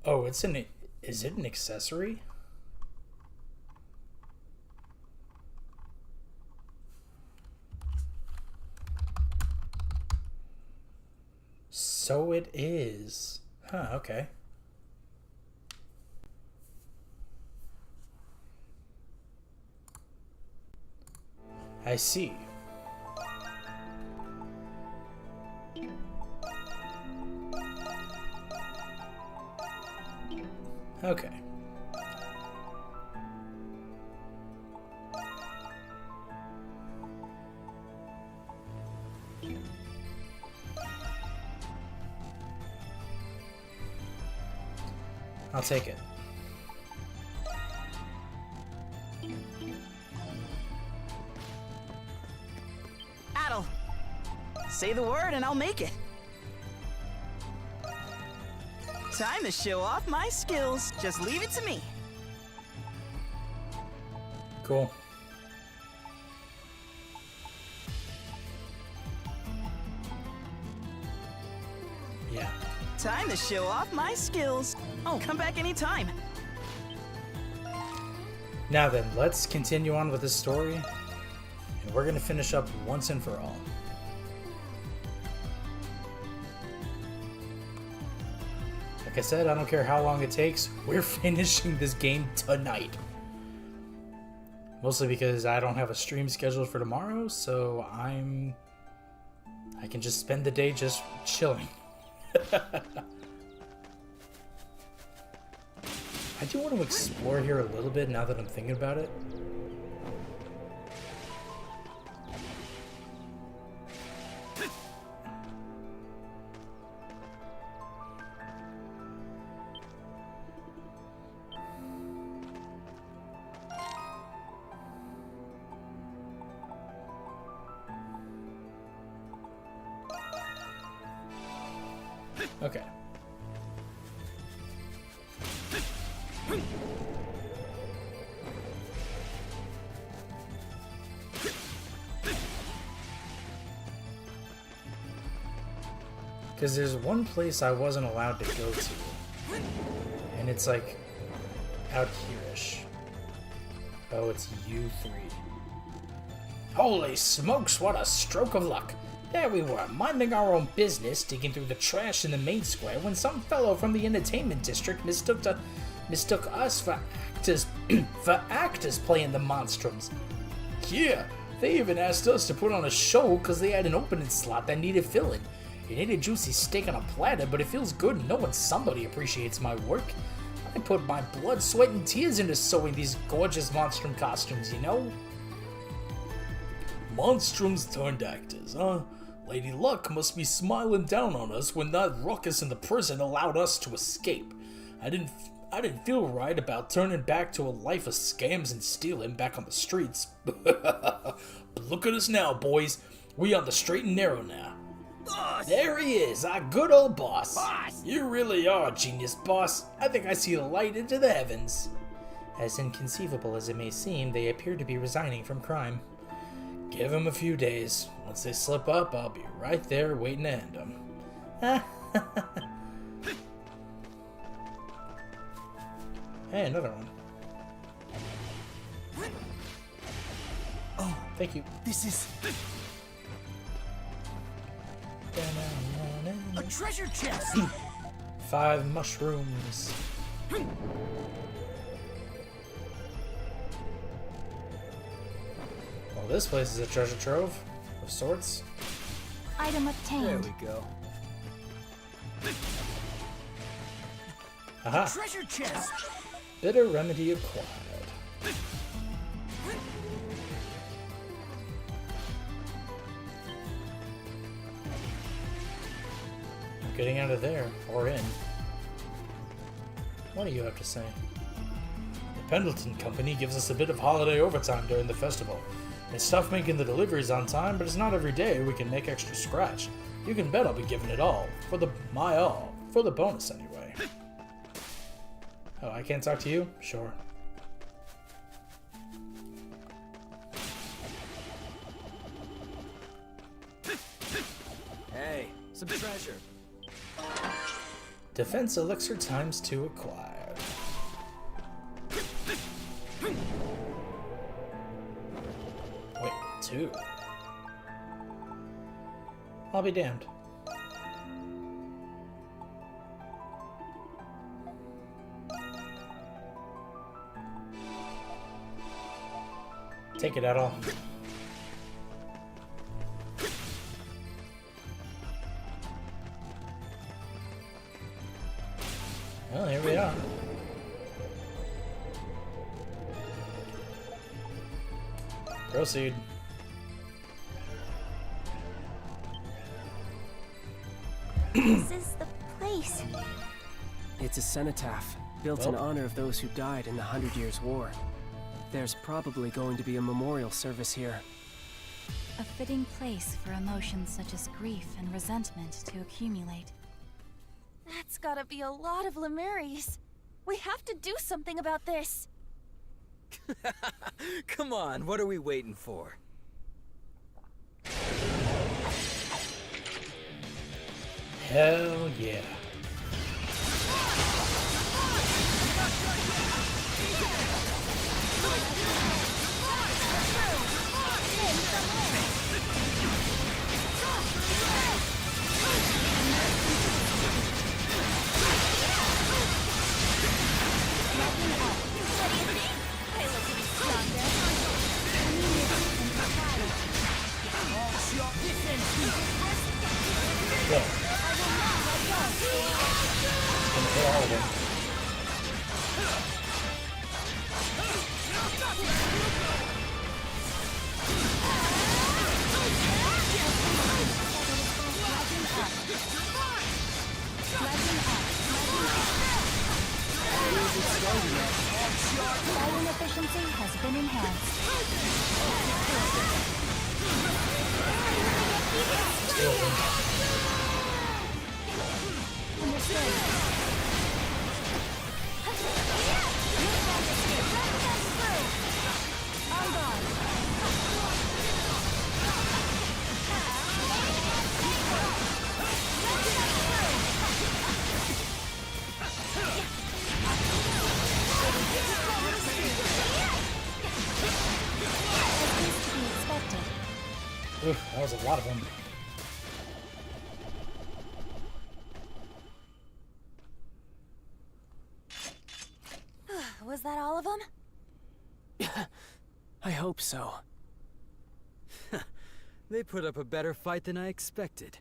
Oh, is it an accessory? So it is. Huh, okay. I see. Okay. I'll take it. Adel, say the word and I'll make it. Time to show off my skills. Just leave it to me. Cool. Yeah. Time to show off my skills. Oh, come back anytime. Now then, let's continue on with this story, and we're gonna finish up once and for all. Like I said, I don't care how long it takes, we're finishing this game tonight. Mostly because I don't have a stream scheduled for tomorrow, so I can just spend the day just chilling. I do want to explore here a little bit now that I'm thinking about it. Okay. Because there's one place I wasn't allowed to go to, and it's like out here-ish. Oh, it's U3. Holy smokes, what a stroke of luck! There we were, minding our own business, digging through the trash in the main square, when some fellow from the entertainment district mistook us for actors playing the Monstrums. Yeah, they even asked us to put on a show because they had an opening slot that needed filling. It ain't a juicy steak on a platter, but it feels good knowing somebody appreciates my work. I put my blood, sweat, and tears into sewing these gorgeous Monstrum costumes, you know? Monstrums turned actors, huh? Lady Luck must be smiling down on us when that ruckus in the prison allowed us to escape. I didn't feel right about turning back to a life of scams and stealing back on the streets. But look at us now, boys. We on the straight and narrow now. Boss. There he is, our good old boss. Boss! You really are a genius, boss. I think I see the light into the heavens. As inconceivable as it may seem, they appear to be resigning from crime. Give them a few days. Once they slip up, I'll be right there waiting to end them. Hey, another one. Oh, thank you. This is a treasure chest. 5 mushrooms. Well, this place is a treasure trove of sorts. Item obtained. There we go. Aha! Treasure chest! Bitter remedy acquired. Getting out of there, or in. What do you have to say? The Pendleton Company gives us a bit of holiday overtime during the festival. It's tough making the deliveries on time, but it's not every day we can make extra scratch. You can bet I'll be giving it all. For the bonus anyway. Oh, I can't talk to you? Sure. Hey, some treasure. Defense elixir ×2 acquired. Wait, 2? I'll be damned. Take it, Adol. Well, here we are. Proceed. This is the place. It's a cenotaph, built in honor of those who died in the 100 Years' War. There's probably going to be a memorial service here. A fitting place for emotions such as grief and resentment to accumulate. That's gotta be a lot of Lemuries. We have to do something about this. Come on, what are we waiting for? Hell yeah. Go. Gonna hit all of them. Fighting efficiency has been enhanced. Oof, that was a lot of them. Was that all of them? I hope so. They put up a better fight than I expected.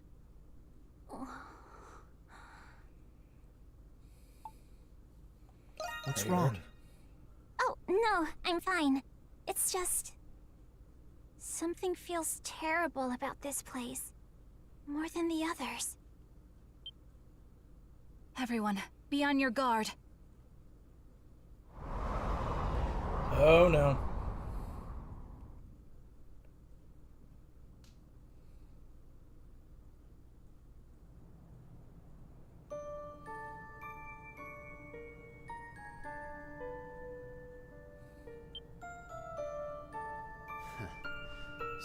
What's wrong? Oh, no, I'm fine. It's just... something feels terrible about this place. More than the others. Everyone, be on your guard. Oh no.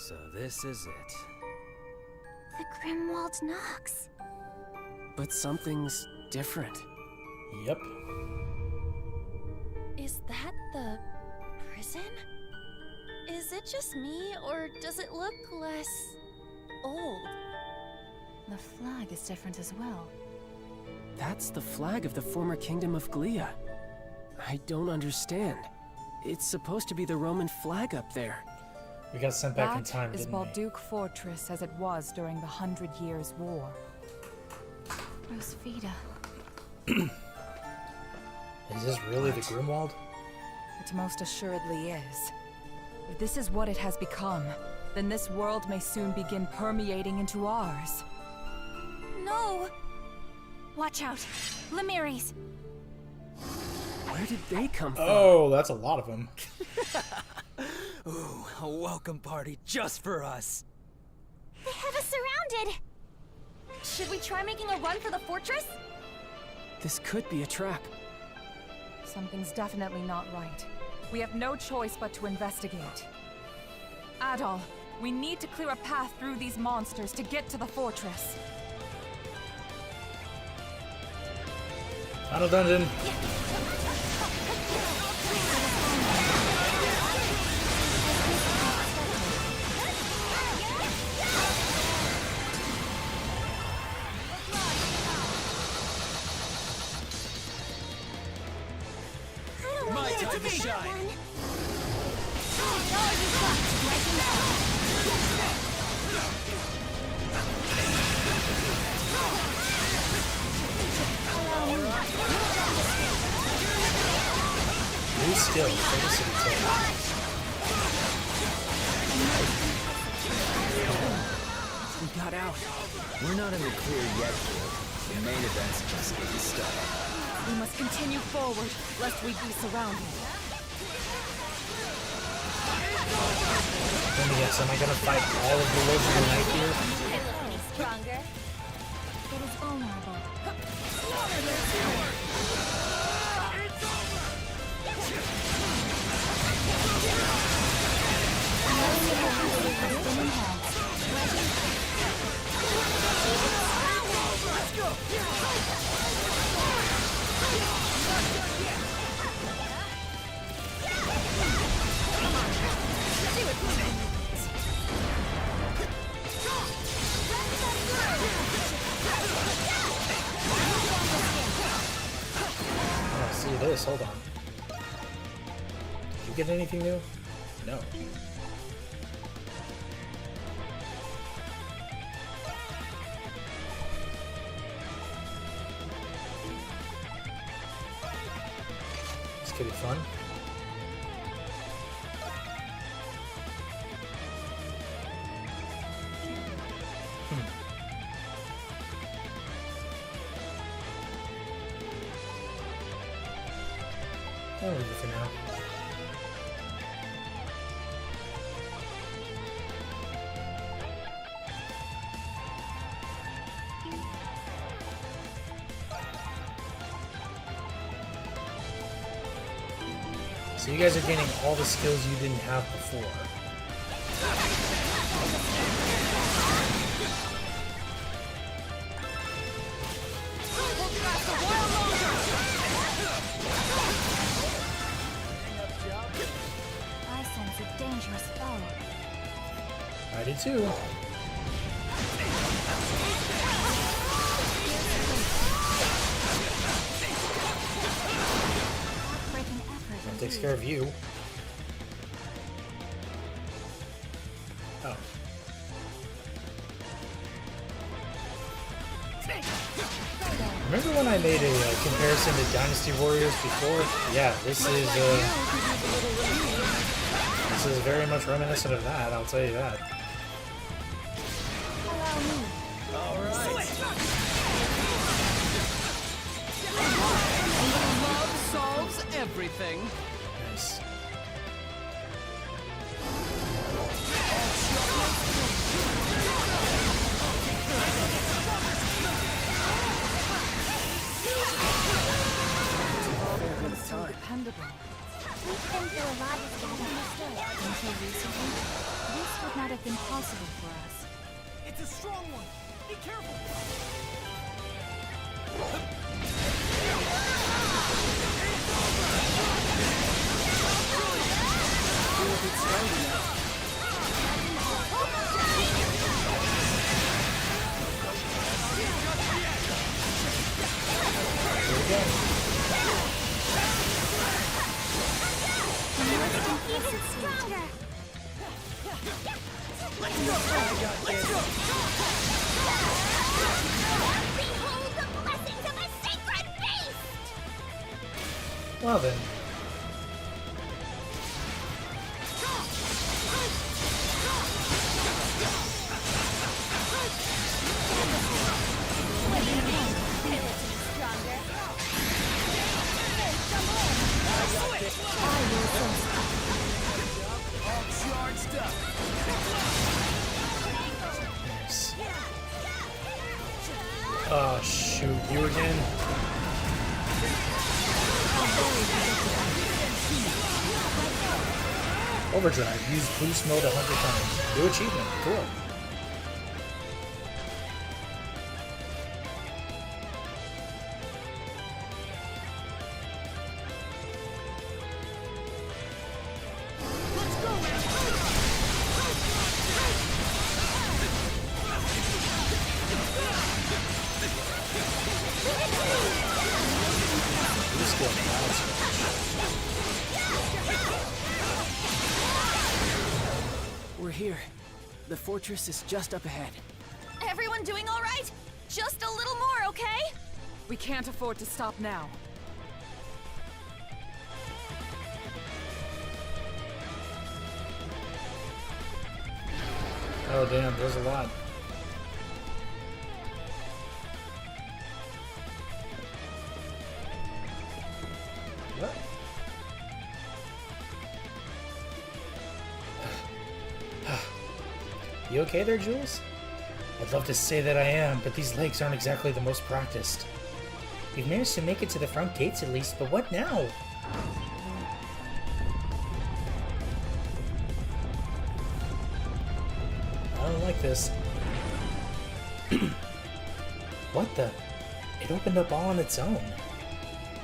So this is it. The Grimwald Nox. But something's different. Yep. Is that the prison? Is it just me, or does it look less old? The flag is different as well. That's the flag of the former Kingdom of Glia. I don't understand. It's supposed to be the Roman flag up there. We got sent back in That time, is didn't we? Balduke Fortress as it was during the 100 Years' War. Rosvita. Is this really the Grimwald? It most assuredly is. If this is what it has become, then this world may soon begin permeating into ours. No! Watch out! Lemiris! Where did they come from? Oh, that's a lot of them. Ooh, a welcome party just for us. They have us surrounded! Should we try making a run for the fortress? This could be a trap. Something's definitely not right. We have no choice but to investigate. Adol, we need to clear a path through these monsters to get to the fortress. Final dungeon. My time to shine. New skill. Focus and attack. We got out. We're not in the clear yet, kid. The main event's just getting started. We must continue forward, lest we be surrounded. Let me guess, am I gonna fight all of the Lords of the Night here? Any stronger? It is vulnerable. Oh, see this. Hold on. Did you get anything new? No. This could be fun. I'll leave it for now. So you guys are gaining all the skills you didn't have before. I sense a dangerous foe. I did too. Breaking effort. That takes care of you. Oh. Remember when I made a comparison to Dynasty Warriors before? Yeah, this is very much reminiscent of that, I'll tell you that. Love solves everything. Nice. Dependable. We've been through a lot of stuff understood. Until recently, this would not have been possible for us. It's a strong one. Be careful. Feel a bit stronger now. Here we go. Even stronger! Let's go! Let's go! Behold the blessings of a sacred beast! Well then. Nice. Oh shoot, you again? Overdrive. Use boost mode 100 times. New achievement. Cool. We're here. The fortress is just up ahead. Everyone doing all right? Just a little more, okay? We can't afford to stop now. Oh damn, there's a lot. What? You okay there, Jules? I'd love to say that I am, but these legs aren't exactly the most practiced. We've managed to make it to the front gates at least, but what now? I don't like this. What the? It opened up all on its own.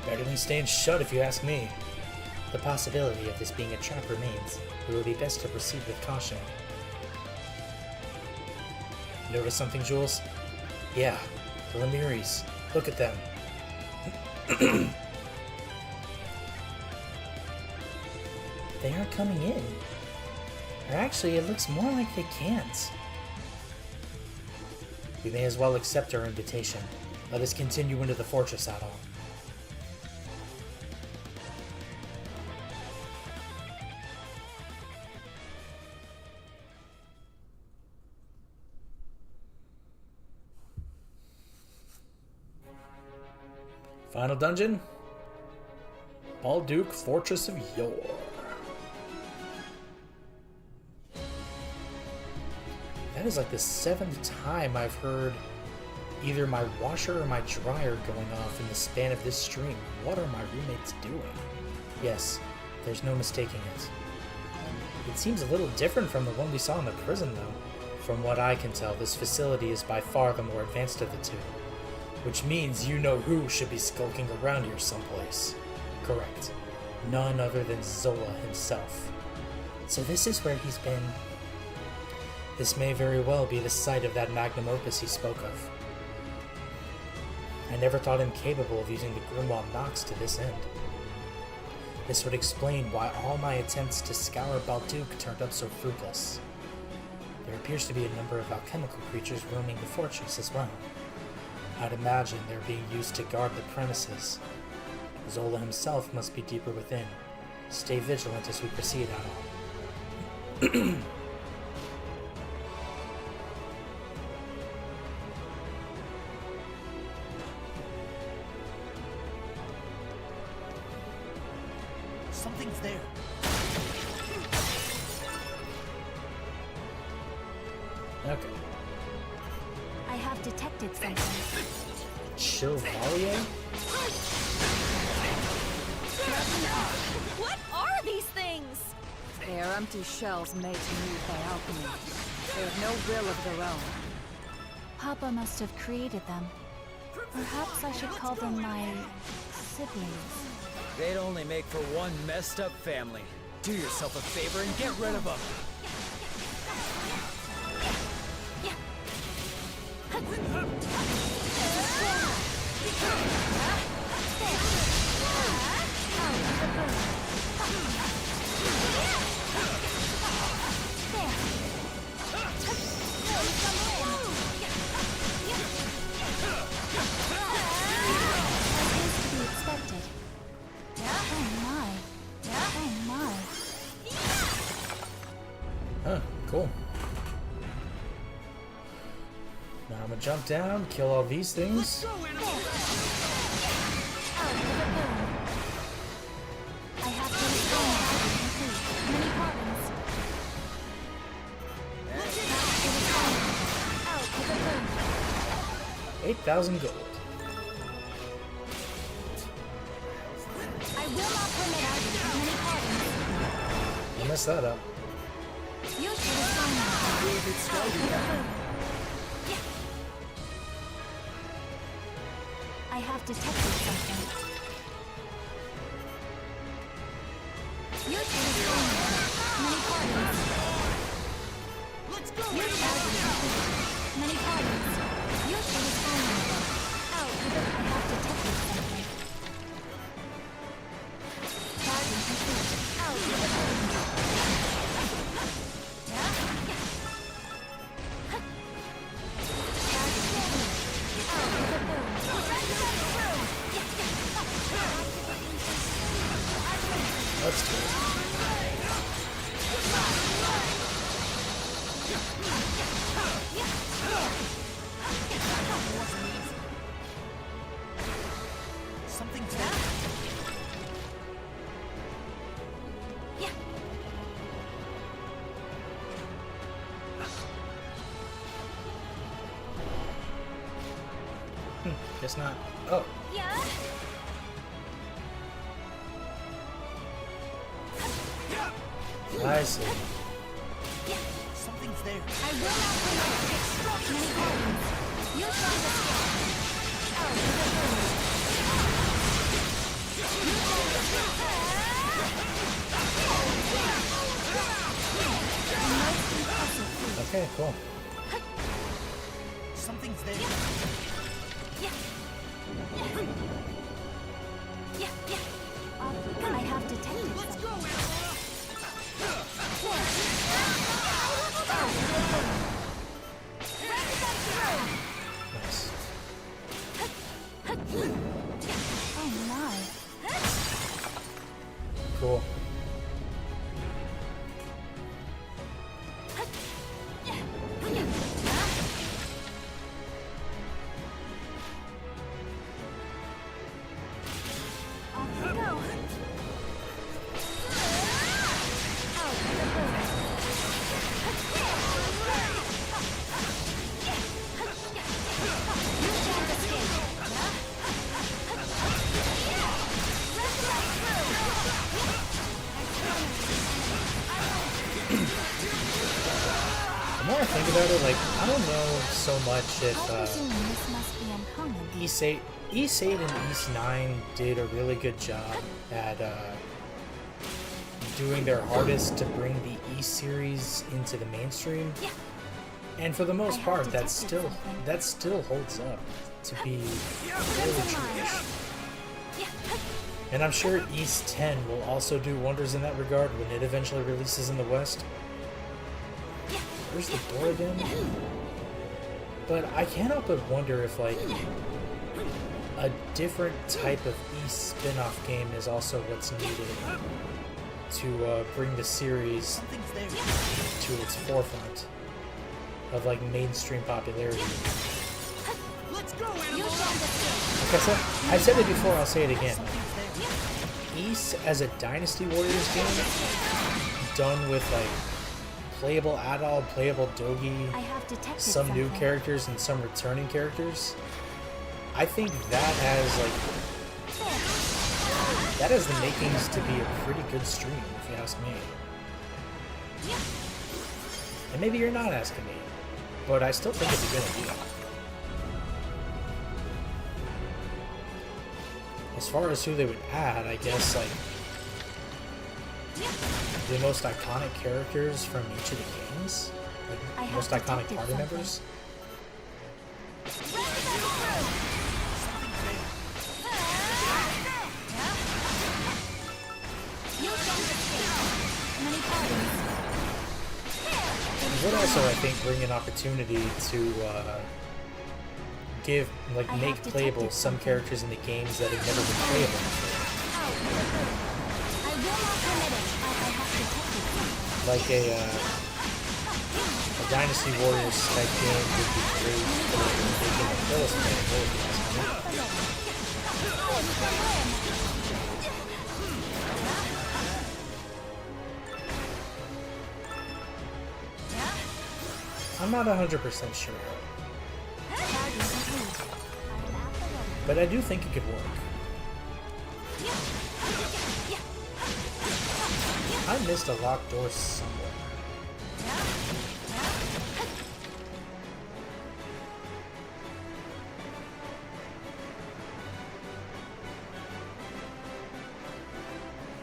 Better than staying shut if you ask me. The possibility of this being a trap remains. It would be best to proceed with caution. Notice something, Jules? Yeah, the Lemiris. Look at them. They aren't coming in. Or actually, it looks more like they can't. We may as well accept our invitation. Let us continue into the fortress at all. Final dungeon? Balduke, Fortress of Yore. That is like the 7th time I've heard either my washer or my dryer going off in the span of this stream. What are my roommates doing? Yes, there's no mistaking it. It seems a little different from the one we saw in the prison, though. From what I can tell, this facility is by far the more advanced of the two. Which means you know who should be skulking around here someplace. Correct. None other than Zola himself. So this is where he's been. This may very well be the site of that magnum opus he spoke of. I never thought him capable of using the Grimwald Nox to this end. This would explain why all my attempts to scour Balduke turned up so fruitless. There appears to be a number of alchemical creatures roaming the fortress as well. I'd imagine they're being used to guard the premises. Zola himself must be deeper within. Stay vigilant as we proceed, Adol. Something's there. Okay. I have detected something. Chilvalia? What are these things? They are empty shells made to move by alchemy. They have no will of their own. Papa must have created them. Perhaps I should call them my siblings. They'd only make for one messed up family. Do yourself a favor and get rid of them. Cool. Now I'm gonna jump down, kill all these things. I have to respond. Many pardons. 8,000 gold. I will not permit many pardons. I messed that up. You should respond. I have detected something. You should respond. Many pardons. Let's go! You shall detect. Many pardons. You should respond. Out. I have detected something. Pardon complete. Out. Let's do it. Something's there. Guess not. Oh. Yeah. I see. Something's there. I will not permit many pardons. You shall escape. Out. Okay, cool. Something's there. I have detected. Let's go, Nice. Oh my. Cool. The more I think about it, like, I don't know so much if This must be uncommon. East 8 and East 9 did a really good job at doing their hardest to bring the East series into the mainstream. And for the most part, that still holds up to be really true. And I'm sure East 10 will also do wonders in that regard when it eventually releases in the West. Where's the door again? But I can't help but wonder if, like, a different type of East spin-off game is also what's needed to bring the series to its forefront of, like, mainstream popularity. Let's go, Like I said it before, I'll say it again. East as a Dynasty Warriors game, done with, like, playable Adol, playable Dogi, some new characters and some returning characters. I think that has the makings to be a pretty good stream, if you ask me. And maybe you're not asking me, but I still think it's a good idea. As far as who they would add, I guess, like, the most iconic characters from each of the games, like most iconic party members. It would also, I think, bring an opportunity to make playable some characters in the games that have never been playable before. Like Dynasty Warriors type game would be great for making a Phyllis player. I'm not 100% sure, but I do think it could work. I missed a locked door somewhere.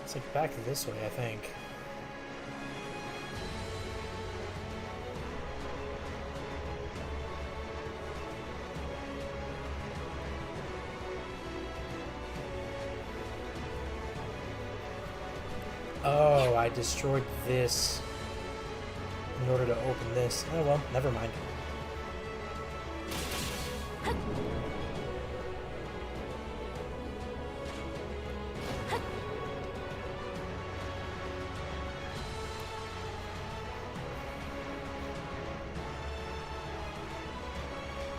It's like back this way, I think. Oh, I destroyed this in order to open this. Oh well, never mind.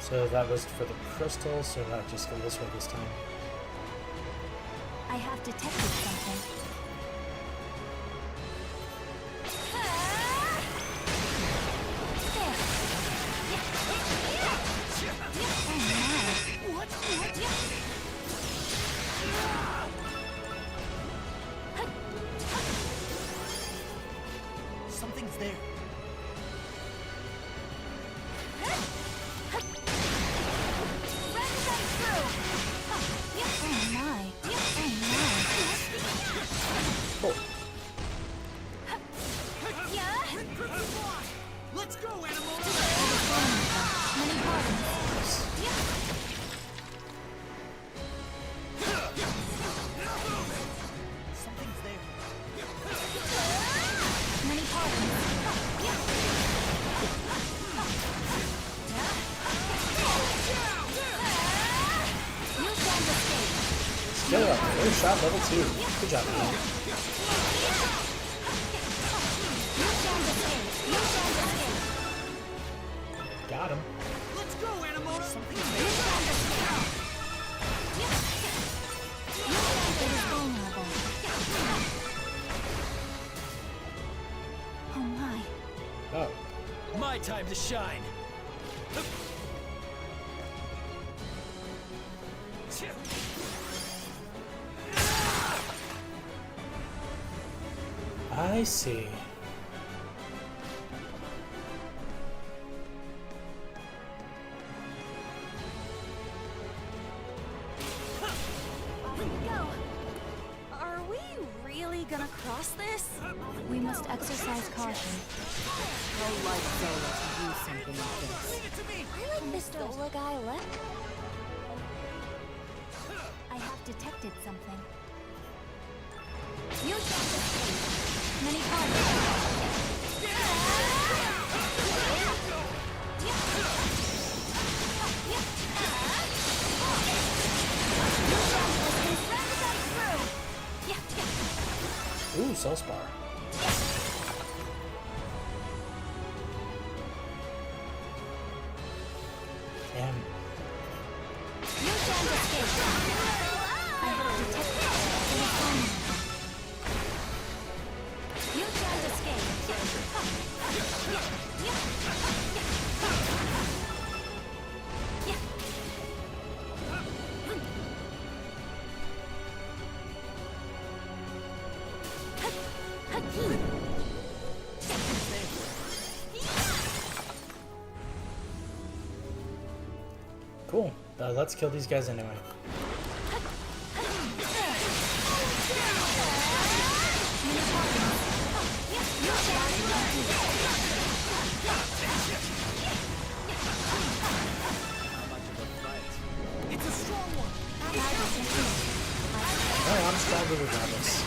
So that was for the crystal, so not just go this way this time. I have detected something. Something's there. Let's go, animal! Something's there. Many pardons. Skill up, first shot level 2. Good job, man. Got him. Let's go, animal! Something's Oh my. Oh. My time to shine. I see. Are we really gonna cross this? We must exercise caution. How like Zola to use something like this. I like this Zola guy left. I have detected something. You shall escape. Many pardons. Ooh, Soulspar. Damn. You shall escape. I have detected something. You shall escape. Cool. Let's kill these guys anyway. It's a strong one. Oh, I'm stronger regardless.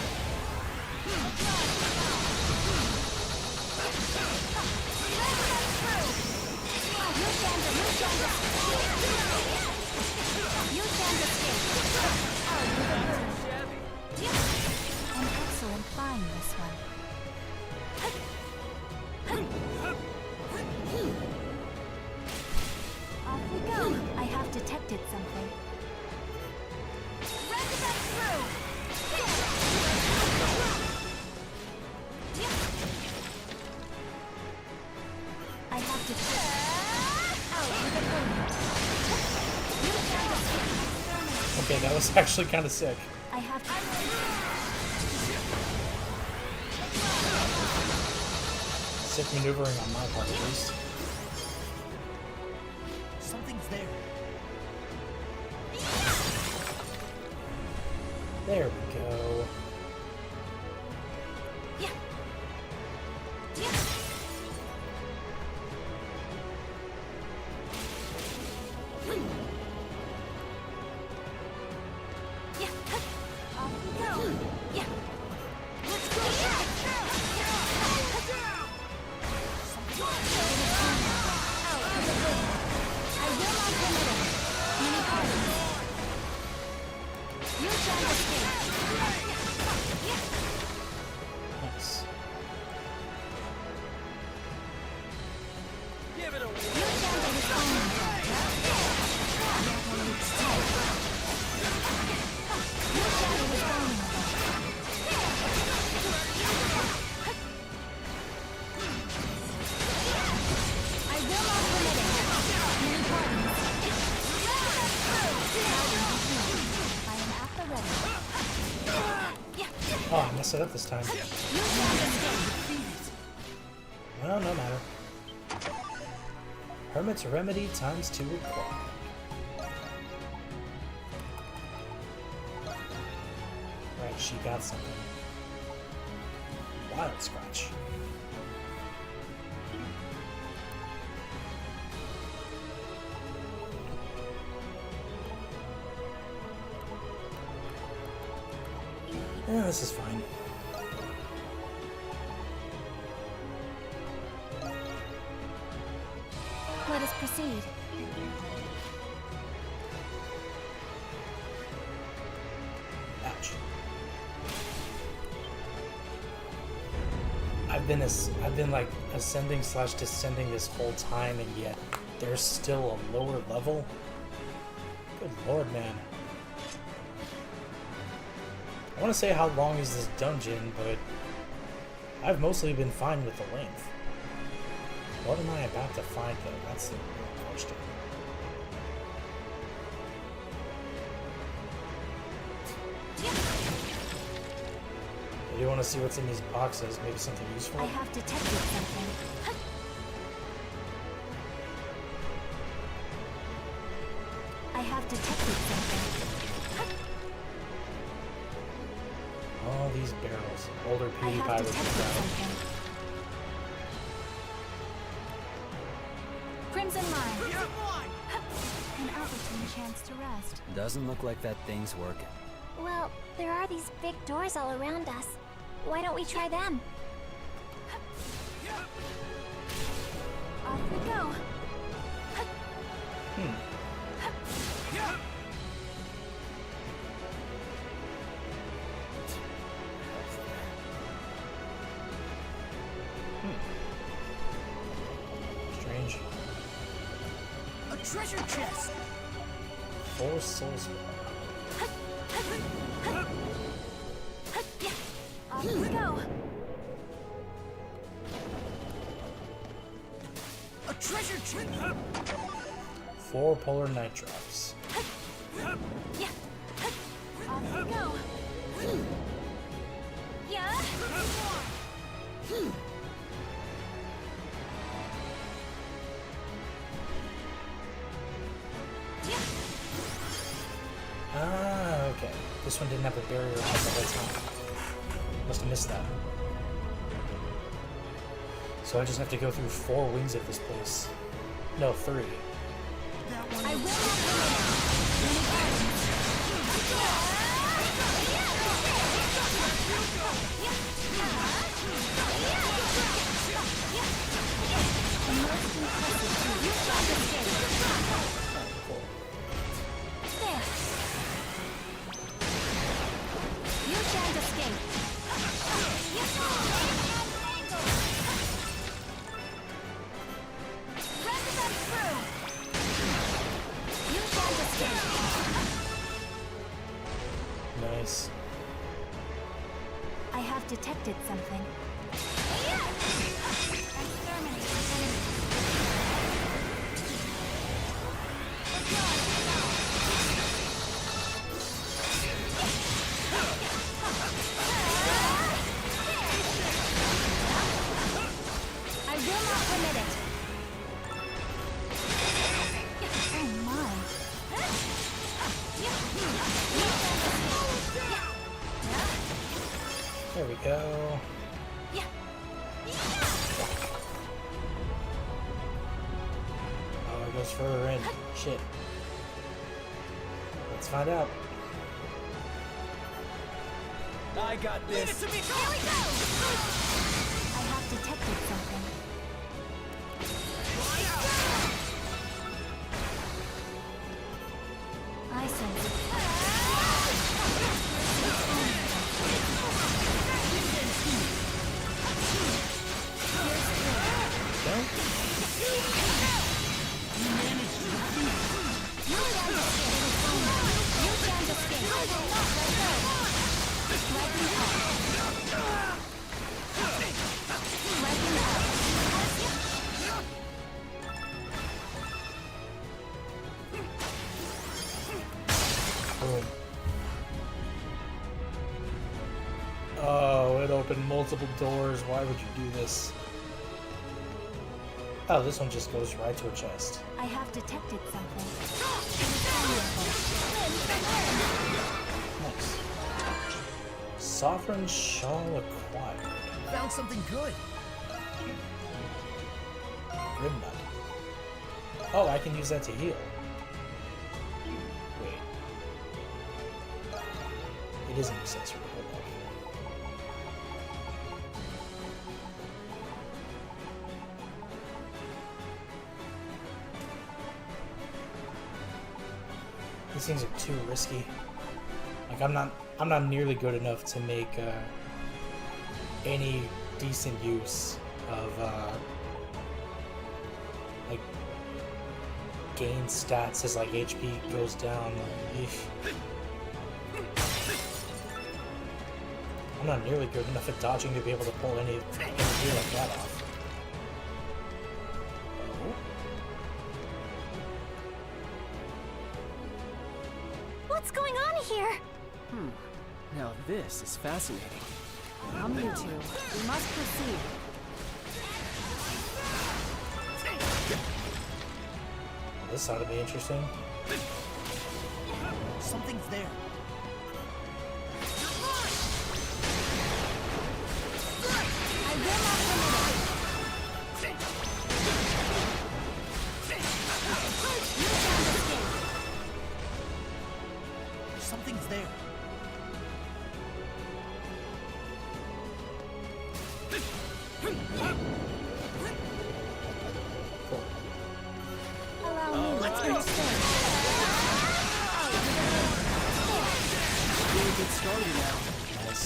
I'm excellent flying this one. That was actually kind of sick. I have to. Sick maneuvering on my part, at least. Something's there. There we go. Nice. Give it a Oh, I messed it up this time. Well, no matter. Hermit's Remedy times 2 required. Right, she got something. Wild Scratch. Yeah, this is fine. Let us proceed. Ouch. I've been like ascending / descending this whole time, and yet there's still a lower level. Good lord, man. I want to say how long is this dungeon, but I've mostly been fine with the length. What am I about to find, though? That's the real question. I do want to see what's in these boxes. Maybe something useful? I have detected something. I have detected something. All these barrels. Older I PewDiePie have would be detected proud. something. Crimson Line. An opportune chance to rest. Doesn't look like that thing's working. Well, there are these big doors all around us. Why don't we try them? Off we go. Strange. A treasure chest. 4 souls. Off we go. A treasure chest. 4 polar night drops. Off we go. Yeah. Ah, okay. This one didn't have a barrier on the whole time. Must have missed that. So I just have to go through 4 wings of this place. No, 3. I will not You shan't escape. You shan't escape. Nice. I have detected something. Oh, it goes further in. Shit. Let's find out. I got this. Leave it to me. Here we go. I have detected something. I sense it. Boom. Oh, it opened multiple doors. Why would you do this? Oh, this one just goes right to a chest. I have detected something. Nice. Sovereign Shawl acquired. Found something good. Grim Nut. Oh, I can use that to heal. Wait. It is an accessory. Hold on. These things are too risky. Like I'm not nearly good enough to make any decent use of like gain stats as like HP goes down. Like, I'm not nearly good enough at dodging to be able to pull any gear like that off. What's going on here? Now this is fascinating. Come, you two. We must proceed. This ought to be interesting. Something's there. I will not permit it. You can't escape. Something's there. Allow me. Let's go. Really get started now. Nice.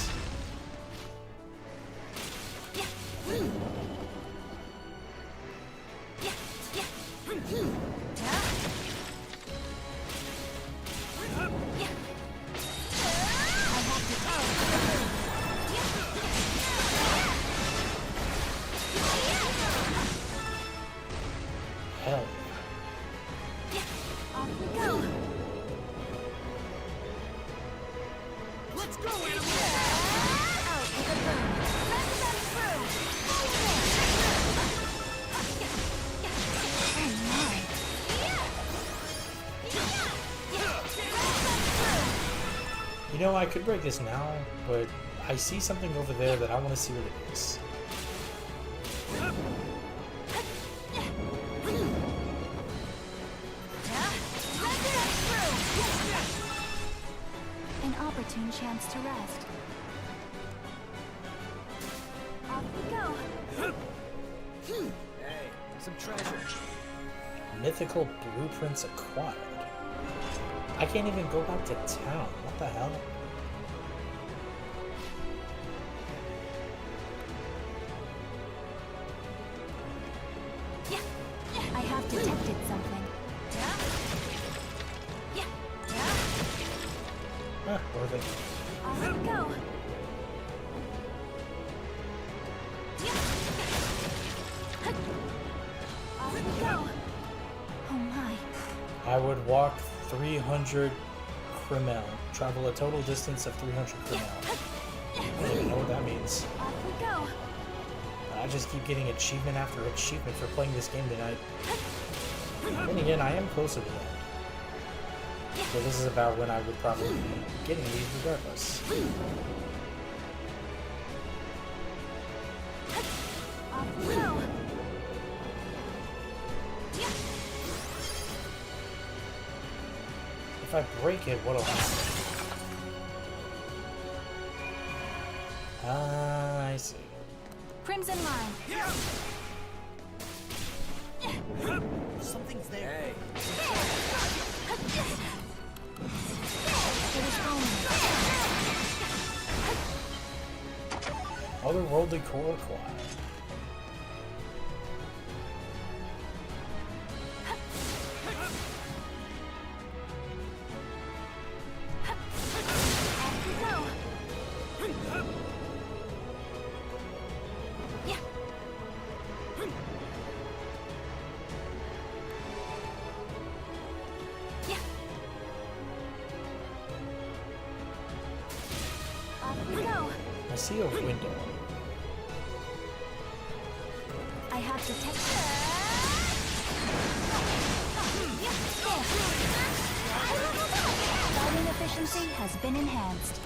Hell. Off we go. Let's go, animal. Out with a boom. Let them through. Oh my. You know, I could break this now, but I see something over there that I want to see what it is. An opportune chance to rest. Off we go. Hey, some treasure. Mythical blueprints acquired. I can't even go back to town. What the hell? I have detected something. Worth it. Off we go. Off we go. Oh my. I would walk 300 Krimel. Travel a total distance of 300 Krimel. I don't even know what that means. Off we go. I just keep getting achievement after achievement for playing this game tonight. Then again, I am closer to the end. So this is about when I would probably be getting these regardless. If I break it, what'll happen? Ah, I see. Crimson line. Something's there. Hey. It is home. Otherworldly core quad. I see a window. I have detected. Fighting efficiency has been enhanced.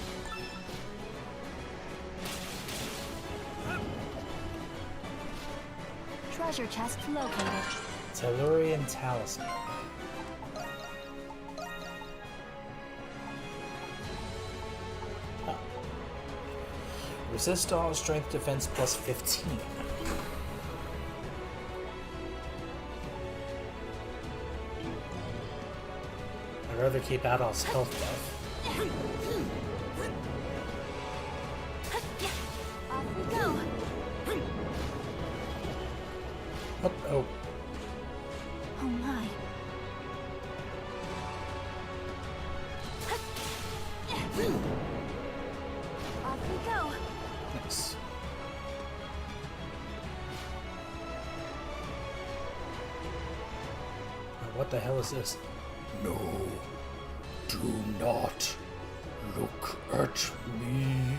Treasure chest located. Tellurian Talisman. Huh. Resist all strength defense plus 15. I'd rather keep Adolf's health buff. Off we go. Oh. Oh my. Off we go. Nice. What the hell is this? No. Do not look at me.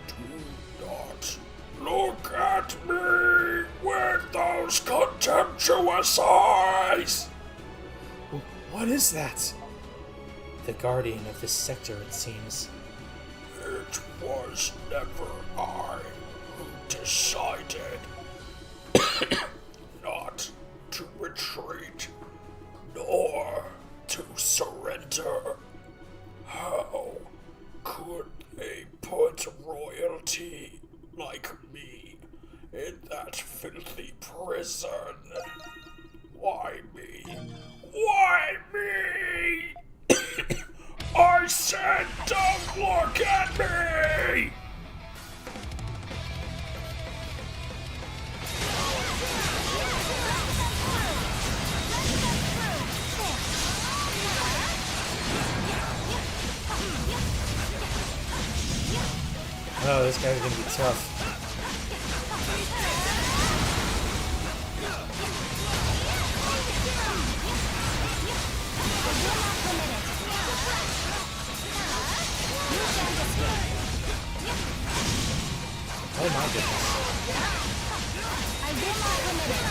Do not look at me with those contemptuous eyes. What is that? The guardian of this sector, it seems. It was never I who decided not to retreat, nor to surrender. How could they put royalty like me in that filthy prison? Why me? Why me? I said don't look at me! Oh, this guy's gonna be tough. Oh my goodness. I will not permit it.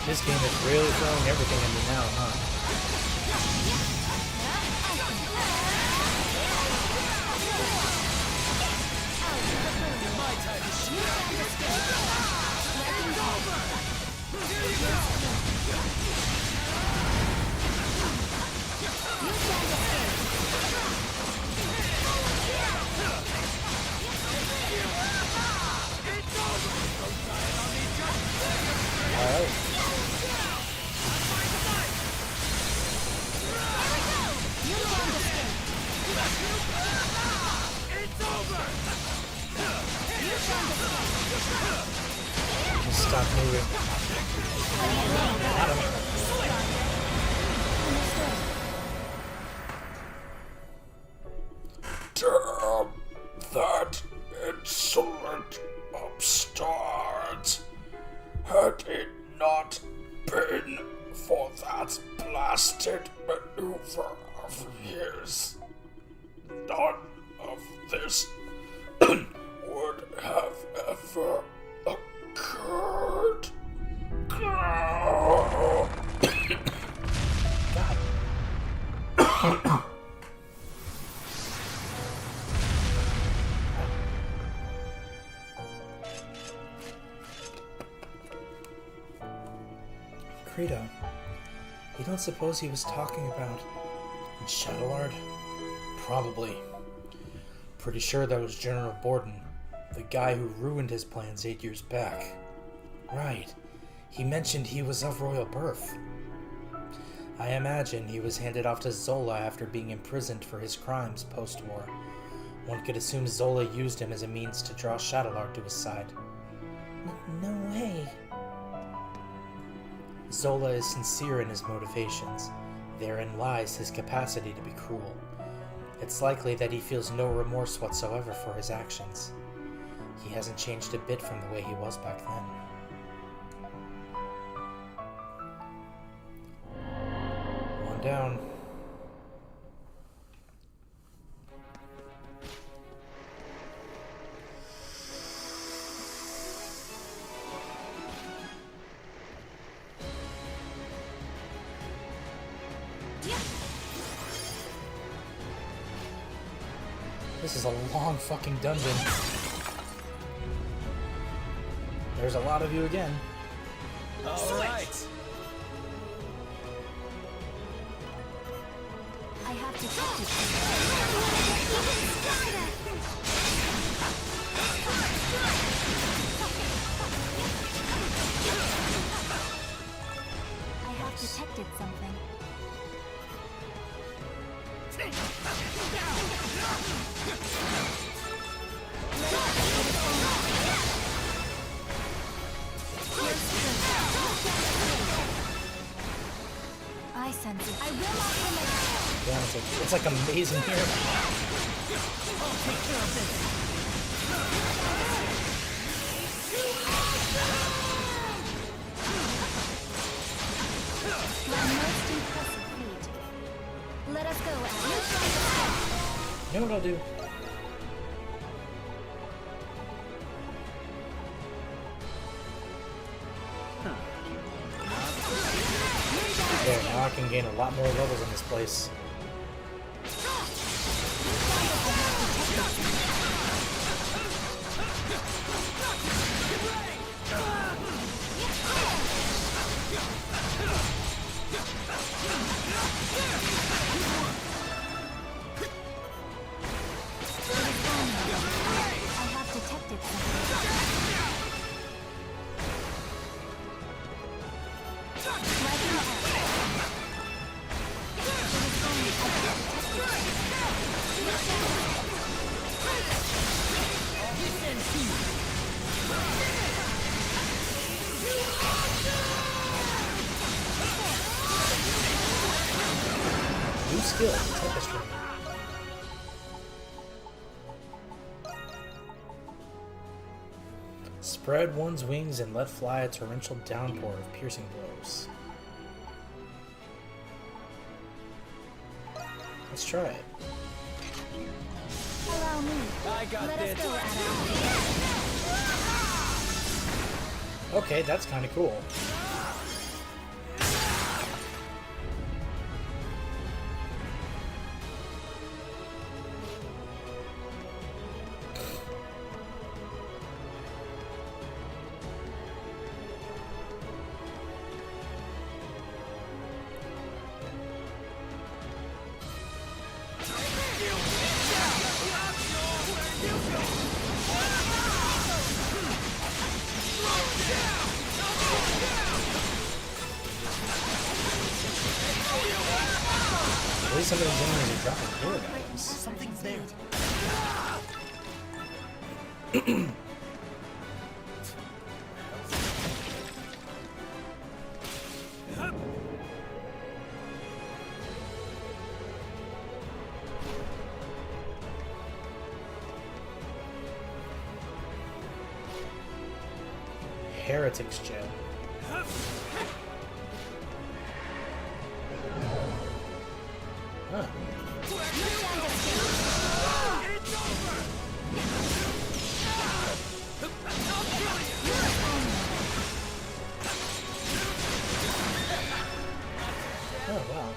This game is really throwing everything at me now, huh? Alright. Just stop moving. Got him. blasted maneuver of his. None of this would have ever occurred. Credo, you don't suppose he was talking about Shadowlord? Probably. Pretty sure that was General Borden, the guy who ruined his plans 8 years back. Right. He mentioned he was of royal birth. I imagine he was handed off to Zola after being imprisoned for his crimes post-war. One could assume Zola used him as a means to draw Shadowlord to his side. No way. Zola is sincere in his motivations. Therein lies his capacity to be cruel. It's likely that he feels no remorse whatsoever for his actions. He hasn't changed a bit from the way he was back then. One down. This is a long fucking dungeon. There's a lot of you again. All right. I have detected I have detected something. I sense it. I will not limit. Yeah, it's like amazing here. I'll take care of this. My most impressive feat. Let us go, You know what I'll do? There, now I can gain a lot more levels in this place. I have detected something. New skill, Tempestry. Spread one's wings and let fly a torrential downpour of piercing blows. Let's try it. Allow me. I got Let this. us go, Adam. Okay, that's kind of cool. At least some of these enemies are dropping paradigms. Something's there. Heretics jail. Huh. Oh, wow.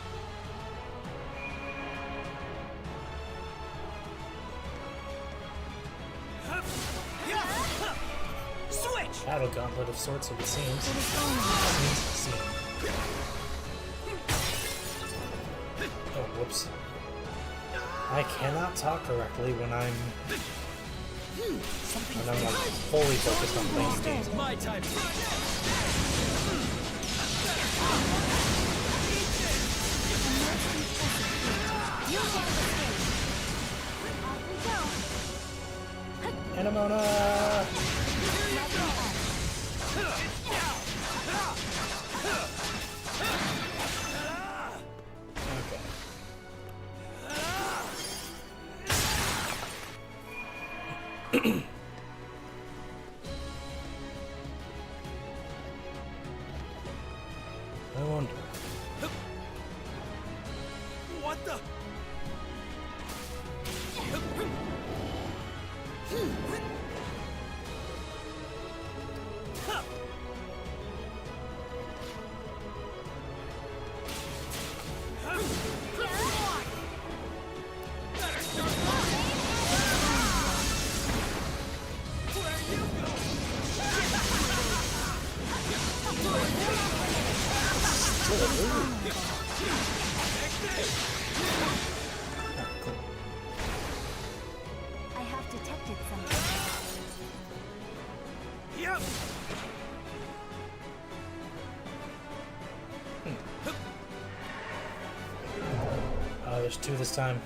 Switch! Battle gauntlet of sorts, if it seems. Oh, whoops. I cannot talk correctly when I'm like fully focused on playing the game. My time. Anemona! Okay. I wonder. What the? I have detected something. Yep. Oh, there's two this time.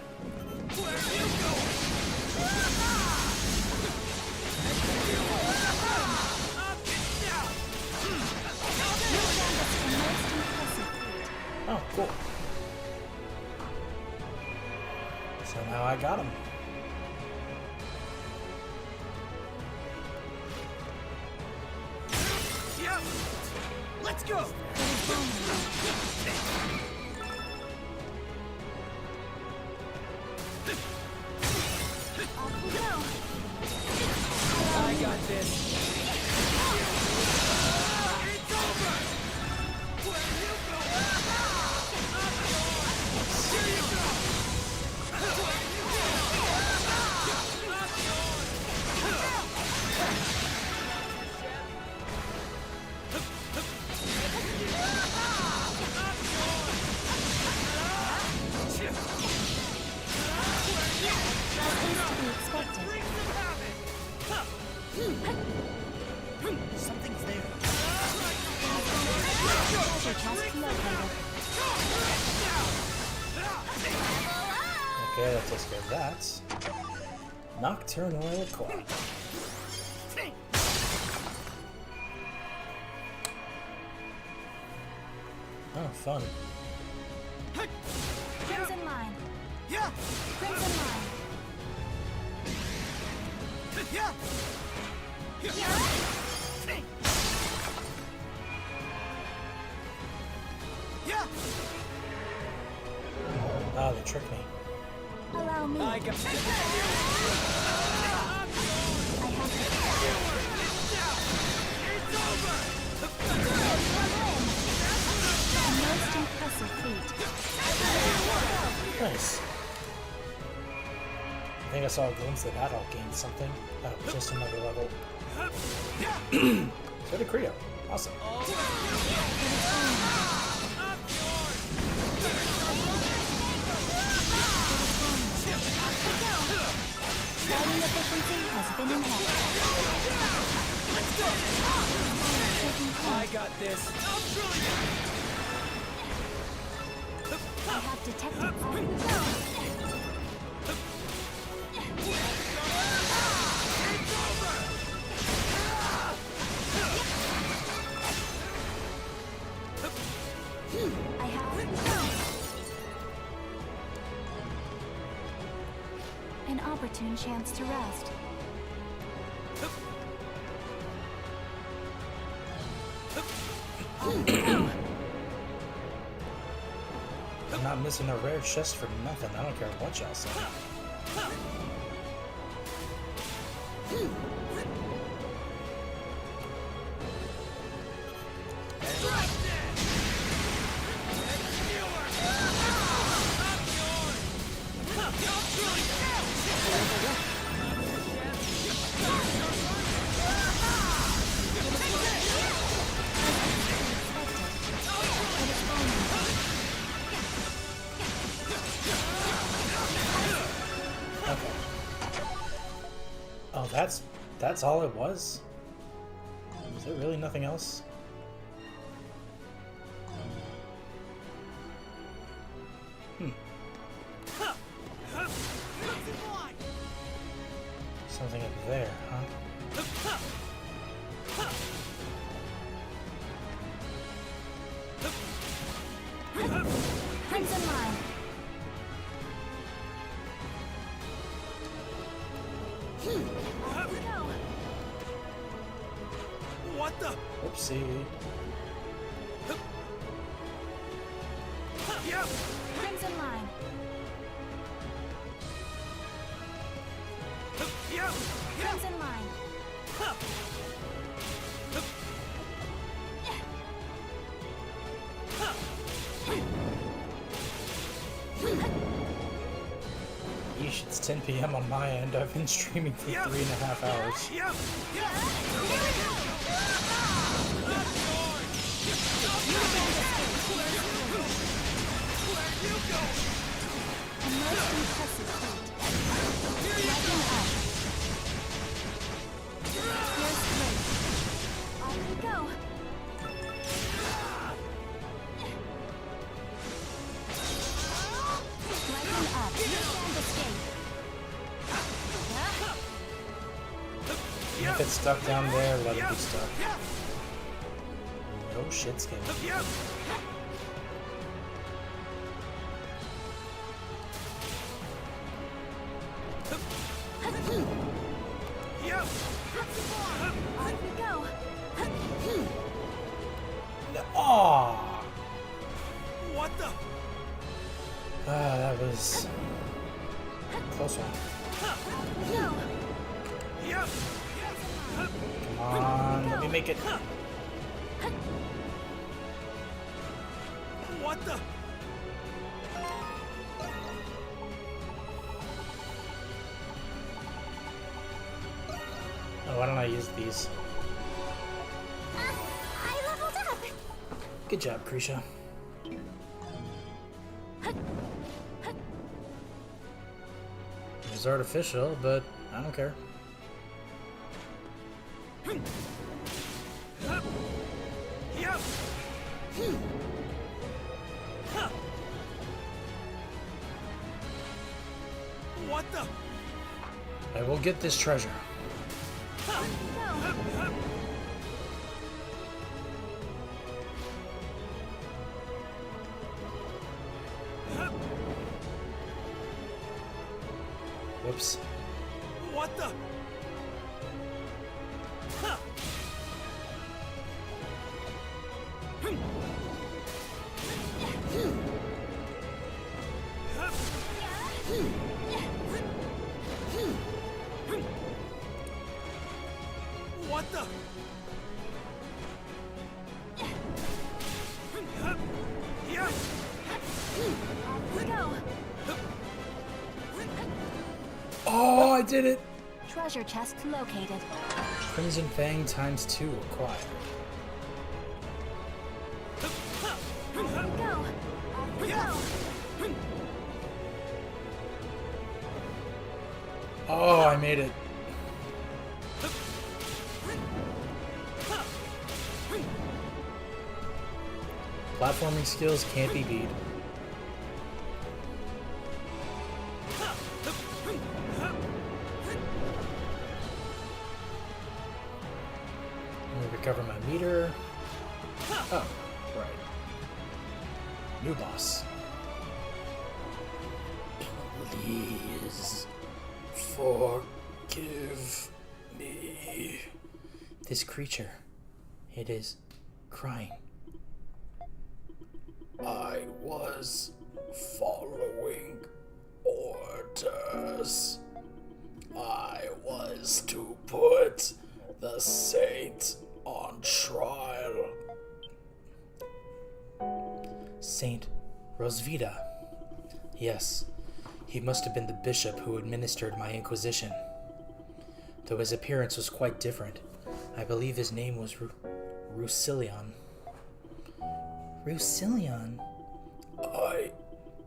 Oh, cool. So now I got him. Yep. Let's go. Off we go. I got this. It's over. Where you go? Here you go. Something's there. Okay, that takes care of that. Nocturnal Clock. Oh, fun. Crimson Line. Yeah. Crimson Line. Yeah. Yeah. Oh, they tricked me. Allow me. I got It's over. Most impressive feat. Nice. I think I saw a glimpse that Adult gained something. Oh, just another level. So did Credo. Awesome. Fighting efficiency has been enhanced. I got this. I have detected something. I have an opportune chance to rest. I'm not missing a rare chest for nothing. I don't care what y'all say. Oh, that's all it was? Is there really nothing else? Something up there, huh? Crimson Line. What the? Oopsie. Crimson Line. Crimson Line. Yeesh, it's 10 p.m. on my end. I've been streaming for 3.5 hours. A most impressive feat. Lightning up. Here's great. Off we go. Lightning up. Stand escape. And if it's stuck down there, let it be stuck. No shit, skin. On we go. Aww. What the? That was close one. No. Come on, let me make it. What the? Oh, why don't I use these? I leveled up. Good job, Krisha. It was artificial, but I don't care. What the? I will get this treasure. Whoops. What the? What the? Let's go. Oh, I did it! Treasure chest located. Crimson Fang times 2 acquired. Off we go. Off we go. Oh, I made it. Platforming skills can't be beat. Let me recover my meter. Oh, right. New boss. Please forgive me. This creature, it is crying. I was following orders. I was to put the saint on trial. Saint Rosvita. Yes, he must have been the bishop who administered my inquisition. Though his appearance was quite different. I believe his name was Rusilion. Rusilion? I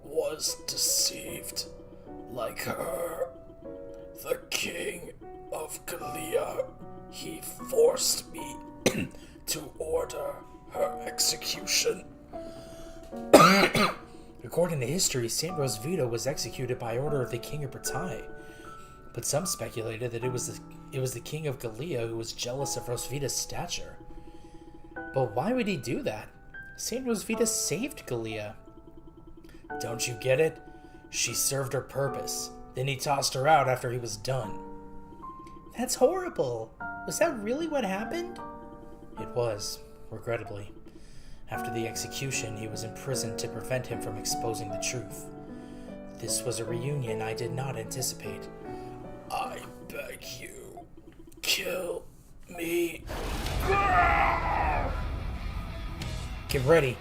was deceived, like her. The king of Gallia, he forced me to order her execution. According to history, Saint Rosvita was executed by order of the king of Bretagne. But some speculated that it was the king of Gallia who was jealous of Rosvita's stature. But why would he do that? Saint Rosvita saved Gallia. Don't you get it? She served her purpose. Then he tossed her out after he was done. That's horrible. Was that really what happened? It was, regrettably. After the execution, he was imprisoned to prevent him from exposing the truth. This was a reunion I did not anticipate. I beg you, kill me. Get ready.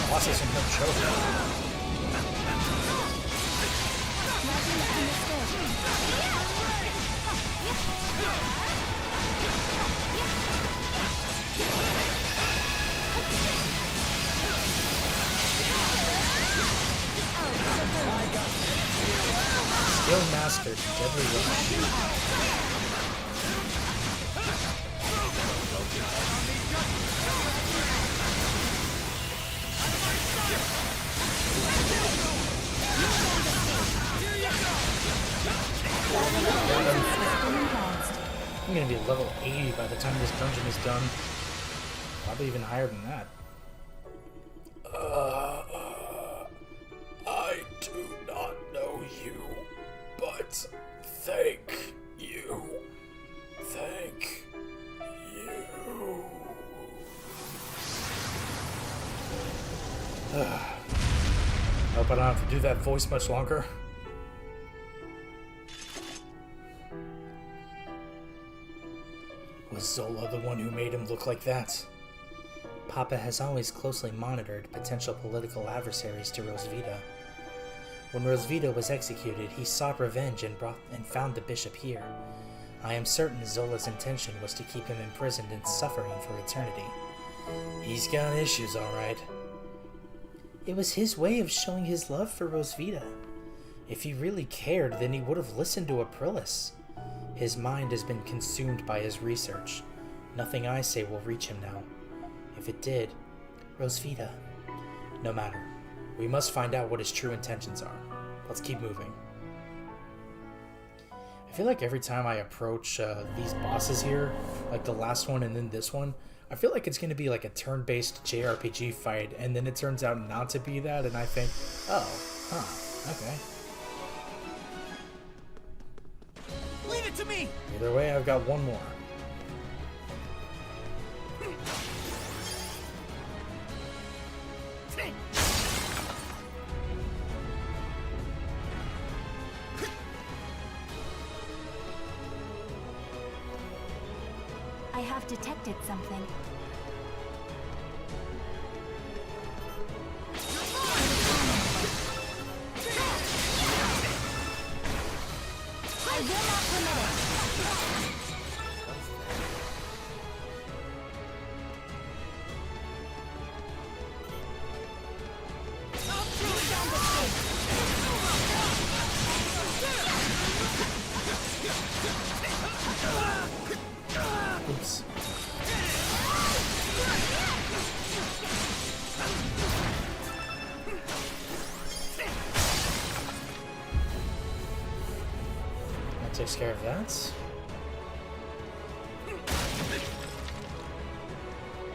Bosses and no choke. Skill mastered. Deadly weapon. I'm gonna be level 80 by the time this dungeon is done. Probably even higher than that. I do not know you, but thank you. Thank you. Hope I don't have to do that voice much longer. Was Zola the one who made him look like that? Papa has always closely monitored potential political adversaries to Rosvita. When Rosvita was executed, he sought revenge and found the bishop here. I am certain Zola's intention was to keep him imprisoned and suffering for eternity. He's got issues, all right. It was his way of showing his love for Rosvita. If he really cared, then he would have listened to Aprilis. His mind has been consumed by his research. Nothing I say will reach him now. If it did, Rosvita. No matter. We must find out what his true intentions are. Let's keep moving. I feel like every time I approach these bosses here, like the last one and then this one, I feel like it's going to be like a turn-based JRPG fight, and then it turns out not to be that, and I think, oh, okay. Leave it to me! Either way, I've got one more. I have detected something. I will not permit it. Oops. That takes care of that.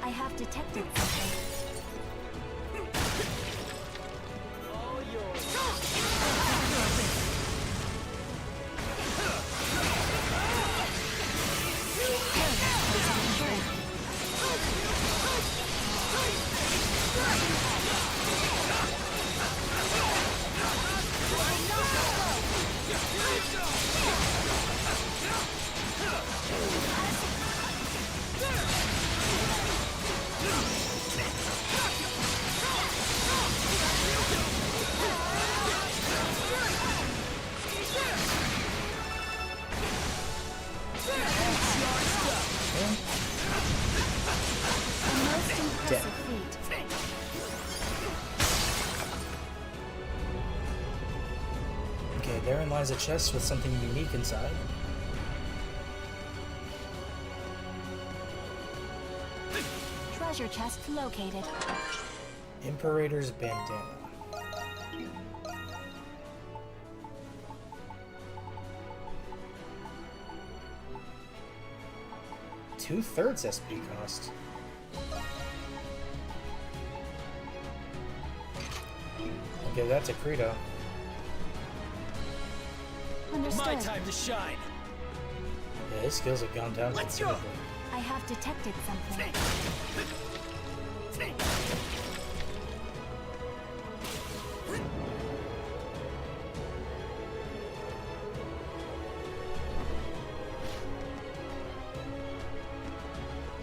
I have detected something. Okay, therein lies a chest with something unique inside. Treasure chest located. Imperator's bandana. Two-thirds SP cost. I'll give that to Credo. Understood. My time to shine. Yeah, his skills have gone down considerably. I have detected something.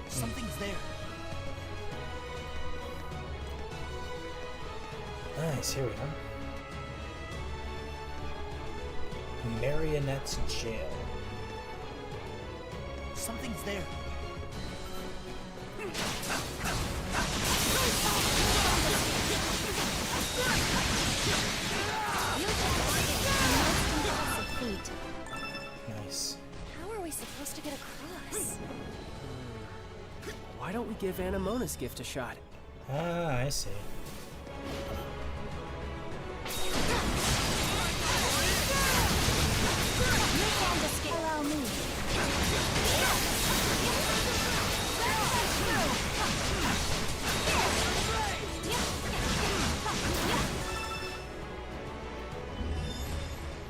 Something's there. Nice, here we are. Marionette's jail. Something's there. Nice. How are we supposed to get across? Why don't we give Anamona's gift a shot? Ah, I see. Allow me.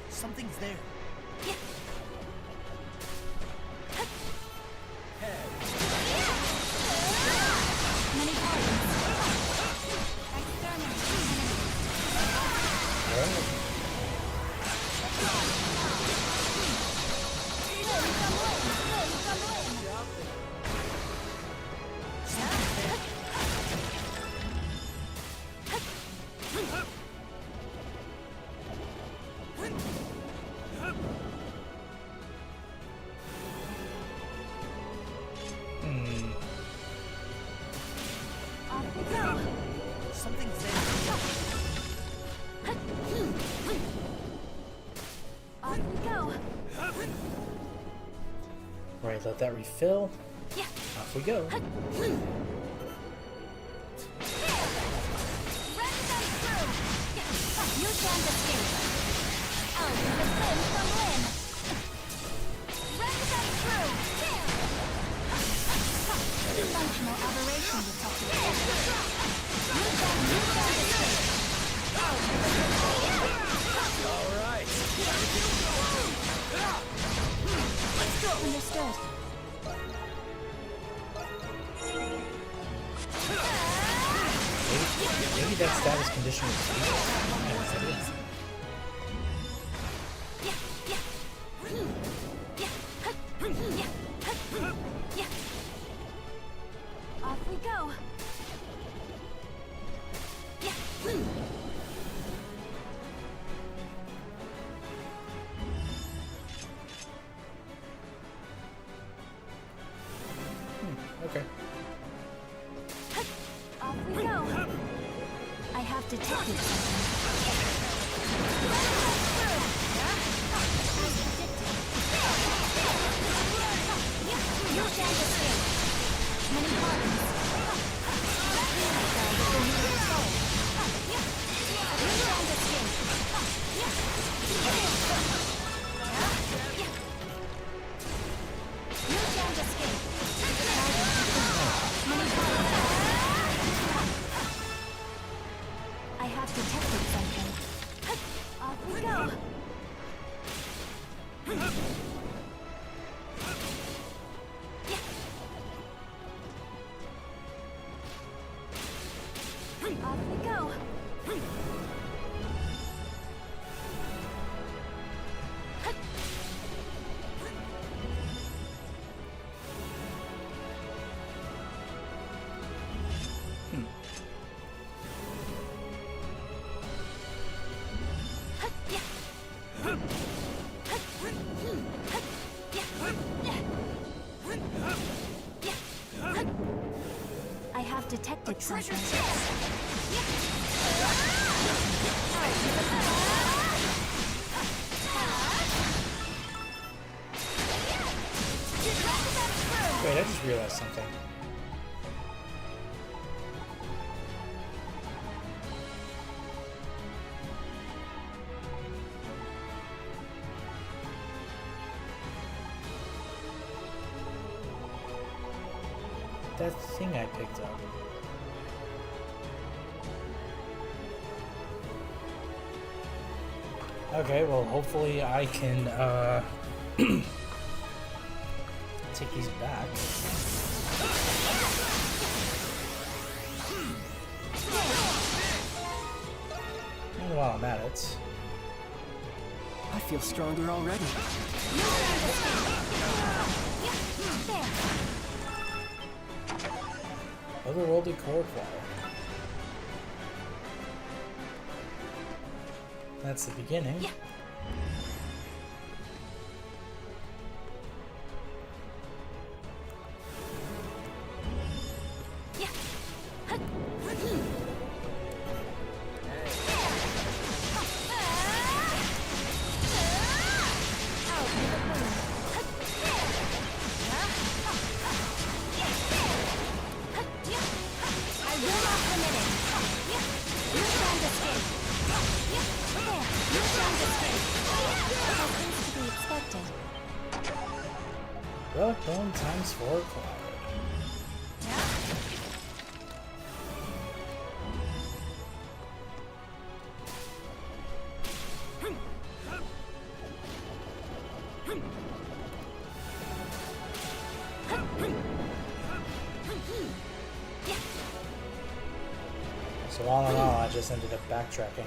Something's there. Many pardons. Something's there. Off we go. Right, let that refill. Yeah. Off we go. You can't escape. I'll do the limb from limb. Run them through. Functional aberration detected. You can't escape. All right. Let's go. Understood. Maybe that status condition was Okay. Off we go. I have detected something. You can't escape. Many pardons. I have detected something. Off we go. Off we go. I have detected something. Wait, I just realized something. That thing I picked up. Okay, well, hopefully I can take these back. And while I'm at it, I feel stronger already. otherworldly core choir. That's the beginning. Yeah. Relic Bone times 4 acquired. So all in all, I just ended up backtracking.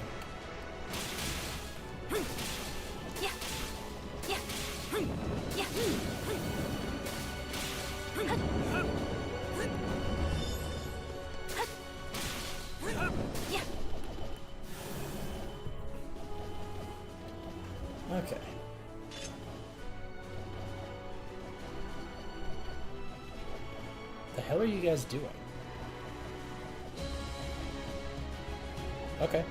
Okay. The hell are you guys doing? Okay.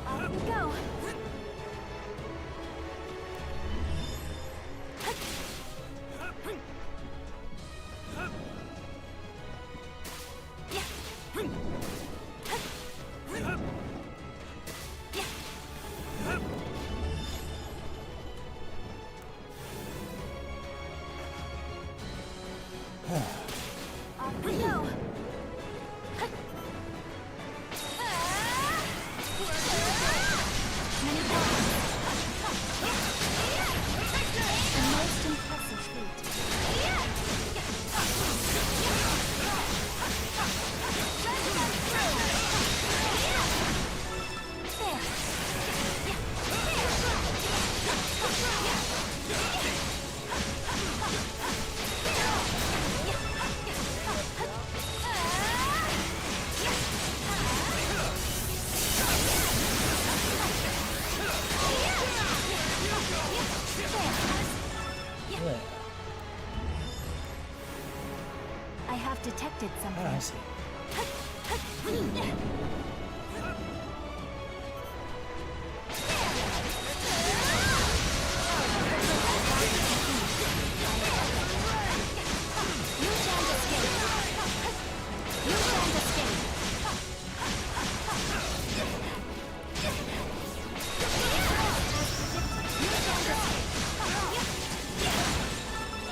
Off we go. Off we go. Many times. The most impressive feat. There. Yeah. I have detected something. Ah, I see.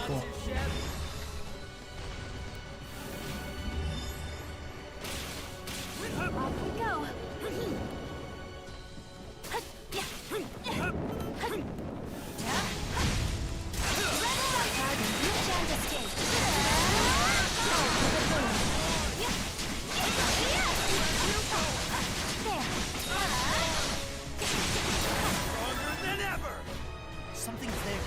Cool. Off we go. Stronger than ever! Something's there.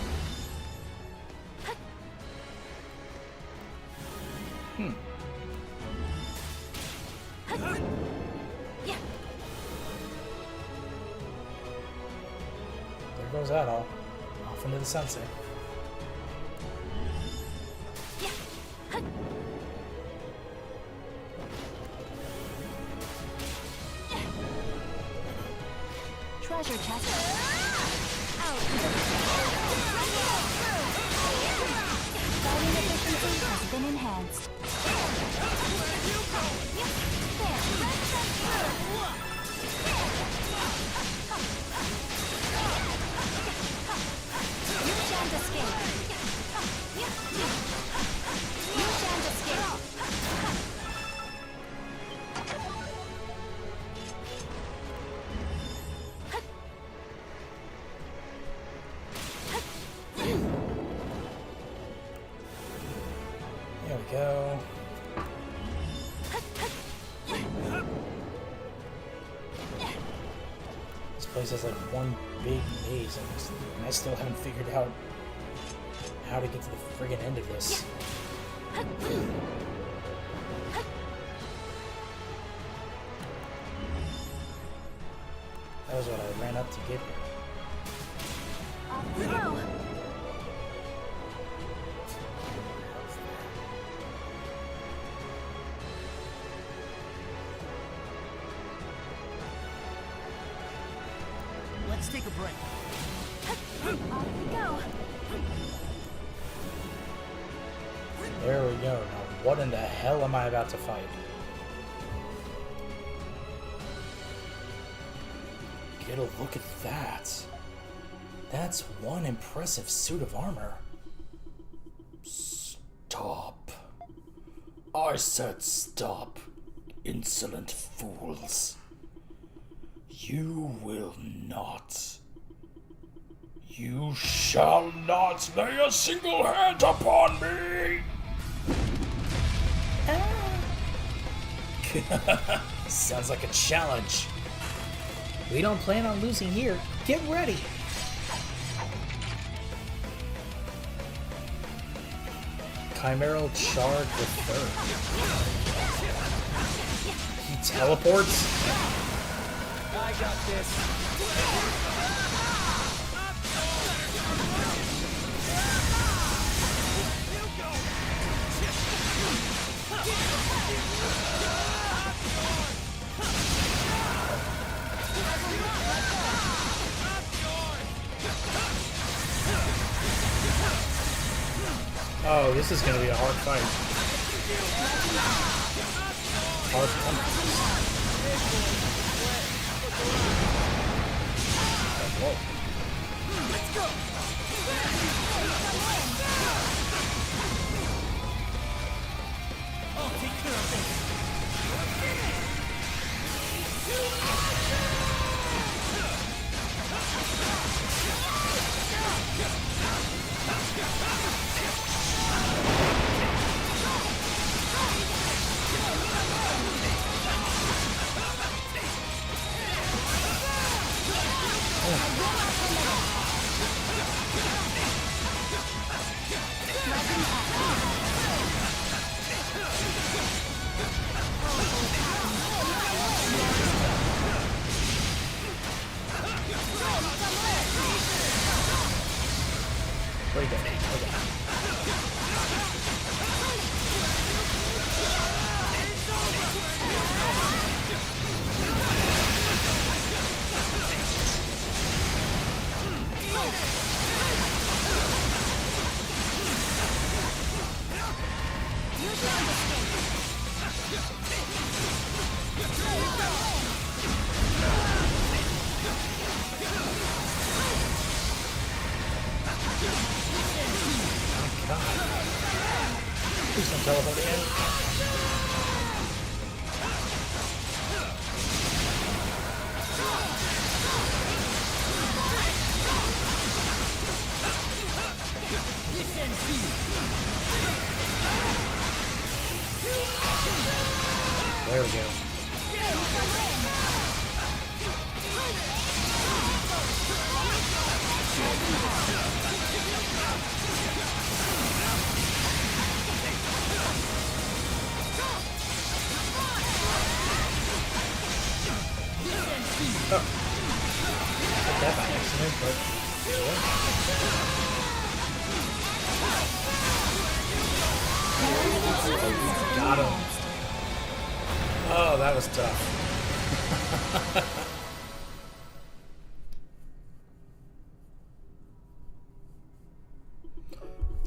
There goes that all. Off into the sunset. Treasure chest. Fighting efficiency has been enhanced. You shan't escape. You shan't escape. There we go. This place has like one big maze, and I still haven't figured out how to get to the friggin' end of this. That was what I ran up to get here. Off we go. Let's take a break. Off we go. There we go. Now, what in the hell am I about to fight? Get a look at that. That's one impressive suit of armor. Stop. I said stop, insolent fools. You will not. You shall not lay a single hand upon me! Sounds like a challenge. We don't plan on losing here. Get ready! Chimeral Charge Refer. He teleports? I got this. Oh, this is gonna be a hard fight. Hard Whoa. Let's go! I'll take care of this. Please don't teleport again. There we go. Oh. Did that by accident, but yeah. Got him. Oh, that was tough.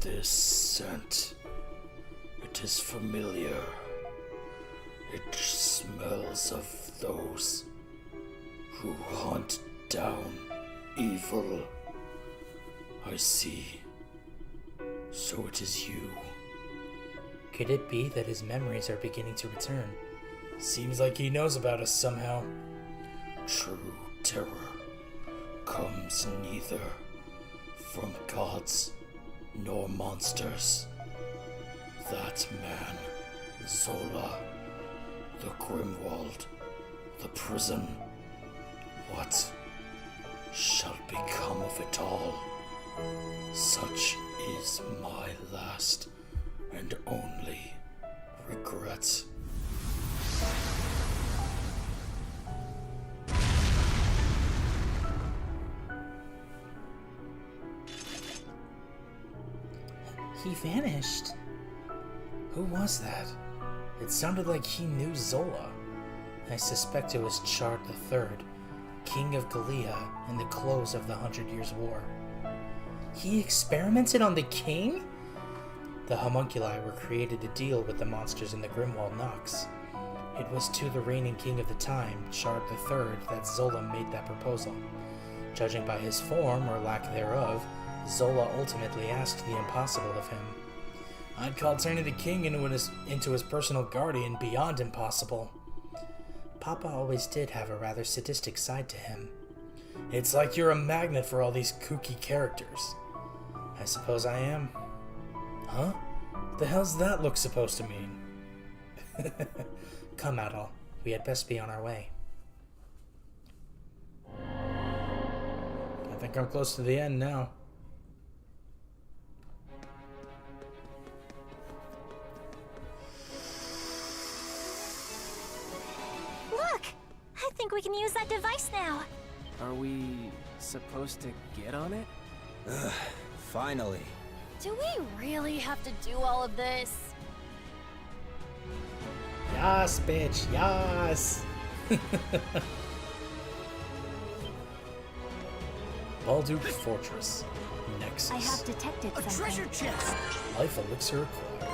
This scent, it is familiar. It smells of those who hunt down evil. I see. So it is you. Could it be that his memories are beginning to return? Seems like he knows about us somehow. True terror comes neither from gods nor monsters. That man, Zola, the Grimwald, the prison, what shall become of it all? Such is my last and only regret. He vanished. Who was that? It sounded like he knew Zola. I suspect it was Chard III, King of Gallia in the close of the 100 Years' War. He experimented on the king? The homunculi were created to deal with the monsters in the Grimwald Nox. It was to the reigning king of the time, Chard III, that Zola made that proposal. Judging by his form, or lack thereof, Zola ultimately asked the impossible of him. I'd call turning the king into his personal guardian beyond impossible. Papa always did have a rather sadistic side to him. It's like you're a magnet for all these kooky characters. I suppose I am. Huh? The hell's that look supposed to mean? Come, Adol. We had best be on our way. I think I'm close to the end now. Look! I think we can use that device now. Are we supposed to get on it? Ugh, finally. Do we really have to do all of this? Yas, bitch, yas! Balduke Fortress. Nexus. I have detected something. A treasure chest! Life elixir acquired.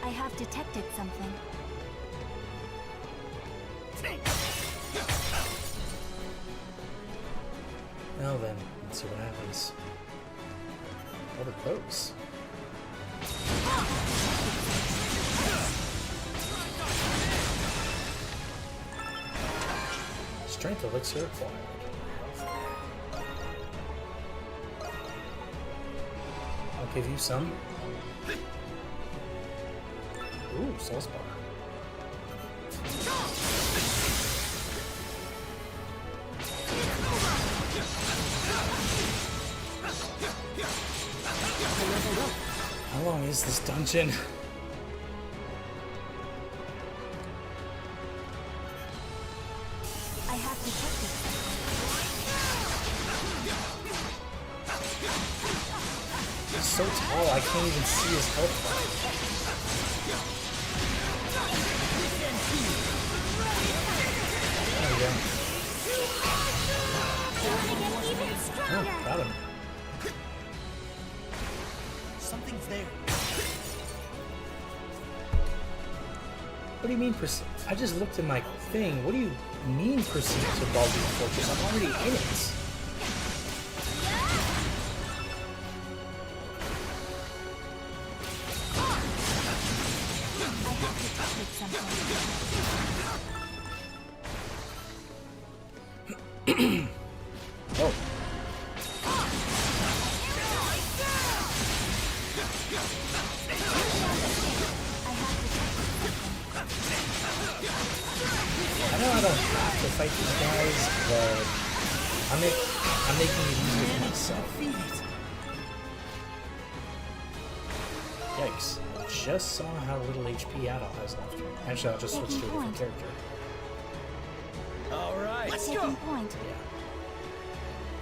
I have detected something. Well then, let's see what happens. What are those? Strength elixir acquired. I'll give you some. Ooh, soul spar. How long is this dungeon? I have to check this. He's so tall, I can't even see his health bar. There we go. Oh, got him. Something's there. What do you mean proceed? I just looked at my thing. What do you mean proceed to Baldur's Fortress? I'm already in it. Oh. I know I don't have to fight these guys, but I'm making it easier for myself. Yikes. I just saw how little HP Adol has left. Actually, I'll just switch to a different character. Alright, let's go! Taking point. Yeah.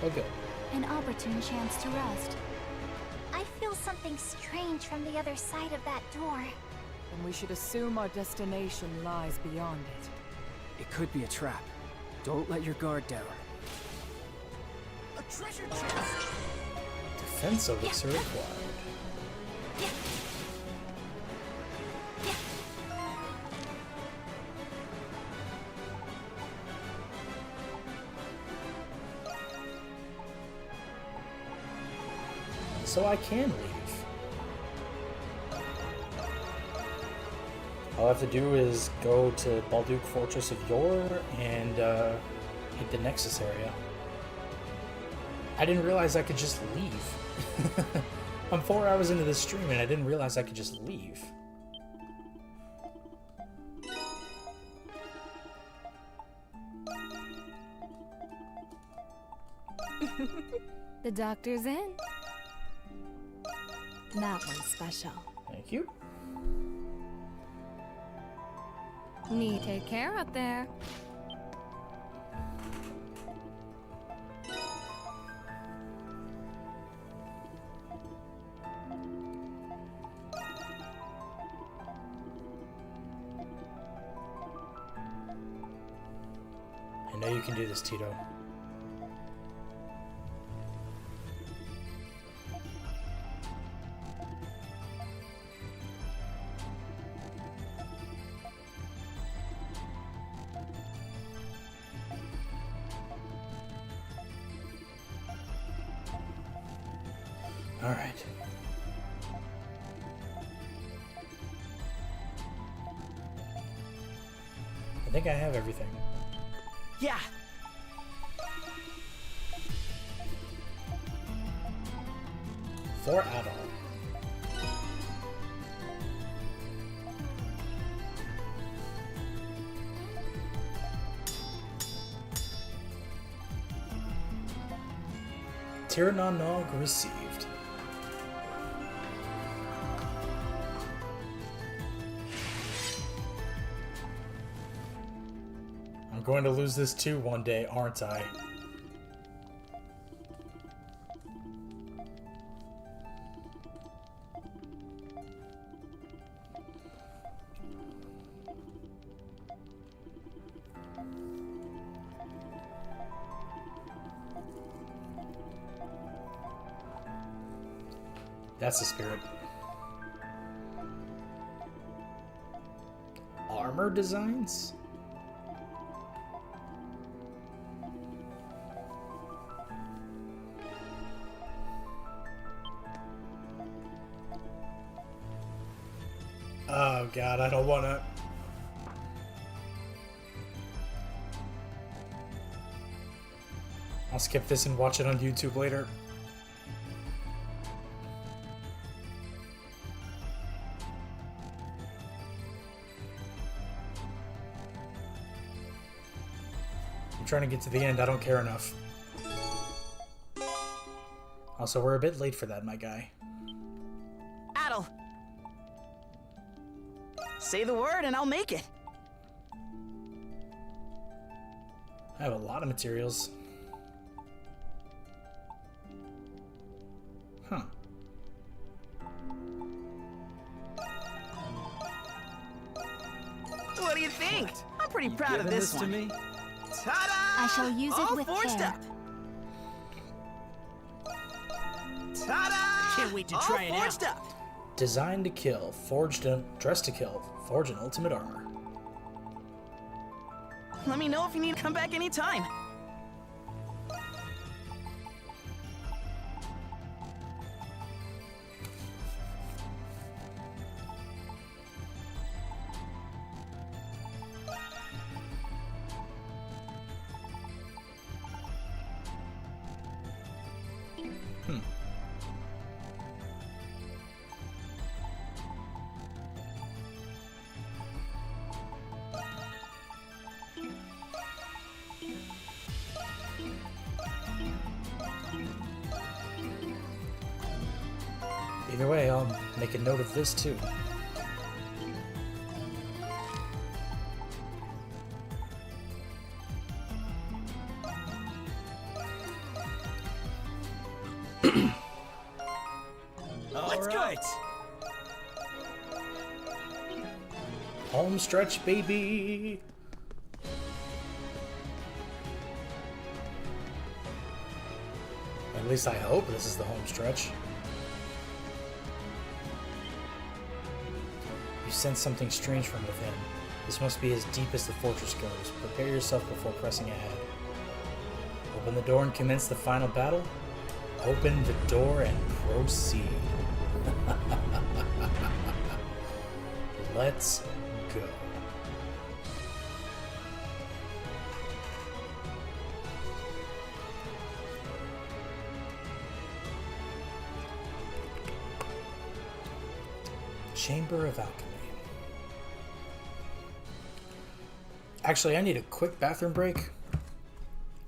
Oh, good. An opportune chance to rest. I feel something strange from the other side of that door. And we should assume our destination lies beyond it. It could be a trap. Don't let your guard down. A treasure chest! Defense elixir required. So I can leave. All I have to do is go to Baldur's Fortress of Yore and hit the Nexus area. I didn't realize I could just leave. I'm 4 hours into this stream and I didn't realize I could just leave. The doctor's in. That one's special. Thank you. Need take care up there. I know you can do this, Tito. All right. I think I have everything. Yeah. For Adol. Tirananog received. I'm going to lose this too one day, aren't I? That's the spirit. Armor designs? Oh god, I don't wanna... I'll skip this and watch it on YouTube later. I'm trying to get to the end, I don't care enough. Also, we're a bit late for that, my guy. Adol, say the word and I'll make it. I have a lot of materials. Huh. What do you think? I'm pretty proud of this one. To me? Ta-da! I shall use it All with forged care. up. Ta-da! Can't wait to All try it out. forged up. Designed to kill, dressed to kill, forge an ultimate armor. Let me know if you need to come back anytime. Either way, I'll make a note of this too. Let's go. Home stretch, baby! At least I hope this is the home stretch. You sense something strange from within. This must be as deep as the fortress goes. Prepare yourself before pressing ahead. Open the door and commence the final battle. Open the door and proceed. Let's go. Chamber of Alchemy. Actually, I need a quick bathroom break.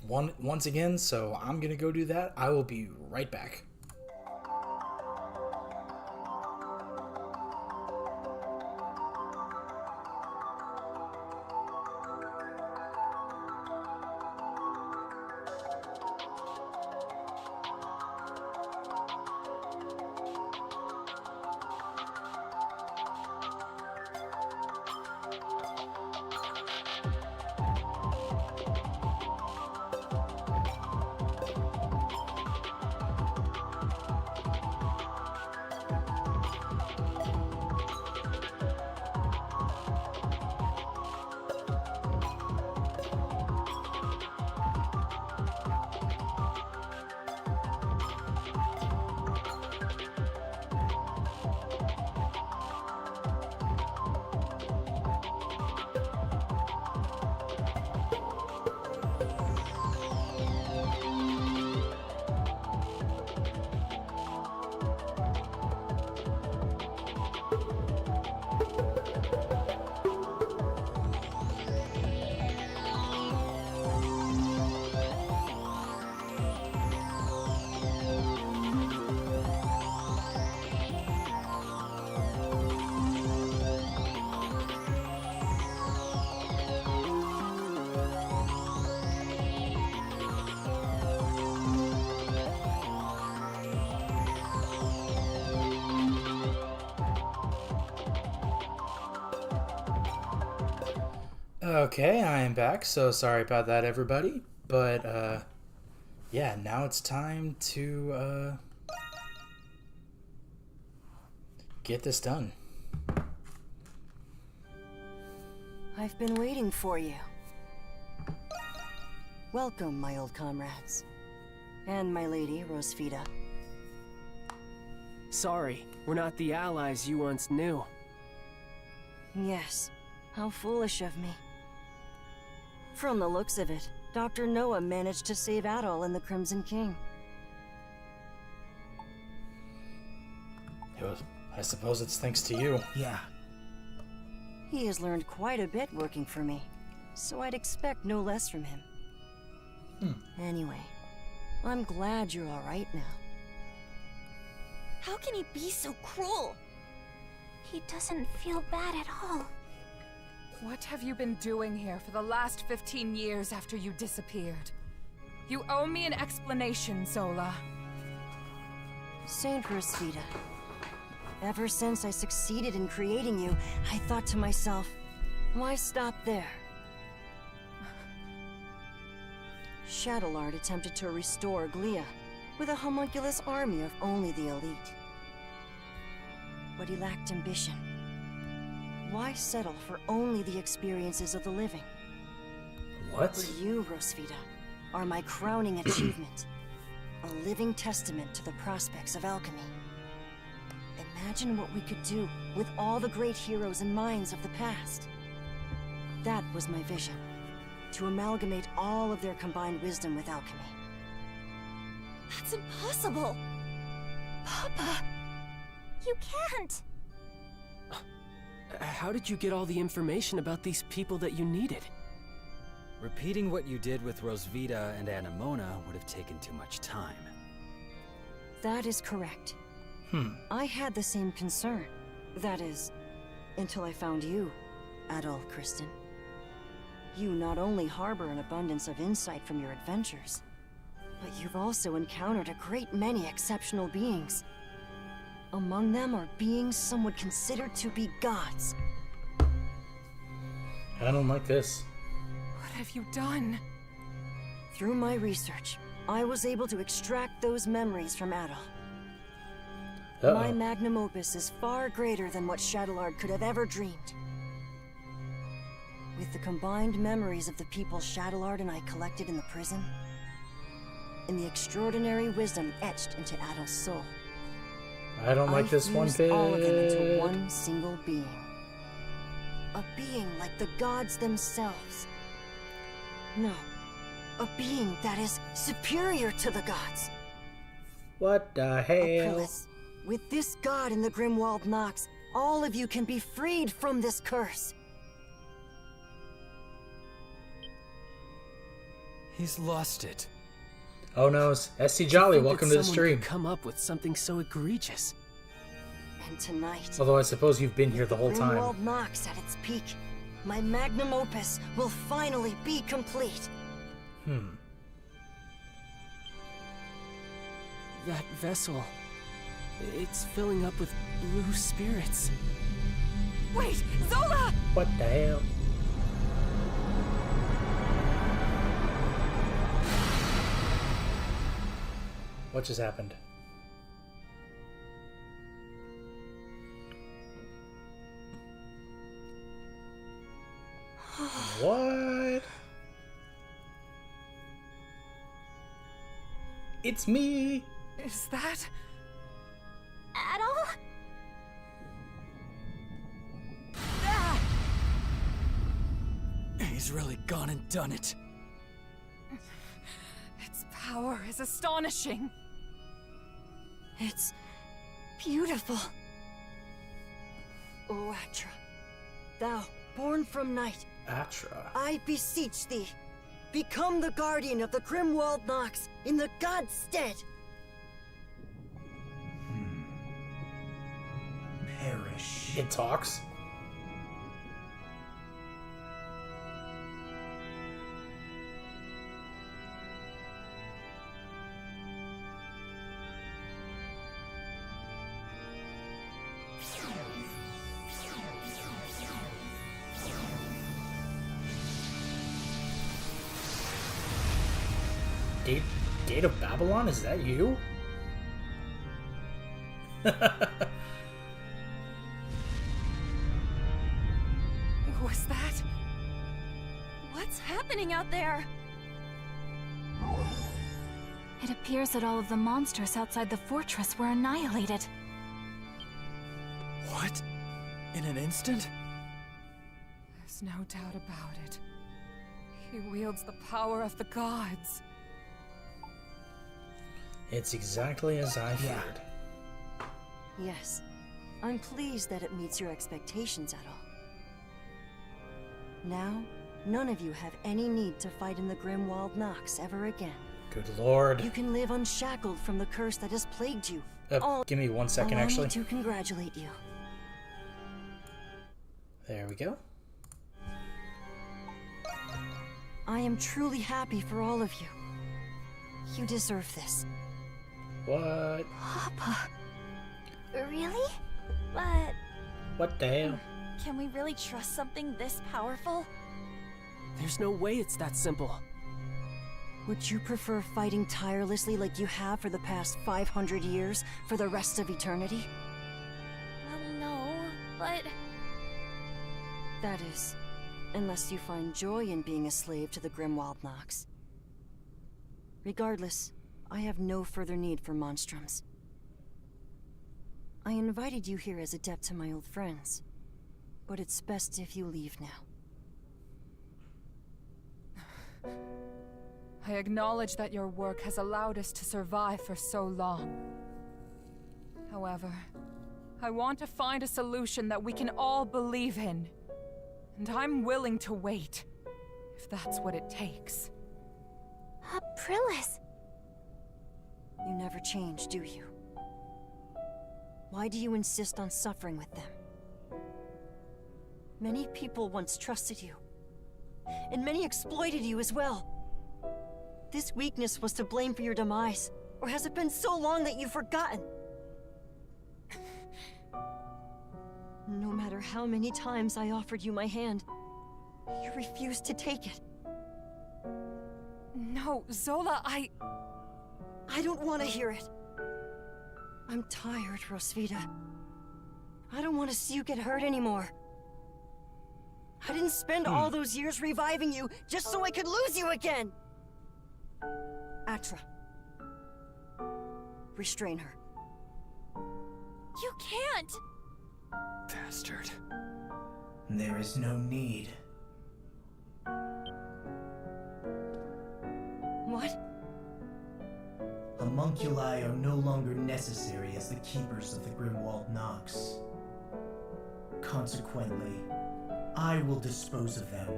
Once again, so I'm gonna go do that. I will be right back. Okay, I am back, so sorry about that, everybody. But, yeah, now it's time to, get this done. I've been waiting for you. Welcome, my old comrades. And my lady, Rosfida. Sorry, we're not the allies you once knew. Yes, how foolish of me. From the looks of it, Dr. Noah managed to save Adol and the Crimson King. I suppose it's thanks to you. Yeah. He has learned quite a bit working for me, so I'd expect no less from him. Anyway, I'm glad you're all right now. How can he be so cruel? He doesn't feel bad at all. What have you been doing here for the last 15 years after you disappeared? You owe me an explanation, Zola. Saint Rosvita, ever since I succeeded in creating you, I thought to myself, why stop there? Shadowlord attempted to restore Glia with a homunculus army of only the elite. But he lacked ambition. Why settle for only the experiences of the living? What? For you, Rosvita, are my crowning achievement. A living testament to the prospects of alchemy. Imagine what we could do with all the great heroes and minds of the past. That was my vision. To amalgamate all of their combined wisdom with alchemy. That's impossible! Papa! You can't! How did you get all the information about these people that you needed? Repeating what you did with Rosvita and Anemona would have taken too much time. That is correct. I had the same concern. That is, until I found you, Adol Kristen. You not only harbor an abundance of insight from your adventures, but you've also encountered a great many exceptional beings. Among them are beings some would consider to be gods. I don't like this. What have you done? Through my research, I was able to extract those memories from Adol. My magnum opus is far greater than what Shadowlord could have ever dreamed. With the combined memories of the people Shadowlord and I collected in the prison, and the extraordinary wisdom etched into Adol's soul, I don't like this one bit. all of them into one single being. A being like the gods themselves. No, a being that is superior to the gods. What the hell? Aprillis, with this god in the Grimwald Nox, all of you can be freed from this curse. He's lost it. Oh no, SC Jolly, welcome to the stream. Come up with something so egregious. And tonight, Although I suppose you've been here the whole time. Grimwald Nox at its peak. My magnum opus will finally be complete. That vessel, it's filling up with blue spirits. Wait, Zola! What the hell? What just happened? What? It's me! Is that... Adol? He's really gone and done it. Its power is astonishing. It's beautiful. O Atra, thou, born from night, Atra. I beseech thee, become the guardian of the Grimwald Nox in the god's stead. Perish. It talks. Gate of Babylon? Is that you? Was that... What's happening out there? It appears that all of the monsters outside the fortress were annihilated. What? In an instant? There's no doubt about it. He wields the power of the gods. It's exactly as I feared. Yes, I'm pleased that it meets your expectations, Adol. Now, none of you have any need to fight in the Grimwald Nox ever again. Good lord. You can live unshackled from the curse that has plagued you. Give me 1 second, Allow actually. me to congratulate you. There we go. I am truly happy for all of you. You deserve this. What? Papa. Really? But... What the hell? Can we really trust something this powerful? There's no way it's that simple. Would you prefer fighting tirelessly like you have for the past 500 years for the rest of eternity? Well, no, but... That is, unless you find joy in being a slave to the Grimwald Nox. Regardless, I have no further need for monstrums. I invited you here as a debt to my old friends, but it's best if you leave now. I acknowledge that your work has allowed us to survive for so long. However, I want to find a solution that we can all believe in. And I'm willing to wait, if that's what it takes. Prillis! You never change, do you? Why do you insist on suffering with them? Many people once trusted you, and many exploited you as well. This weakness was to blame for your demise, or has it been so long that you've forgotten? No matter how many times I offered you my hand, you refused to take it. No, Zola, I don't want to hear it. I'm tired, Rosvita. I don't want to see you get hurt anymore. I didn't spend all those years reviving you just so I could lose you again! Atra. Restrain her. You can't! Bastard. There is no need. What? Homunculi are no longer necessary as the keepers of the Grimwald Nox. Consequently, I will dispose of them,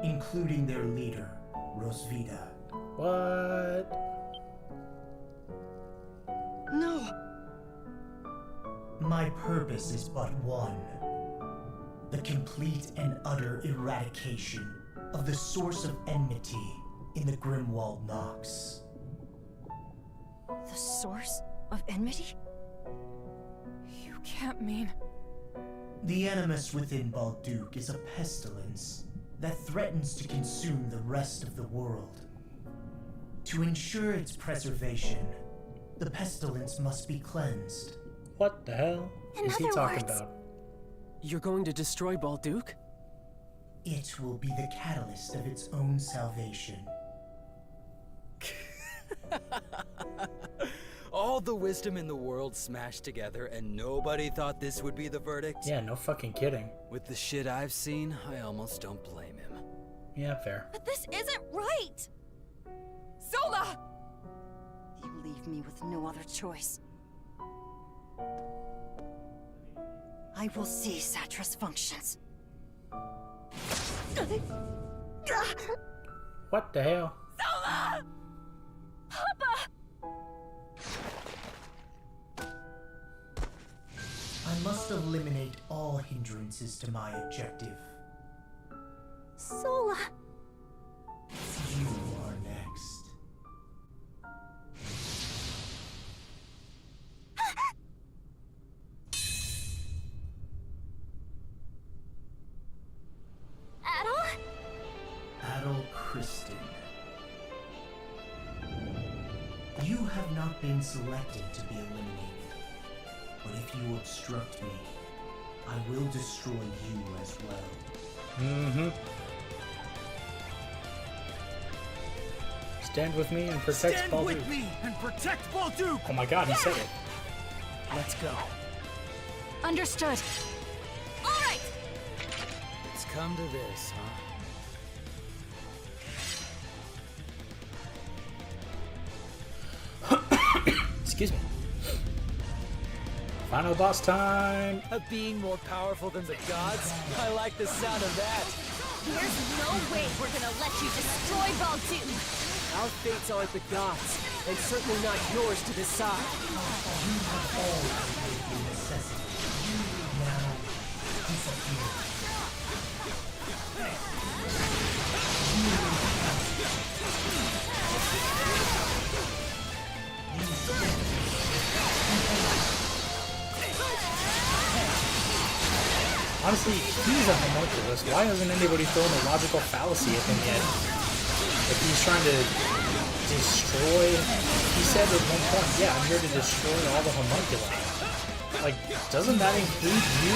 including their leader, Rosvita. What? No! My purpose is but one. The complete and utter eradication of the source of enmity in the Grimwald Nox. The source of enmity? You can't mean... The animus within Balduke is a pestilence that threatens to consume the rest of the world. To ensure its preservation, the pestilence must be cleansed. What the hell is he talking about? You're going to destroy Balduke? It will be the catalyst of its own salvation. All the wisdom in the world smashed together, and nobody thought this would be the verdict? Yeah, no fucking kidding. With the shit I've seen, I almost don't blame him. Yeah, fair. But this isn't right! Zola! You leave me with no other choice. I will see Satra's functions. What the hell? Zola! Papa! I must eliminate all hindrances to my objective. Zola! You are next. Adol Kristen. You have not been selected to be eliminated, but if you obstruct me, I will destroy you as well. Mm-hmm. Stand with me and protect Stand Balduke. with me and protect Balduke! Oh my god, he said it. Let's go. Understood. All right! It's come to this, huh? Excuse me. Final boss time! A being more powerful than the gods? I like the sound of that. There's no way we're gonna let you destroy Balduke! Our fates are the gods, and certainly not yours to decide. You have always made the necessity. Now, disappear. Honestly, he's a homunculus. Why hasn't anybody thrown a logical fallacy at him yet? If he's trying to destroy... He said at one point, yeah, I'm here to destroy all the homunculi. Like, doesn't that include you?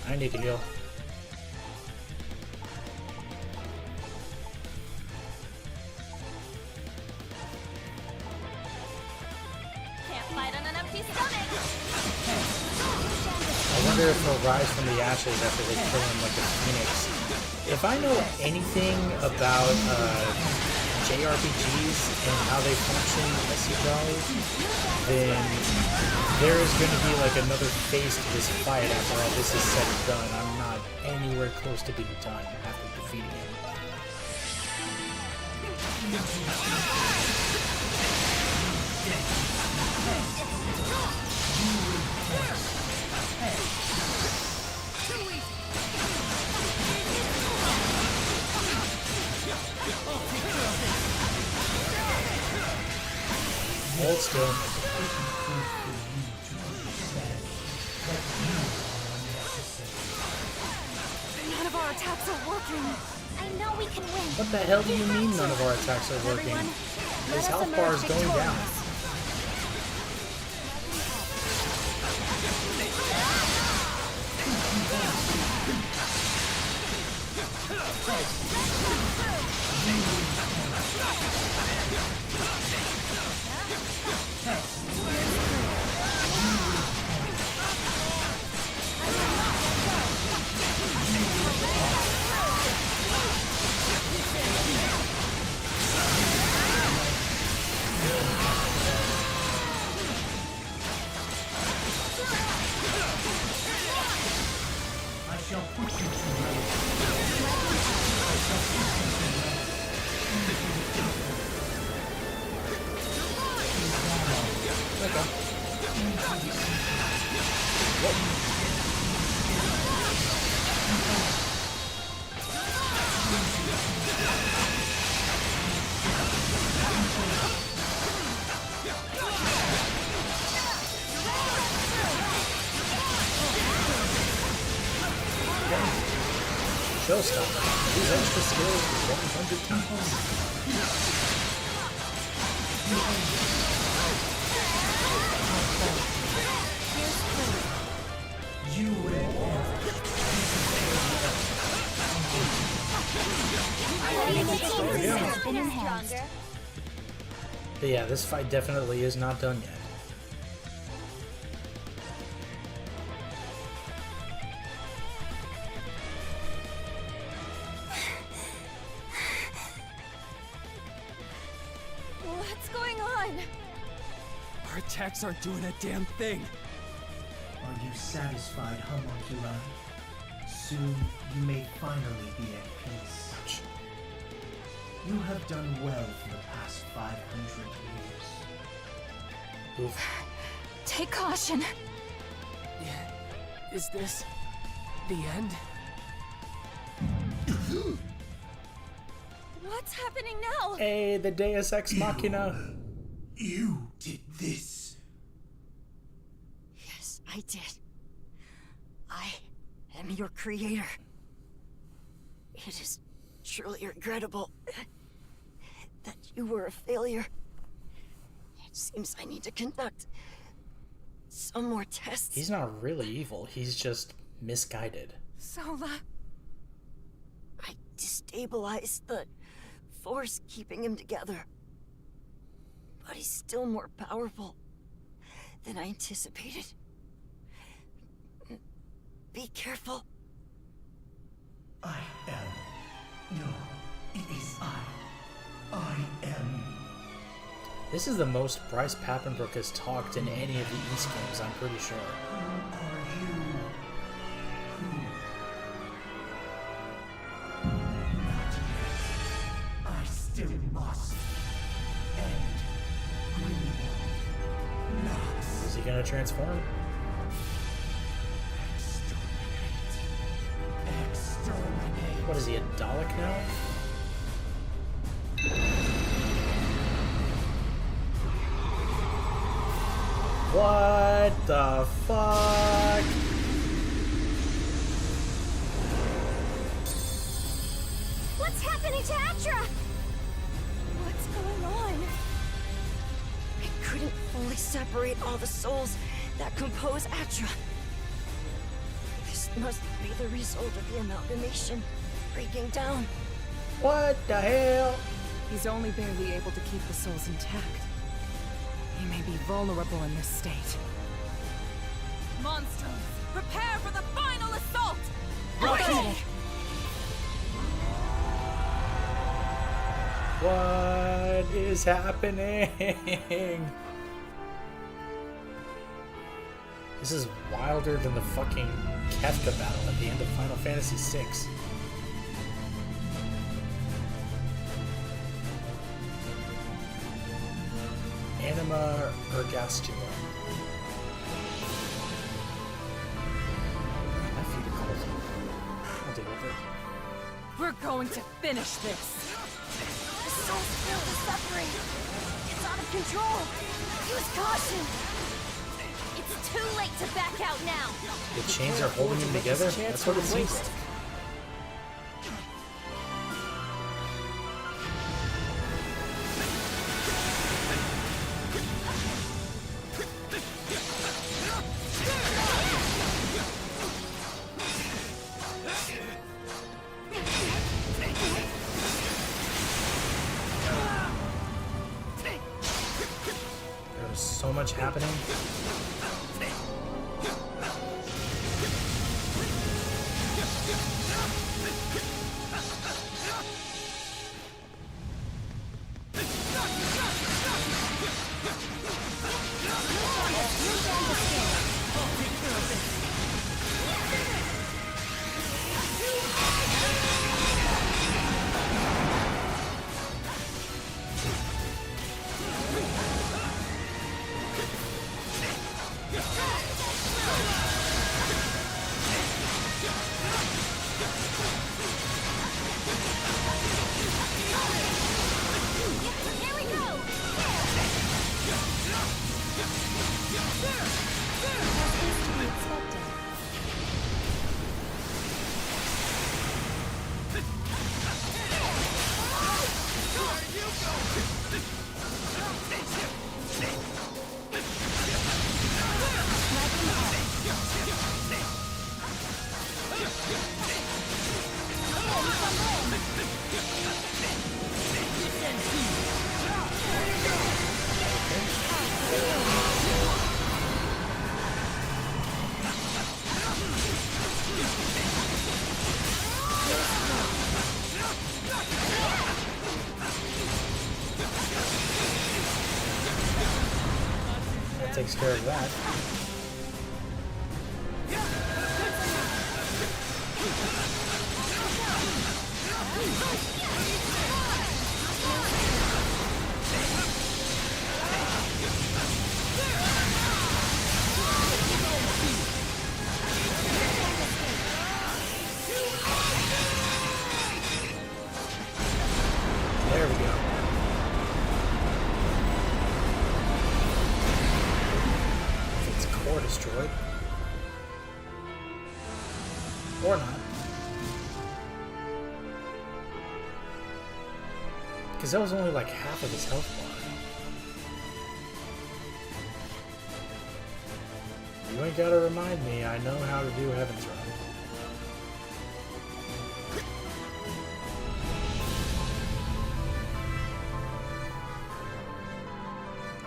I need to heal. Can't fight on an empty stomach. I wonder if he'll rise from the ashes after they kill him like a phoenix. If I know anything about JRPGs and how they function as you go, then there is going to be like another phase to this fight after all this is said and done. I'm not anywhere close to being done after defeating him. Hold still. None of our attacks are working. I know we can win. What the hell do you mean none of our attacks are working? His health bar is going down. Showstopper. Use extra skills 100 times. But yeah, this fight definitely is not done yet. What's going on? Our attacks aren't doing a damn thing. Are you satisfied, homunculi? Soon you may finally be at peace. You have done well for the past 500 years. Take caution. Is this the end? What's happening now? Hey, the Deus Ex Machina. You did this. Yes, I did. I am your creator. It is truly regrettable that you were a failure. It seems I need to conduct some more tests. He's not really evil, he's just misguided. Sola. I destabilized the force keeping him together. But he's still more powerful than I anticipated. Be careful. I am. No, it is I. I am. This is the most Bryce Papenbrook has talked in any of the East games, I'm pretty sure. I still must end Greenwald. gonna transform? What is he, a Dalek now? What the fuck? What's happening to Atra? What's going on? I couldn't fully separate all the souls that compose Atra. This must be the result of the amalgamation breaking down. What the hell? He's only barely able to keep the souls intact. He may be vulnerable in this state. Monstrums, prepare for the final assault! Right. What is happening? This is wilder than the fucking Kefka battle at the end of Final Fantasy VI. Anima Ergastula. My feet are cold. I'll deal with it. We're going to finish this. The soul's still to separate. It's out of control. Use caution. It's too late to back out now. The chains are holding them together? That's what it seems like. There's so much happening. Here we go. As is to be expected. That takes care of that. There we go. Its core destroyed. Or not. Because that was only like half of his health bar. You ain't gotta remind me, I know how to do Heaven's Run.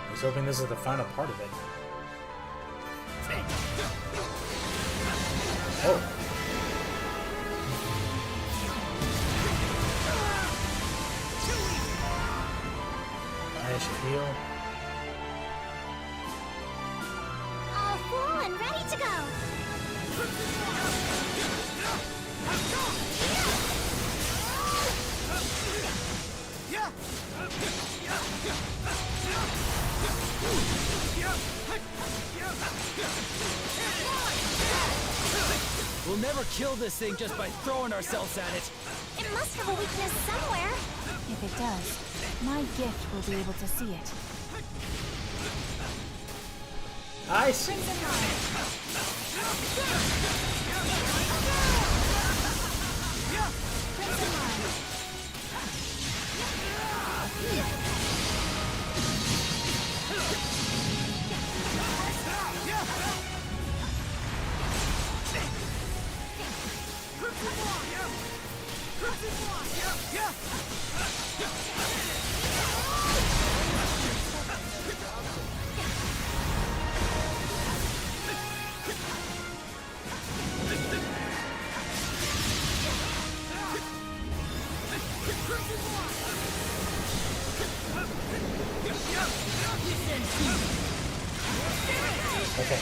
I was hoping this is the final part of it. Oh. I should heal. All full and ready to go. We'll never kill this thing just by throwing ourselves at it. It must have a weakness somewhere. If it does, my gift will be able to see it. I see. Okay.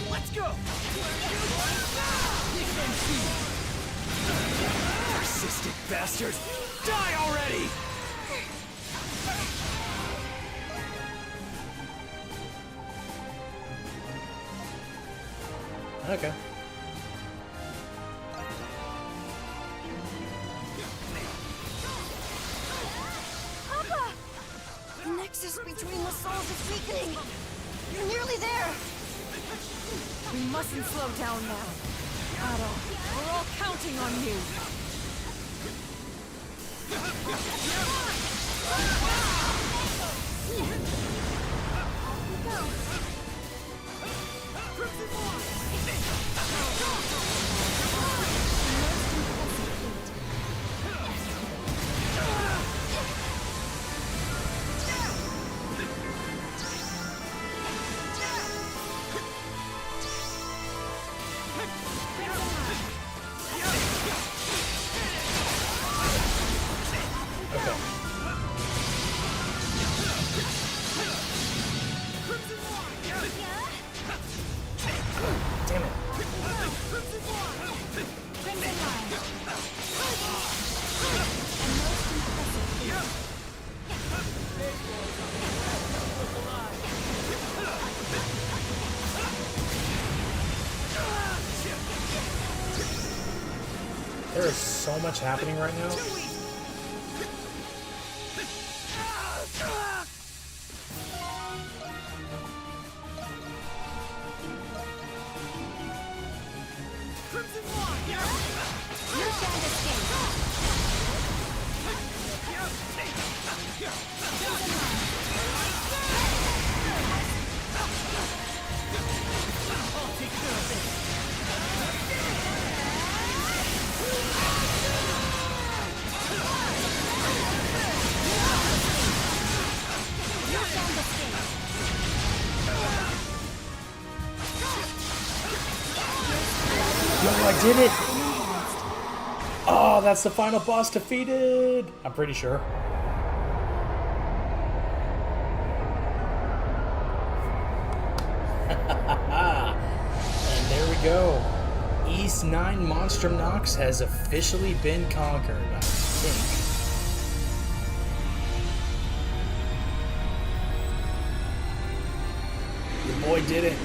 Let's go! Persistent bastard! Die already! Okay. Papa! The nexus between the souls is weakening. You're nearly there. We mustn't slow down now. Otto, we're all counting on you. Damn it. There is so much happening right now. Yo, I did it! Oh, that's the final boss defeated! I'm pretty sure. And there we go. East 9 Monstrum Nox has officially been conquered, I think. Your boy did it.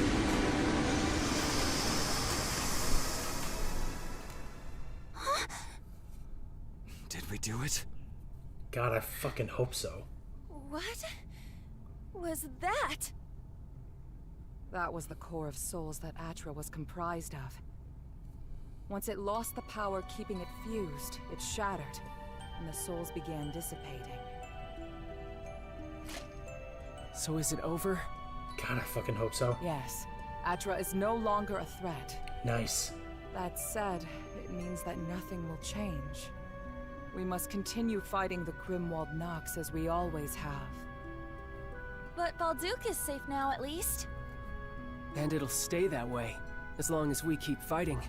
Did we do it? God, I fucking hope so. What was that? That was the core of souls that Atra was comprised of. Once it lost the power keeping it fused, it shattered, and the souls began dissipating. So is it over? God, I fucking hope so. Yes. Atra is no longer a threat. Nice. That said, it means that nothing will change. We must continue fighting the Grimwald Nox as we always have. But Balduke is safe now, at least. And it'll stay that way, as long as we keep fighting.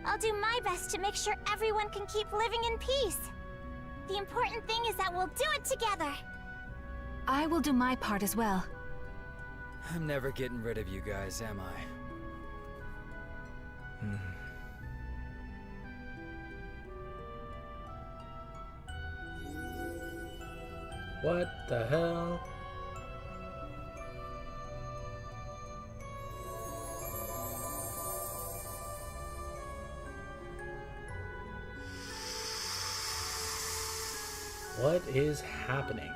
I'll do my best to make sure everyone can keep living in peace. The important thing is that we'll do it together. I will do my part as well. I'm never getting rid of you guys, am I? What the hell? What is happening?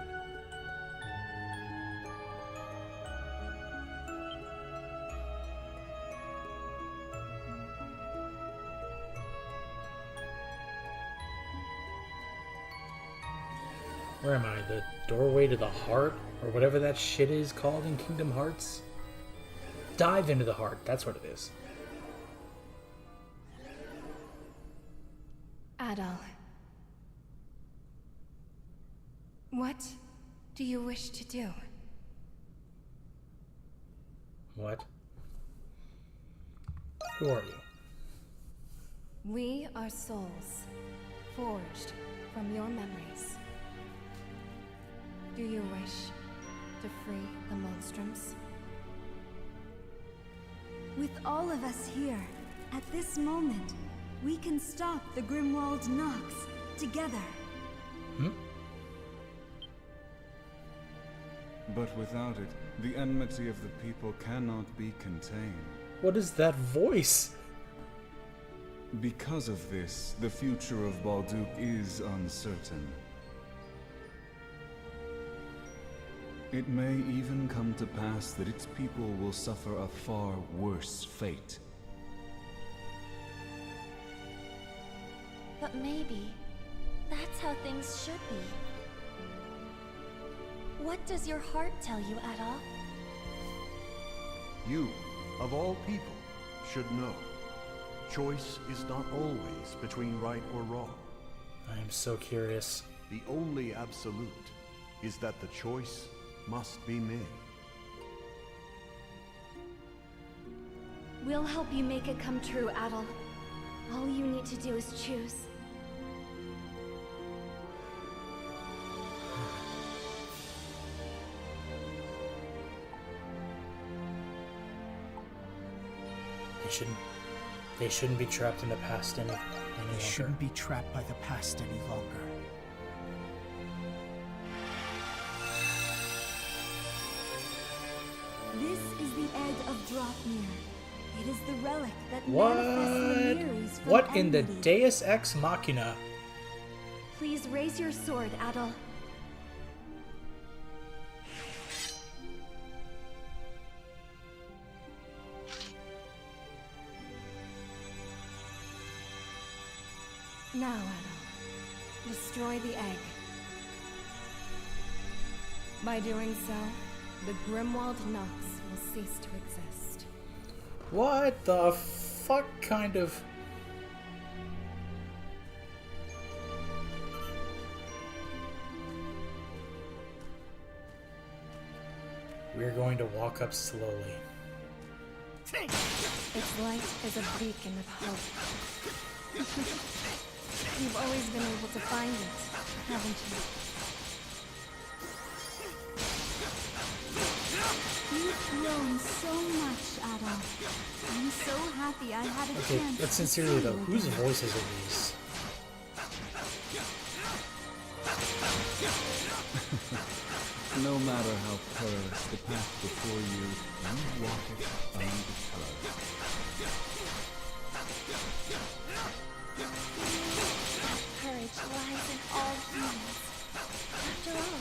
Where am I? The doorway to the heart? Or whatever that shit is called in Kingdom Hearts? Dive into the heart. That's what it is. Adol. What do you wish to do? What? Who are you? We are souls, forged from your memories. Do you wish to free the Monstrums? With all of us here, at this moment, we can stop the Grimwald Nox together. But without it, the enmity of the people cannot be contained. What is that voice? Because of this, the future of Balduke is uncertain. It may even come to pass that its people will suffer a far worse fate. But maybe that's how things should be. What does your heart tell you, Adol? You, of all people, should know. Choice is not always between right or wrong. I am so curious. The only absolute is that the choice must be made. We'll help you make it come true, Adol. All you need to do is choose. They shouldn't be trapped in the past any longer. They shouldn't be trapped by the past any longer. This is the egg of Dropnir. It is the relic that manifests Lemiris from What in the enmity. Deus Ex Machina? Please raise your sword, Adol. Now, Adol, destroy the egg. By doing so, the Grimwald Nox will cease to exist. What the fuck kind of... We're going to walk up slowly. Its light is a beacon of hope. You've always been able to find it, haven't you? You've grown so much, Adol. I'm so happy I had a Okay, chance but to sincerely see though, you whose again. voices are these? No matter how perilous the path before you, you walk it undeterred. Courage lies in all humans. After all,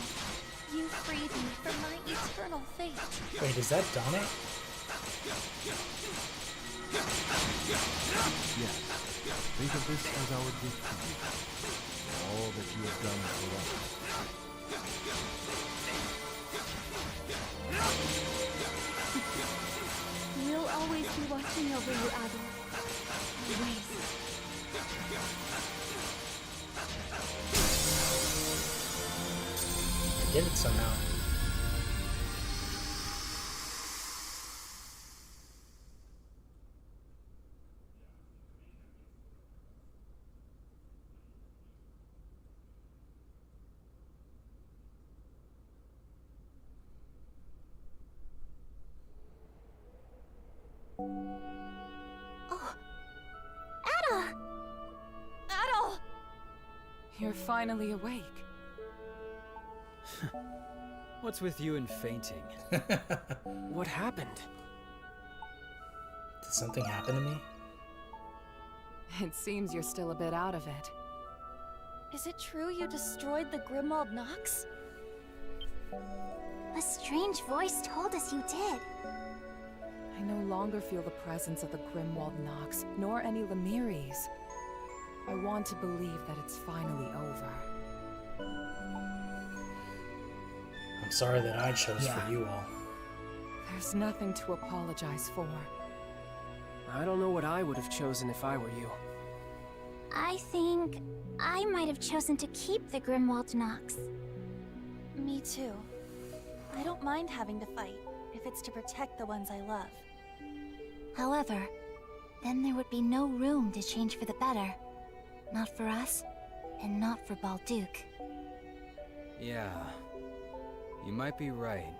you freed me from my eternal fate. Wait, is that Donna? Yes, think of this as our gift to you. For all that you have done for us. be watching over you, Adol. Always. I did it somehow. Oh, Adol! Adol! You're finally awake. What's with you and fainting? What happened? Did something happen to me? It seems you're still a bit out of it. Is it true you destroyed the Grimwald Nox? A strange voice told us you did. I no longer feel the presence of the Grimwald Nox, nor any Lemiries. I want to believe that it's finally over. I'm sorry that I chose for you all. There's nothing to apologize for. I don't know what I would have chosen if I were you. I think I might have chosen to keep the Grimwald Nox. Me too. I don't mind having to fight, if it's to protect the ones I love. However, then there would be no room to change for the better. Not for us, and not for Balduq. Yeah, you might be right.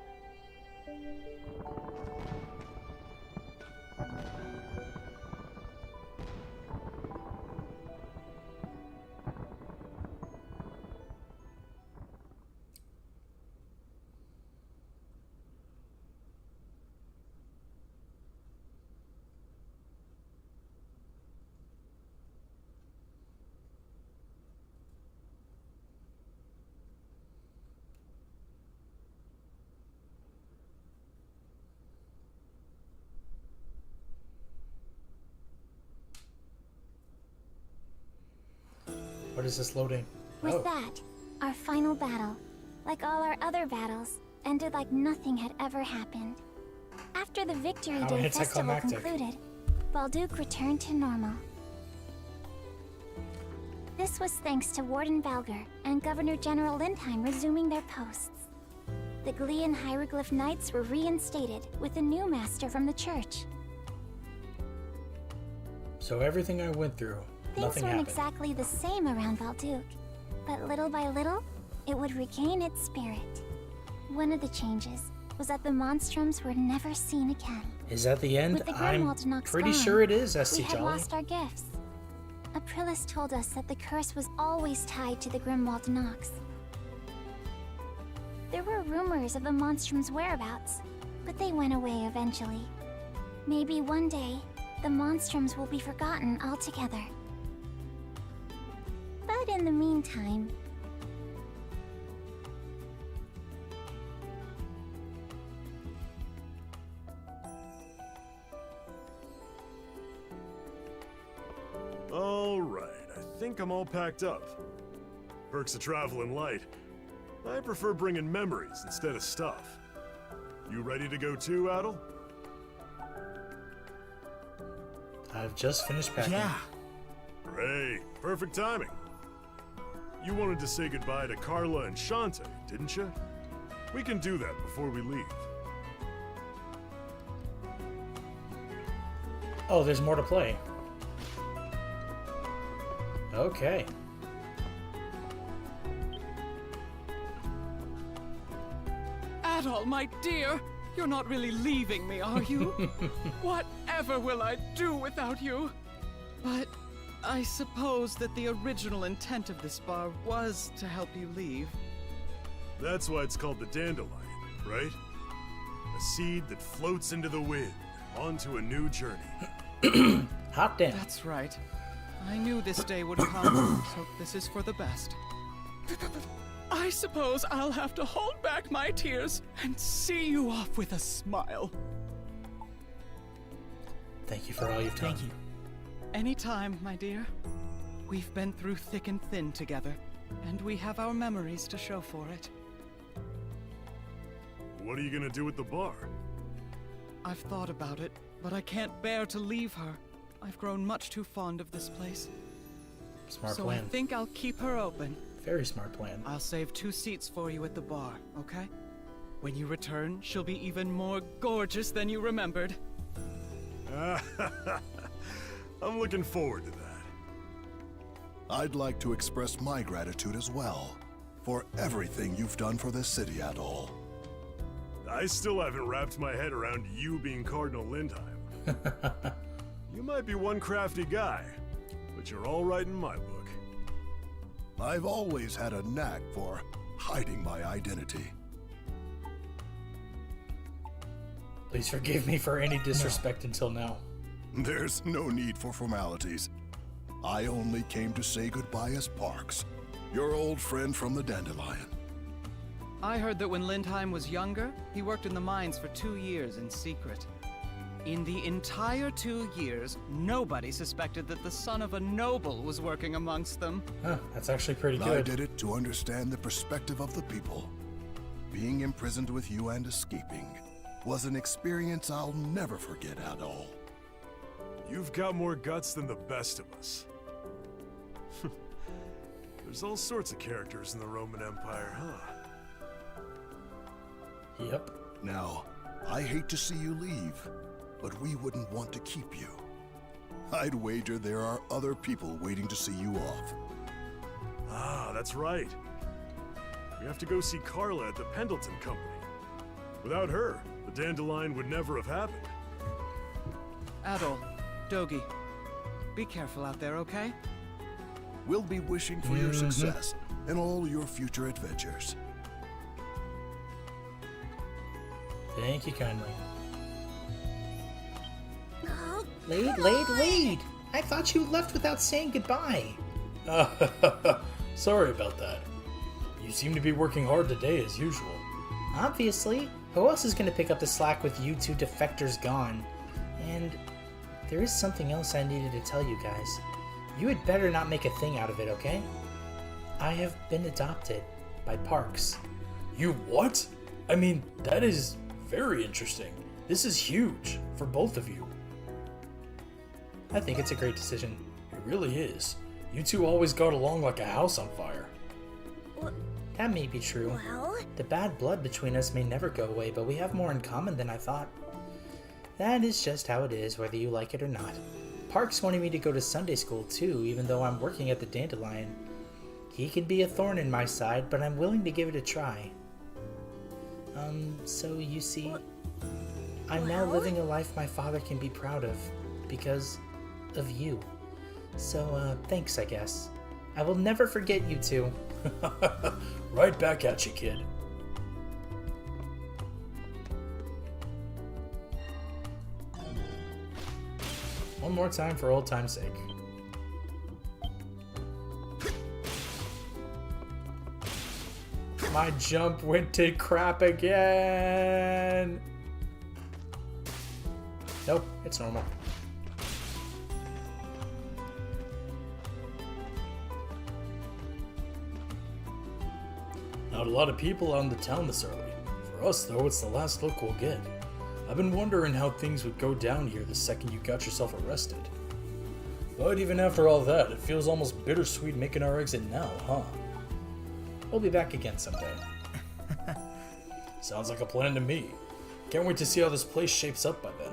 What is this loading? With that, our final battle, like all our other battles, ended like nothing had ever happened. After the Victory Day festival concluded, Balduq returned to normal. This was thanks to Warden Valgar and Governor General Lindheim resuming their posts. The Glean Hieroglyph Knights were reinstated with a new master from the church. So everything I went through, Things nothing weren't happened. exactly the same around Balduq, but little by little, it would regain its spirit. One of the changes was that the Monstrums were never seen again. Is that the end? With the I'm Grimwald Nox pretty gone, sure it is, SC we had Jolly. lost our gifts. Aprilis told us that the curse was always tied to the Grimwald Nox. There were rumors of the Monstrum's whereabouts, but they went away eventually. Maybe one day, the Monstrums will be forgotten altogether. But in the meantime... Alright, I think I'm all packed up. Perks of traveling light. I prefer bringing memories instead of stuff. You ready to go too, Adol? I've just finished packing. Yeah. Great. Perfect timing. You wanted to say goodbye to Carla and Shantae, didn't you? We can do that before we leave. Oh, there's more to play. Okay. Adol, my dear, you're not really leaving me, are you? Whatever will I do without you? But I suppose that the original intent of this bar was to help you leave. That's why it's called the Dandelion, right? A seed that floats into the wind, onto a new journey. Hot damn. That's right. I knew this day would come, so this is for the best. I suppose I'll have to hold back my tears and see you off with a smile. Thank you for all you've done. Thank you. Anytime, my dear. We've been through thick and thin together, and we have our memories to show for it. What are you gonna do with the bar? I've thought about it, but I can't bear to leave her. I've grown much too fond of this place. Smart so plan. I think I'll keep her open. Very smart plan. I'll save 2 seats for you at the bar, okay? When you return, she'll be even more gorgeous than you remembered. I'm looking forward to that. I'd like to express my gratitude as well for everything you've done for this city at all. I still haven't wrapped my head around you being Cardinal Lindheim. You might be one crafty guy, but you're all right in my book. I've always had a knack for hiding my identity. Please forgive me for any disrespect until now. There's no need for formalities. I only came to say goodbye as Parks, your old friend from the Dandelion. I heard that when Lindheim was younger, he worked in the mines for 2 years in secret. In the entire 2 years, nobody suspected that the son of a noble was working amongst them. Huh, that's actually pretty good. I did it to understand the perspective of the people. Being imprisoned with you and escaping was an experience I'll never forget at all. You've got more guts than the best of us. There's all sorts of characters in the Roman Empire, huh? Yep. Now, I hate to see you leave, but we wouldn't want to keep you. I'd wager there are other people waiting to see you off. Ah, that's right. We have to go see Carla at the Pendleton Company. Without her, the Dandelion would never have happened. Adol, Dogi, be careful out there, okay? We'll be wishing for your success in all your future adventures. Thank you kindly. Lade! I thought you left without saying goodbye. Sorry about that. You seem to be working hard today as usual. Obviously. Who else is going to pick up the slack with you 2 defectors gone? And there is something else I needed to tell you guys. You had better not make a thing out of it, okay? I have been adopted by Parks. You what? I mean, that is very interesting. This is huge for both of you. I think it's a great decision. It really is. You two always got along like a house on fire. That may be true. Well? The bad blood between us may never go away, but we have more in common than I thought. That is just how it is, whether you like it or not. Parks wanted me to go to Sunday school too, even though I'm working at the Dandelion. He can be a thorn in my side, but I'm willing to give it a try. So you see, I'm now living a life my father can be proud of, because of you. So, thanks, I guess. I will never forget you two. Right back at you, kid. One more time for old time's sake. My jump went to crap again. Nope, it's normal. Not a lot of people out in the town this early. For us, though, it's the last look we'll get. I've been wondering how things would go down here the second you got yourself arrested. But even after all that, it feels almost bittersweet making our exit now, huh? We'll be back again someday. Sounds like a plan to me. Can't wait to see how this place shapes up by then.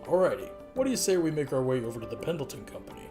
Alrighty, what do you say we make our way over to the Pendleton Company?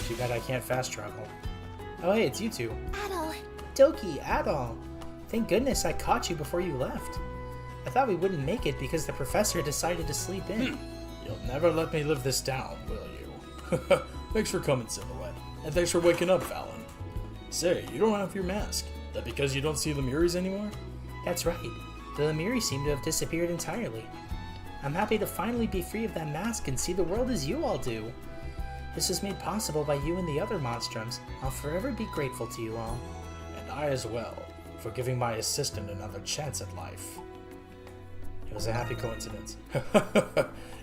Too bad I can't fast travel. Oh hey, it's you two. Adol. Doki, Adol. Thank goodness I caught you before you left. I thought we wouldn't make it because the professor decided to sleep in. You'll never let me live this down, will you? Thanks for coming, Silhouette. And thanks for waking up, Fallon. Say, you don't have your mask. That because you don't see the Lemures anymore? That's right. The Lemuri seem to have disappeared entirely. I'm happy to finally be free of that mask and see the world as you all do. This was made possible by you and the other Monstrums. I'll forever be grateful to you all. And I as well, for giving my assistant another chance at life. It was a happy coincidence.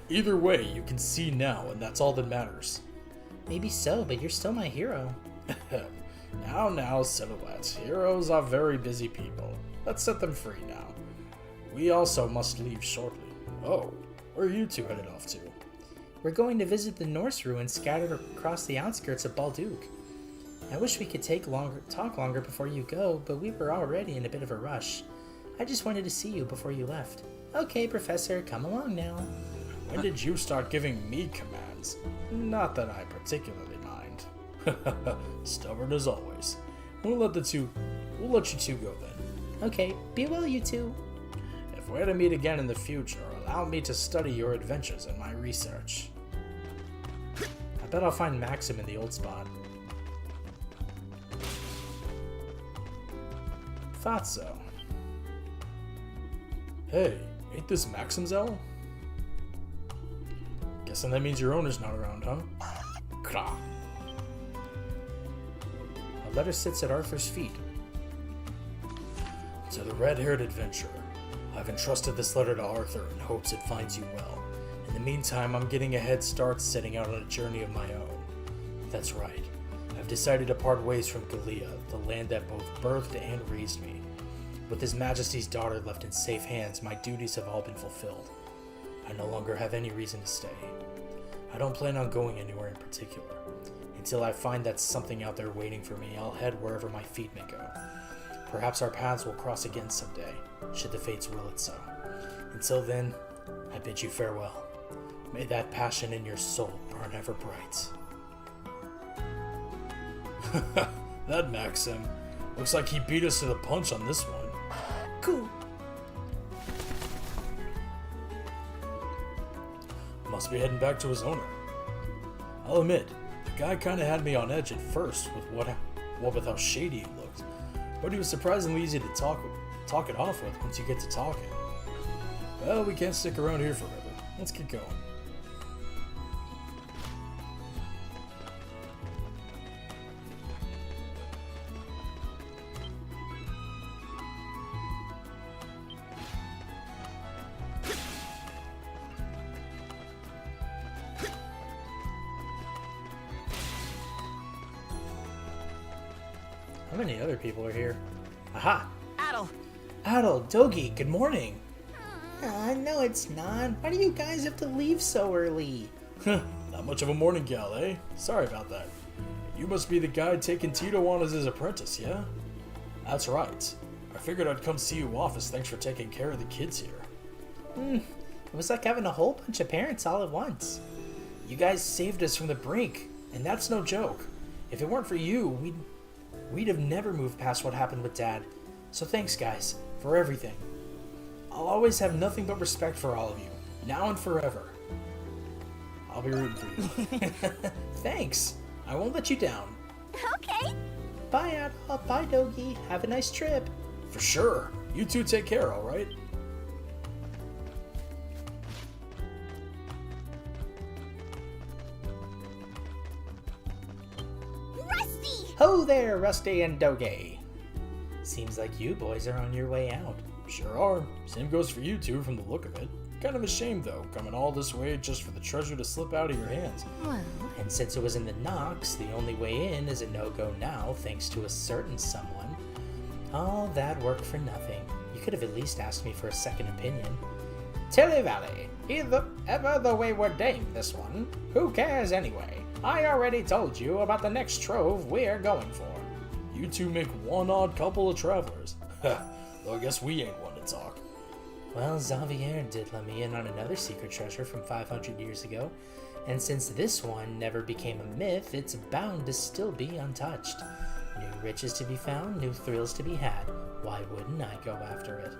Either way, you can see now, and that's all that matters. Maybe so, but you're still my hero. Now, Silhouette. Heroes are very busy people. Let's set them free now. We also must leave shortly. Oh, where are you two headed off to? We're going to visit the Norse ruins scattered across the outskirts of Balduke. I wish we could talk longer before you go, but we were already in a bit of a rush. I just wanted to see you before you left. Okay, Professor, come along now. When did you start giving me commands? Not that I particularly mind. Stubborn as always. We'll let you two go then. Okay, be well, you two. If we're to meet again in the future, allow me to study your adventures and my research. I bet I'll find Maxim in the old spot. Thought so. Hey, ain't this Maxim's owl? Guessing that means your owner's not around, huh? Krah. A letter sits at Arthur's feet. To the red-haired adventurer. I've entrusted this letter to Arthur in hopes it finds you well. In the meantime, I'm getting a head start setting out on a journey of my own. That's right. I've decided to part ways from Galea, the land that both birthed and raised me. With His Majesty's daughter left in safe hands, my duties have all been fulfilled. I no longer have any reason to stay. I don't plan on going anywhere in particular. Until I find that something out there waiting for me, I'll head wherever my feet may go. Perhaps our paths will cross again someday, should the fates will it so. Until then, I bid you farewell. May that passion in your soul burn ever bright. That Maxim. Looks like he beat us to the punch on this one. Cool. Must be heading back to his owner. I'll admit, the guy kinda had me on edge at first with how shady he looked. But he was surprisingly easy to talk it off with once you get to talking. Well, we can't stick around here forever. Let's get going. How many other people are here? Aha! Adol! Adol, Dogi, good morning! No, it's not. Why do you guys have to leave so early? Not much of a morning gal, eh? Sorry about that. You must be the guy taking Tito on as his apprentice, yeah? That's right. I figured I'd come see you off as thanks for taking care of the kids here. It was like having a whole bunch of parents all at once. You guys saved us from the brink, and that's no joke. If it weren't for you, we'd have never moved past what happened with Dad. So thanks, guys, for everything. I'll always have nothing but respect for all of you, now and forever. I'll be rooting for you. Thanks. I won't let you down. Okay. Bye, Adol. Bye, Dogi. Have a nice trip. For sure. You two take care, alright? Rusty! Ho there, Rusty and Dogi. Seems like you boys are on your way out. Sure are. Same goes for you two from the look of it. Kind of a shame, though, coming all this way just for the treasure to slip out of your hands. Well, and since it was in the Nox, the only way in is a no-go now, thanks to a certain someone. All that work for nothing. You could have at least asked me for a second opinion. Tilly Valley. Ever the wayward dame, this one. Who cares anyway? I already told you about the next trove we're going for. You two make one odd couple of travelers. Though I guess we ain't one to talk. Well, Xavier did let me in on another secret treasure from 500 years ago, and since this one never became a myth, it's bound to still be untouched. New riches to be found, new thrills to be had. Why wouldn't I go after it?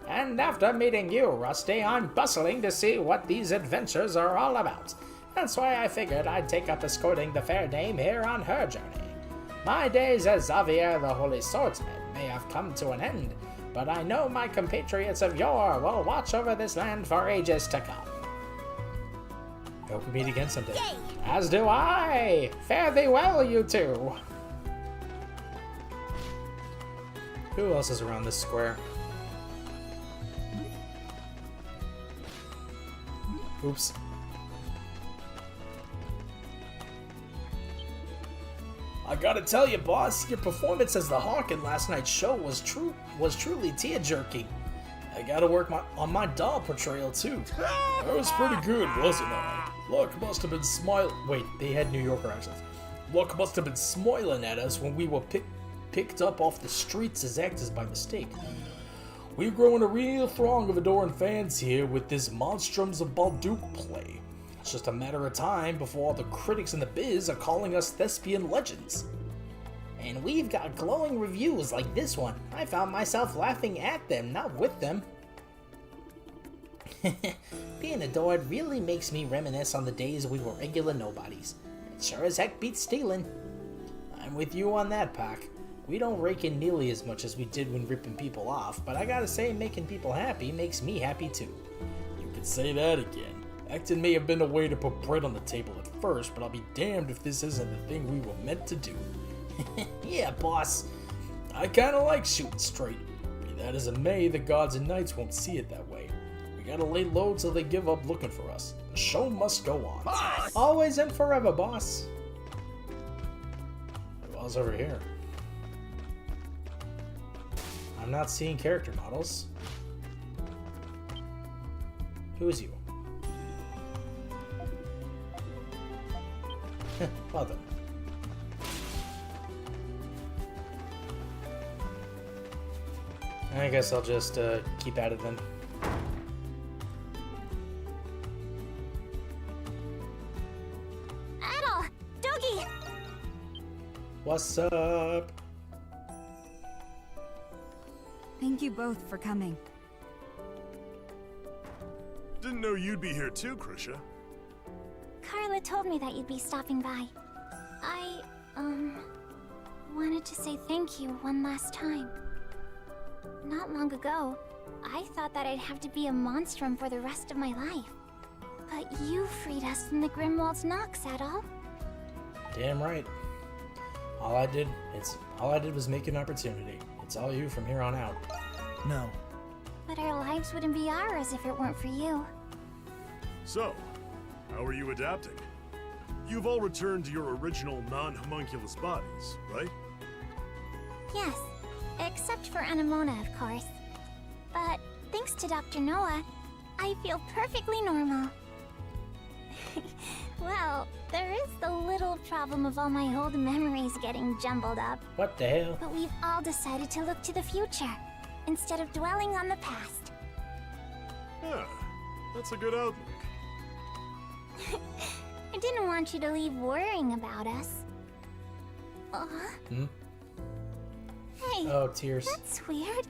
And after meeting you, Rusty, I'm bustling to see what these adventures are all about. That's why I figured I'd take up escorting the fair dame here on her journey. My days as Xavier the Holy Swordsman may have come to an end, but I know my compatriots of yore will watch over this land for ages to come. Hope we meet again someday. Yay! As do I! Fare thee well, you two! Who else is around this square? Oops. I gotta tell you, boss, your performance as the Hawk in last night's show was truly tear-jerking. I gotta work on my doll portrayal too. That was pretty good, wasn't I? Luck must have been Wait, they had New Yorker accents. Luck must have been smiling at us when we were picked up off the streets as actors by mistake. We've grown a real throng of adoring fans here with this Monstrums of Balduke play. It's just a matter of time before all the critics in the biz are calling us thespian legends. And we've got glowing reviews like this one. I found myself laughing at them, not with them. Being adored really makes me reminisce on the days we were regular nobodies. It sure as heck beats stealing. I'm with you on that, Pac. We don't rake in nearly as much as we did when ripping people off, but I gotta say, making people happy makes me happy too. You could say that again. Acting may have been a way to put bread on the table at first, but I'll be damned if this isn't the thing we were meant to do. Yeah, boss. I kinda like shooting straight. Be that as it may, the gods and knights won't see it that way. We gotta lay low till they give up looking for us. The show must go on. Boss! Always and forever, boss. Who else over here? I'm not seeing character models. Who is you? Well then. I guess I'll just keep at it then. Adol! Doggy! What's up? Thank you both for coming. Didn't know you'd be here too, Krisha. Carla told me that you'd be stopping by. I, wanted to say thank you one last time. Not long ago, I thought that I'd have to be a monstrum for the rest of my life. But you freed us from the Grimwald's Nox, Adol. Damn right. All I did was make an opportunity. It's all you from here on out. No. But our lives wouldn't be ours if it weren't for you. So, how are you adapting? You've all returned to your original non-homunculus bodies, right? Yes, except for Anemona, of course. But thanks to Dr. Noah, I feel perfectly normal. Well, there is the little problem of all my old memories getting jumbled up. What the hell? But we've all decided to look to the future, instead of dwelling on the past. Yeah, that's a good outlook. I didn't want you to leave worrying about us. Hmm? Hey, oh, tears. That's weird.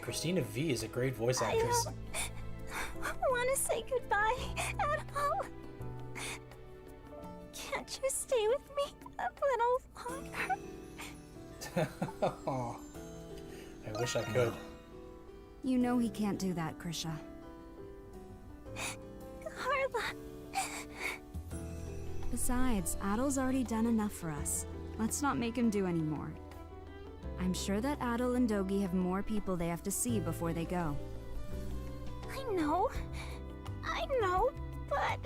Christina V is a great voice actress. I want to say goodbye at all. Can't you stay with me a little longer? Oh, I wish I could. You know he can't do that, Krisha. Carla. Besides, Adol's already done enough for us. Let's not make him do any more. I'm sure that Adol and Dogi have more people they have to see before they go. I know, but...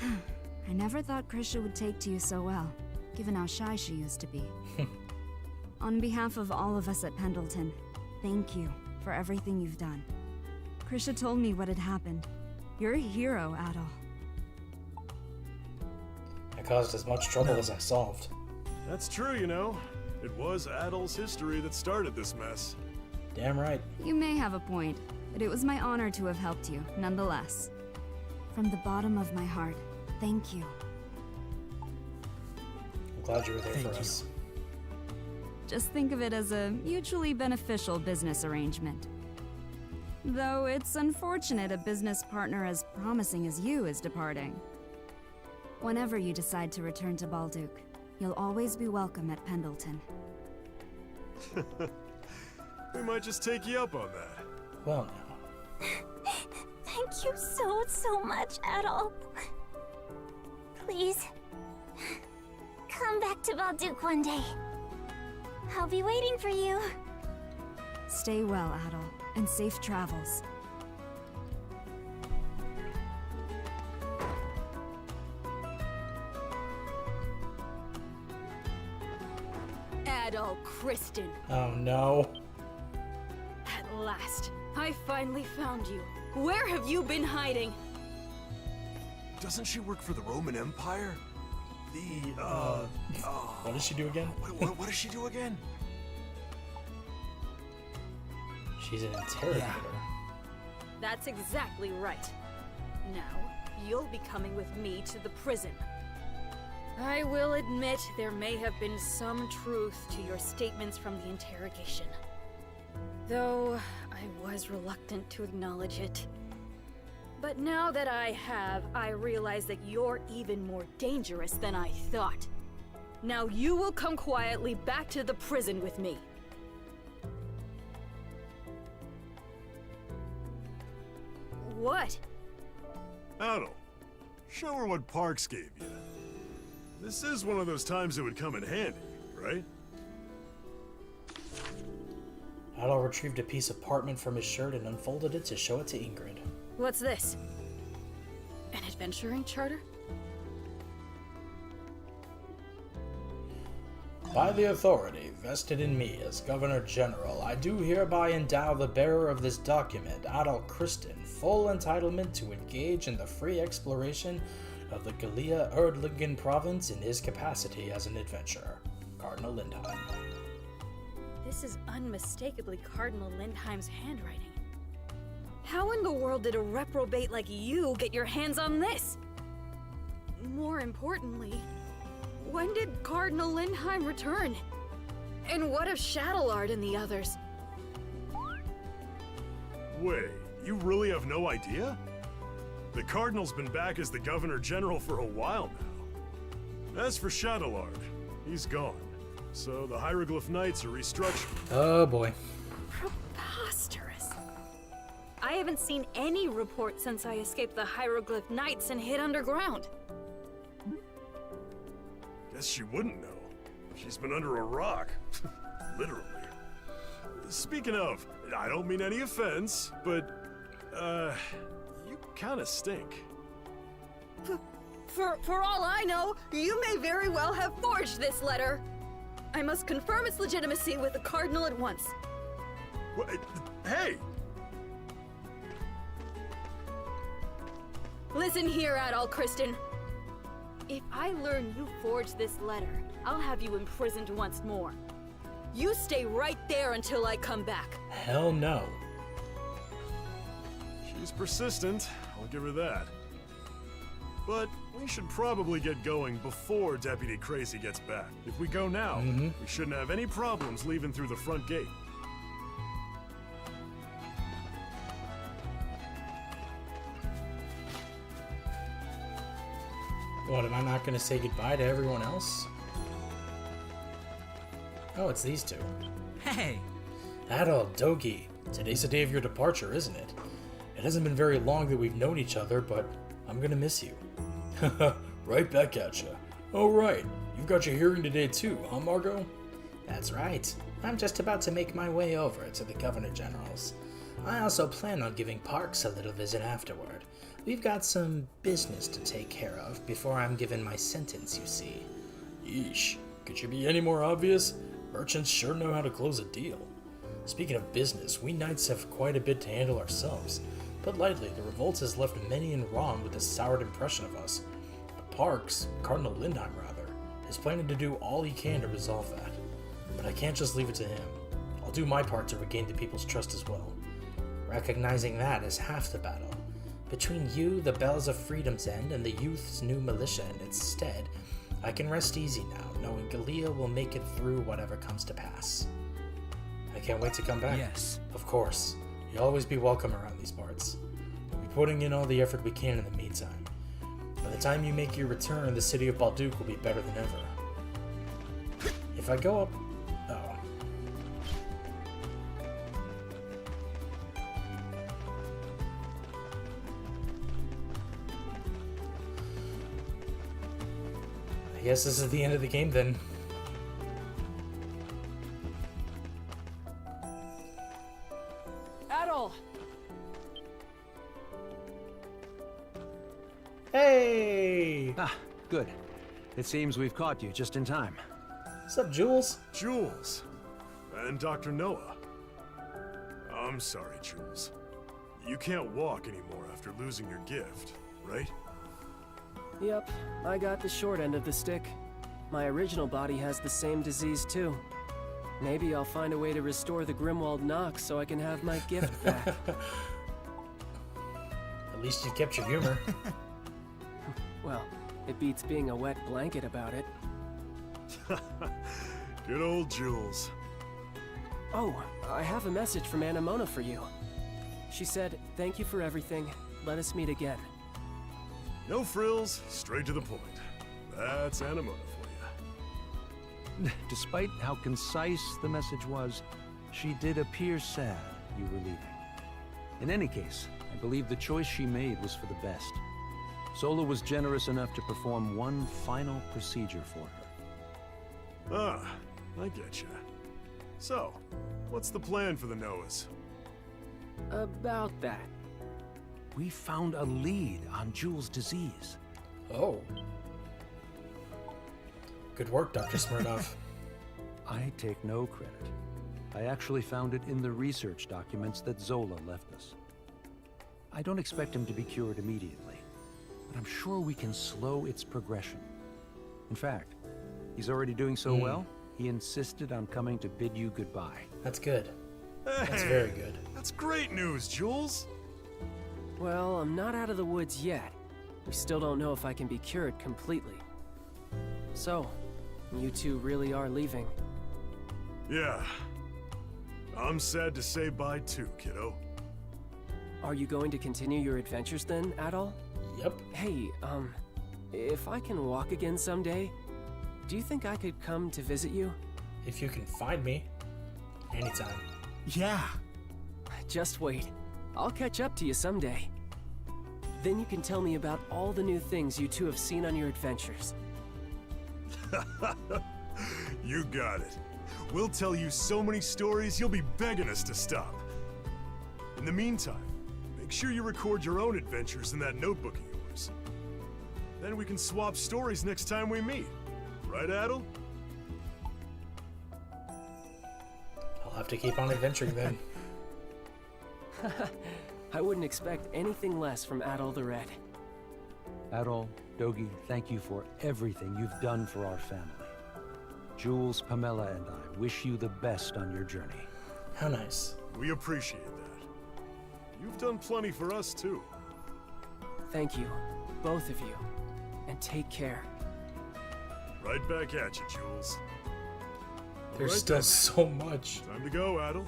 I never thought Krisha would take to you so well, given how shy she used to be. On behalf of all of us at Pendleton, thank you for everything you've done. Krisha told me what had happened. You're a hero, Adol. I caused as much trouble as I solved. That's true, you know. It was Adol's history that started this mess. Damn right. You may have a point, but it was my honor to have helped you, nonetheless. From the bottom of my heart, thank you. I'm glad you were there for us. Just think of it as a mutually beneficial business arrangement. Though it's unfortunate a business partner as promising as you is departing. Whenever you decide to return to Balduke, you'll always be welcome at Pendleton. we might just take you up on that. Well, now. Thank you so much, Adol. Please, come back to Balduke one day. I'll be waiting for you. Stay well, Adol, and safe travels. Adol Kristen. Oh no. At last, I finally found you. Where have you been hiding? Doesn't she work for the Roman Empire? What does she do again? What does she do again? She's an interrogator. That's exactly right. Now, you'll be coming with me to the prison. I will admit there may have been some truth to your statements from the interrogation. Though I was reluctant to acknowledge it. But now that I have, I realize that you're even more dangerous than I thought. Now you will come quietly back to the prison with me. What? Adol, show her what Parks gave you. This is one of those times it would come in handy, right? Adol retrieved a piece of parchment from his shirt and unfolded it to show it to Ingrid. What's this? An adventuring charter? By the authority vested in me as Governor General, I do hereby endow the bearer of this document, Adol Kristen, full entitlement to engage in the free exploration of the Gallia Erdlingen province in his capacity as an adventurer. Cardinal Lindheim. This is unmistakably Cardinal Lindheim's handwriting. How in the world did a reprobate like you get your hands on this? More importantly, when did Cardinal Lindheim return? And what of Shadowlard and the others? Wait, you really have no idea? The Cardinal's been back as the Governor General for a while now. As for Shadowlard, he's gone. So the Hieroglyph Knights are restructured. Oh boy. Preposterous. I haven't seen any report since I escaped the Hieroglyph Knights and hid underground. Guess she wouldn't know. She's been under a rock. Literally. Speaking of, I don't mean any offense, but, you kinda stink. For all I know, you may very well have forged this letter. I must confirm its legitimacy with the Cardinal at once. What? Hey! Listen here, Adol Kristen. If I learn you forged this letter, I'll have you imprisoned once more. You stay right there until I come back. Hell no. She's persistent, I'll give her that. But we should probably get going before Deputy Crazy gets back. If we go now, we shouldn't have any problems leaving through the front gate. What, am I not going to say goodbye to everyone else? Oh, it's these two. Hey! Adol, Dogi, today's the day of your departure, isn't it? It hasn't been very long that we've known each other, but I'm gonna miss you. Right back at ya. Oh right, you've got your hearing today too, huh Margot? That's right. I'm just about to make my way over to the Governor General's. I also plan on giving Parks a little visit afterward. We've got some business to take care of before I'm given my sentence, you see. Yeesh, could you be any more obvious? Merchants sure know how to close a deal. Speaking of business, we knights have quite a bit to handle ourselves. Put lightly, the revolt has left many in wrong with a soured impression of us. But Parks, Cardinal Lindheim rather, is planning to do all he can to resolve that. But I can't just leave it to him. I'll do my part to regain the people's trust as well. Recognizing that is half the battle. Between you, the Bells of Freedom's End, and the youth's new militia in its stead, I can rest easy now, knowing Gallia will make it through whatever comes to pass. I can't wait to come back. Yes. Of course. You'll always be welcome around these parts. We'll be putting in all the effort we can in the meantime. By the time you make your return, the city of Balduke will be better than ever. If I go up... Oh. I guess this is the end of the game then. Adol! Hey! Ah, good. It seems we've caught you just in time. What's up, Jules? Jules. And Dr. Noah. I'm sorry, Jules. You can't walk anymore after losing your gift, right? Yep, I got the short end of the stick. My original body has the same disease too. Maybe I'll find a way to restore the Grimwald Nox so I can have my gift back. At least you kept your humor. Well, it beats being a wet blanket about it. Good old Jules. Oh, I have a message from Anamona for you. She said, "Thank you for everything. Let us meet again." No frills, straight to the point. That's Anamona for you. Despite how concise the message was, she did appear sad you were leaving. In any case, I believe the choice she made was for the best. Zola was generous enough to perform one final procedure for her. Ah, I get you. So, what's the plan for the Noahs? About that. We found a lead on Jules' disease. Oh. Good work, Dr. Smirnov. I take no credit. I actually found it in the research documents that Zola left us. I don't expect him to be cured immediately, but I'm sure we can slow its progression. In fact, he's already doing so well, he insisted on coming to bid you goodbye. That's good. Hey, That's very good. That's great news, Jules. Well, I'm not out of the woods yet. We still don't know if I can be cured completely. So, you two really are leaving. Yeah. I'm sad to say bye too, kiddo. Are you going to continue your adventures then, Adol? Yep. Hey, if I can walk again someday, do you think I could come to visit you? If you can find me. Anytime. Yeah. Just wait. I'll catch up to you someday. Then you can tell me about all the new things you two have seen on your adventures. You got it. We'll tell you so many stories, you'll be begging us to stop. In the meantime, make sure you record your own adventures in that notebook of yours. Then we can swap stories next time we meet. Right, Adel? I'll have to keep on adventuring then. I wouldn't expect anything less from Adol the Red. Adol, Dogi, thank you for everything you've done for our family. Jules, Pamela, and I wish you the best on your journey. How nice. We appreciate that. You've done plenty for us, too. Thank you, both of you, and take care. Right back at you, Jules. There's still so much. Time to go, Adel.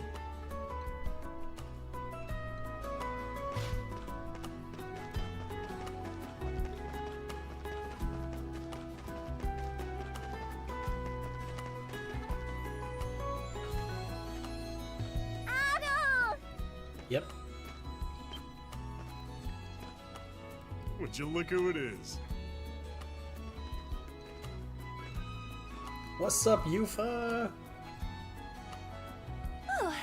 Yep. Would you look who it is? What's up, Yufa? Oh,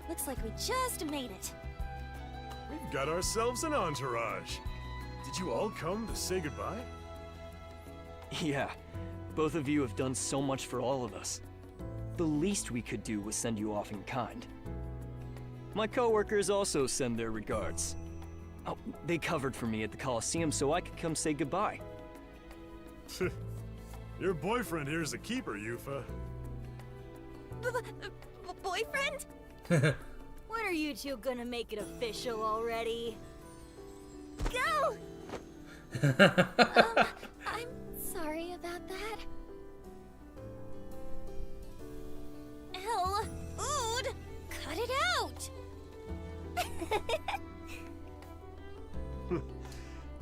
looks like we just made it. We've got ourselves an entourage. Did you all come to say goodbye? Yeah, both of you have done so much for all of us. The least we could do was send you off in kind. My coworkers also send their regards. Oh, they covered for me at the Coliseum so I could come say goodbye. Your boyfriend here's a keeper, Yufa. Boyfriend? When are you two gonna make it official already? Go! I'm sorry about that. Hell, Ood! Cut it out!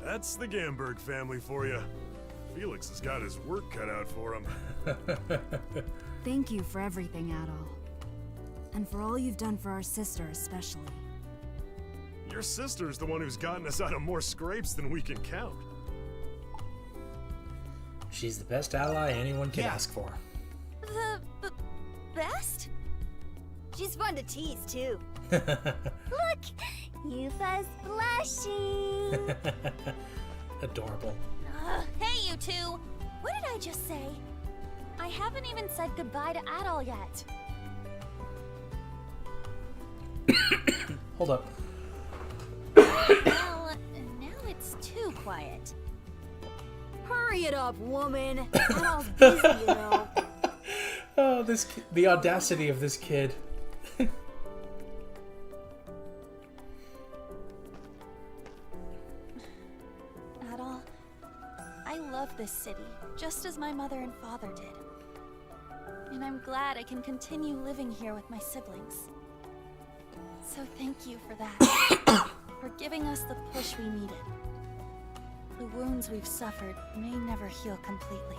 That's the Gamberg family for you. Felix has got his work cut out for him. Thank you for everything, Adol. And for all you've done for our sister especially. Your sister's the one who's gotten us out of more scrapes than we can count. She's the best ally anyone can ask for. The best? She's fun to tease, too. Look! Yufa's blushing! Adorable. Hey, you two! What did I just say? I haven't even said goodbye to Adol yet. Hold up. Well, now it's too quiet. Hurry it up, woman. Adol's busy, you know. Oh, the audacity of this kid. Adol, I love this city, just as my mother and father did. And I'm glad I can continue living here with my siblings. So thank you for that. For giving us the push we needed. The wounds we've suffered may never heal completely.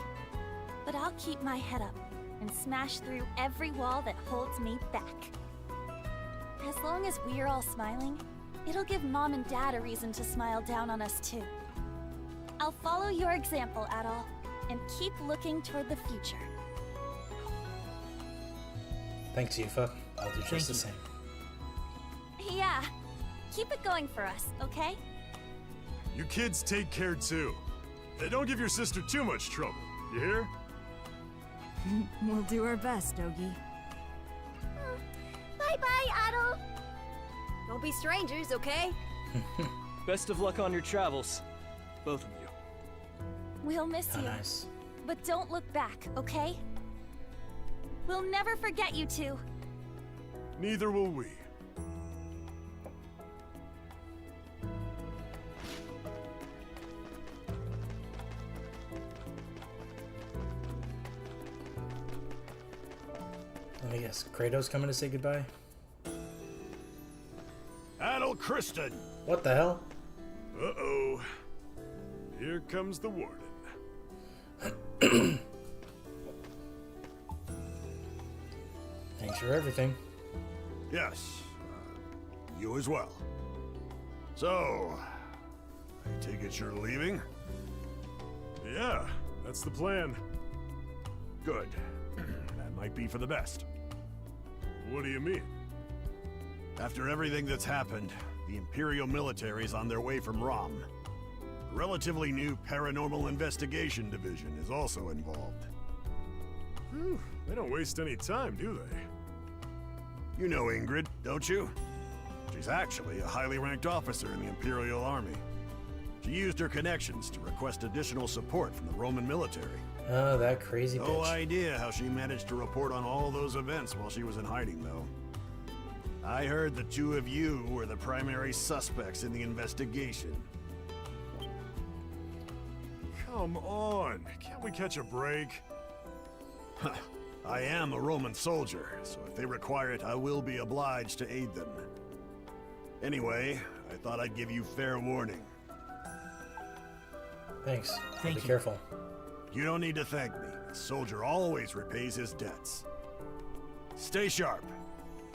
But I'll keep my head up and smash through every wall that holds me back. As long as we're all smiling, it'll give Mom and Dad a reason to smile down on us too. I'll follow your example, Adol, and keep looking toward the future. Thanks, Yufa. I'll do just the same. Yeah, keep it going for us, okay? You kids take care too. Don't give your sister too much trouble, you hear? We'll do our best, Ogi. Bye-bye, Adol! Don't be strangers, okay? Best of luck on your travels, both of you. We'll miss you. Nice. But don't look back, okay? We'll never forget you two. Neither will we. Let me guess. Kratos coming to say goodbye? Adol Kristen! What the hell? Uh-oh. Here comes the warden. Thanks for everything. Yes. You as well. So, I take it you're leaving? Yeah, that's the plan. Good. That might be for the best. What do you mean? After everything that's happened, the Imperial military's on their way from Rom. The relatively new Paranormal Investigation Division is also involved. Whew, they don't waste any time, do they? You know Ingrid, don't you? She's actually a highly ranked officer in the Imperial Army. She used her connections to request additional support from the Roman military. Oh, that crazy No bitch. idea how she managed to report on all those events while she was in hiding, though. I heard the two of you were the primary suspects in the investigation. Come on, can't we catch a break? I am a Roman soldier, so if they require it, I will be obliged to aid them. Anyway, I thought I'd give you fair warning. Thanks. Thank Be you. careful. You don't need to thank me. A soldier always repays his debts. Stay sharp.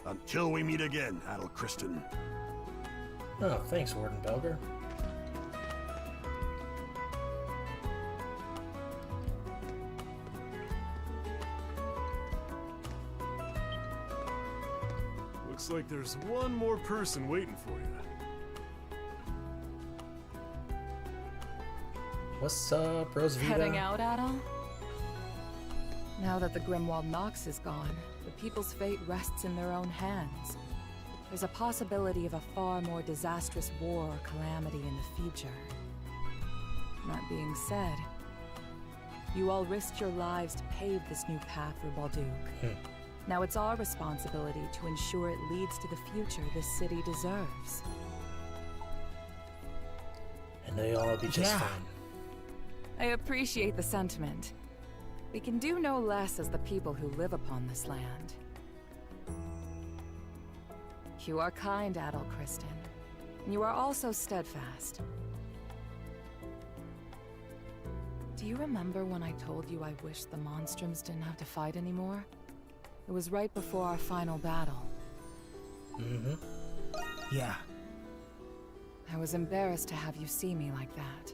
Until we meet again, Adol Kristen. Oh, thanks, Warden Belger. Looks like there's one more person waiting for you. What's up, Rosevita? Heading out, Adol? Now that the Grimwald Nox is gone, the people's fate rests in their own hands. There's a possibility of a far more disastrous war or calamity in the future. That being said, you all risked your lives to pave this new path for Balduq. Now it's our responsibility to ensure it leads to the future this city deserves. And they'll all be just fine. I appreciate the sentiment. We can do no less as the people who live upon this land. You are kind, Adol Kristen. You are also steadfast. Do you remember when I told you I wished the Monstrums didn't have to fight anymore? It was right before our final battle. Mm-hmm. Yeah. I was embarrassed to have you see me like that.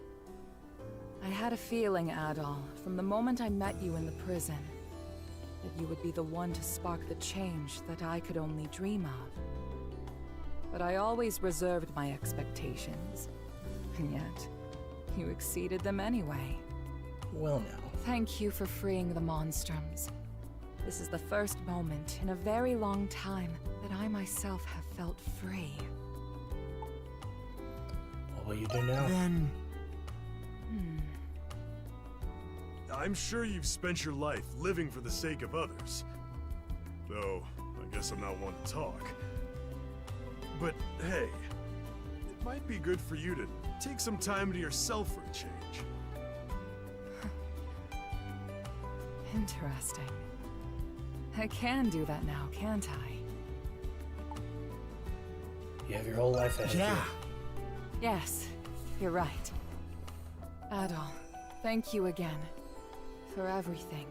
I had a feeling, Adol, from the moment I met you in the prison, that you would be the one to spark the change that I could only dream of. But I always reserved my expectations, and yet, you exceeded them anyway. Well now. Thank you for freeing the Monstrums. This is the first moment in a very long time that I myself have felt free. What will you do now? Then... I'm sure you've spent your life living for the sake of others. Though, I guess I'm not one to talk. But hey, it might be good for you to take some time to yourself for a change. Interesting. I can do that now, can't I? You have your whole life ahead of you. Yes, you're right. Adol, thank you again. For everything.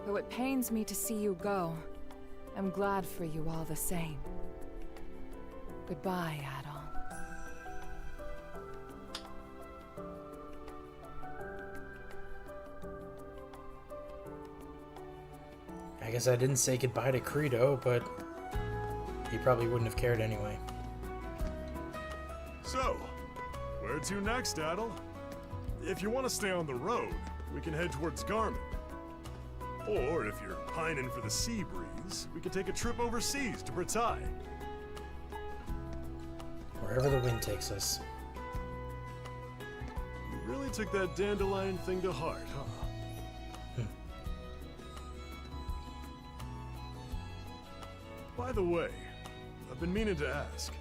Though it pains me to see you go, I'm glad for you all the same. Goodbye, Adol. I guess I didn't say goodbye to Credo, but he probably wouldn't have cared anyway. So, where to next, Adel? If you want to stay on the road, we can head towards Garmin. Or if you're pining for the sea breeze, we can take a trip overseas to Bratai. Wherever the wind takes us. You really took that dandelion thing to heart, huh? By the way, I've been meaning to ask.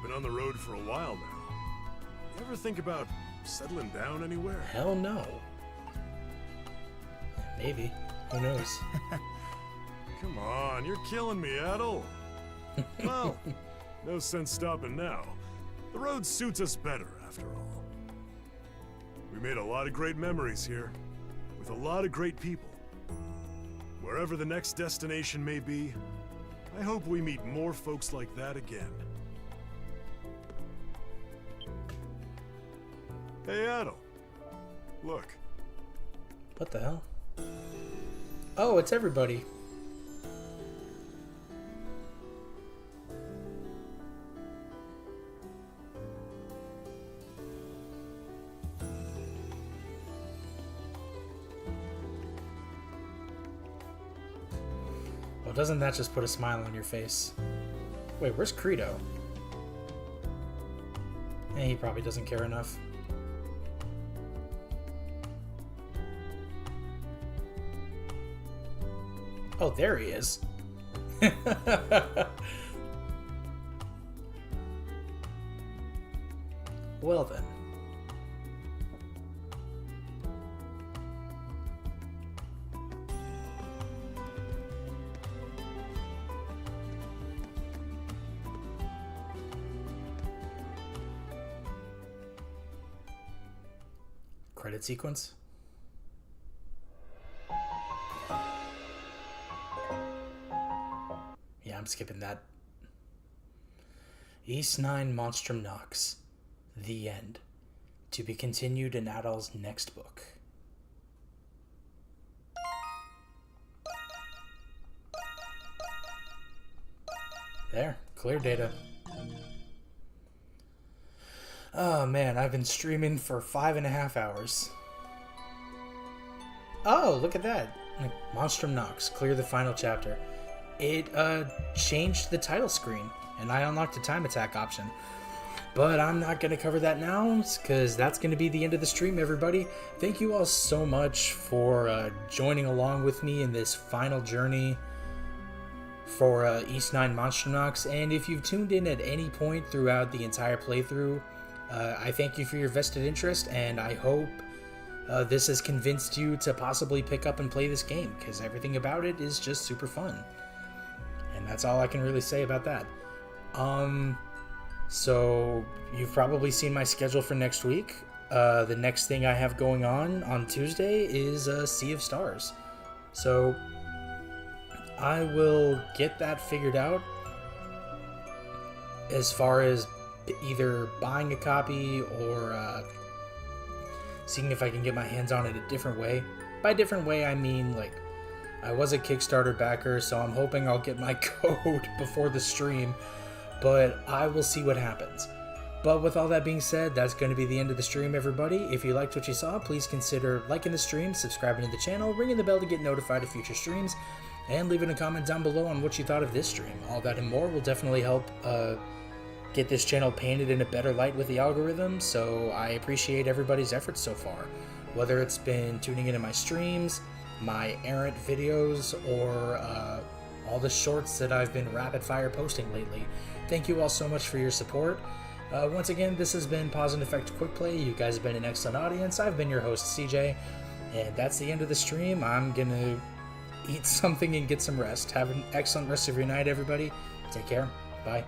Been on the road for a while now. You ever think about settling down anywhere? Hell no. Maybe. Who knows? Come on, you're killing me, Adel. Well, no sense stopping now. The road suits us better, after all. We made a lot of great memories here, with a lot of great people. Wherever the next destination may be, I hope we meet more folks like that again. Hey, Adel. Look. What the hell? Oh, it's everybody. Well, doesn't that just put a smile on your face? Wait, where's Credo? He probably doesn't care enough. Oh, there he is. Well then. Credit sequence. Yeah, I'm skipping that. East 9 Monstrum Nox. The End. To be continued in Adol's next book. There. Clear data. Oh man, I've been streaming for 5.5 hours. Oh, look at that. Monstrum Nox. Clear the final chapter. It changed the title screen, and I unlocked a time attack option. But I'm not going to cover that now, because that's going to be the end of the stream, everybody. Thank you all so much for joining along with me in this final journey for East 9 Monstrum Nox. And if you've tuned in at any point throughout the entire playthrough, I thank you for your vested interest, and I hope this has convinced you to possibly pick up and play this game, because everything about it is just super fun. And that's all I can really say about that. So you've probably seen my schedule for next week. The next thing I have going on Tuesday is Sea of Stars. So I will get that figured out as far as either buying a copy or seeing if I can get my hands on it a different way. By different way, I mean, like, I was a Kickstarter backer, so I'm hoping I'll get my code before the stream, but I will see what happens. But with all that being said, that's going to be the end of the stream, everybody. If you liked what you saw, please consider liking the stream, subscribing to the channel, ringing the bell to get notified of future streams, and leaving a comment down below on what you thought of this stream. All that and more will definitely help get this channel painted in a better light with the algorithm, so I appreciate everybody's efforts so far. Whether it's been tuning into my streams, my errant videos, or all the shorts that I've been rapid fire posting lately. Thank you all so much for your support. Once again, this has been Pause and Effect Quick Play. You guys have been an excellent audience. I've been your host, CJ, and that's the end of the stream. I'm gonna eat something and get some rest. Have an excellent rest of your night, everybody. Take care. Bye.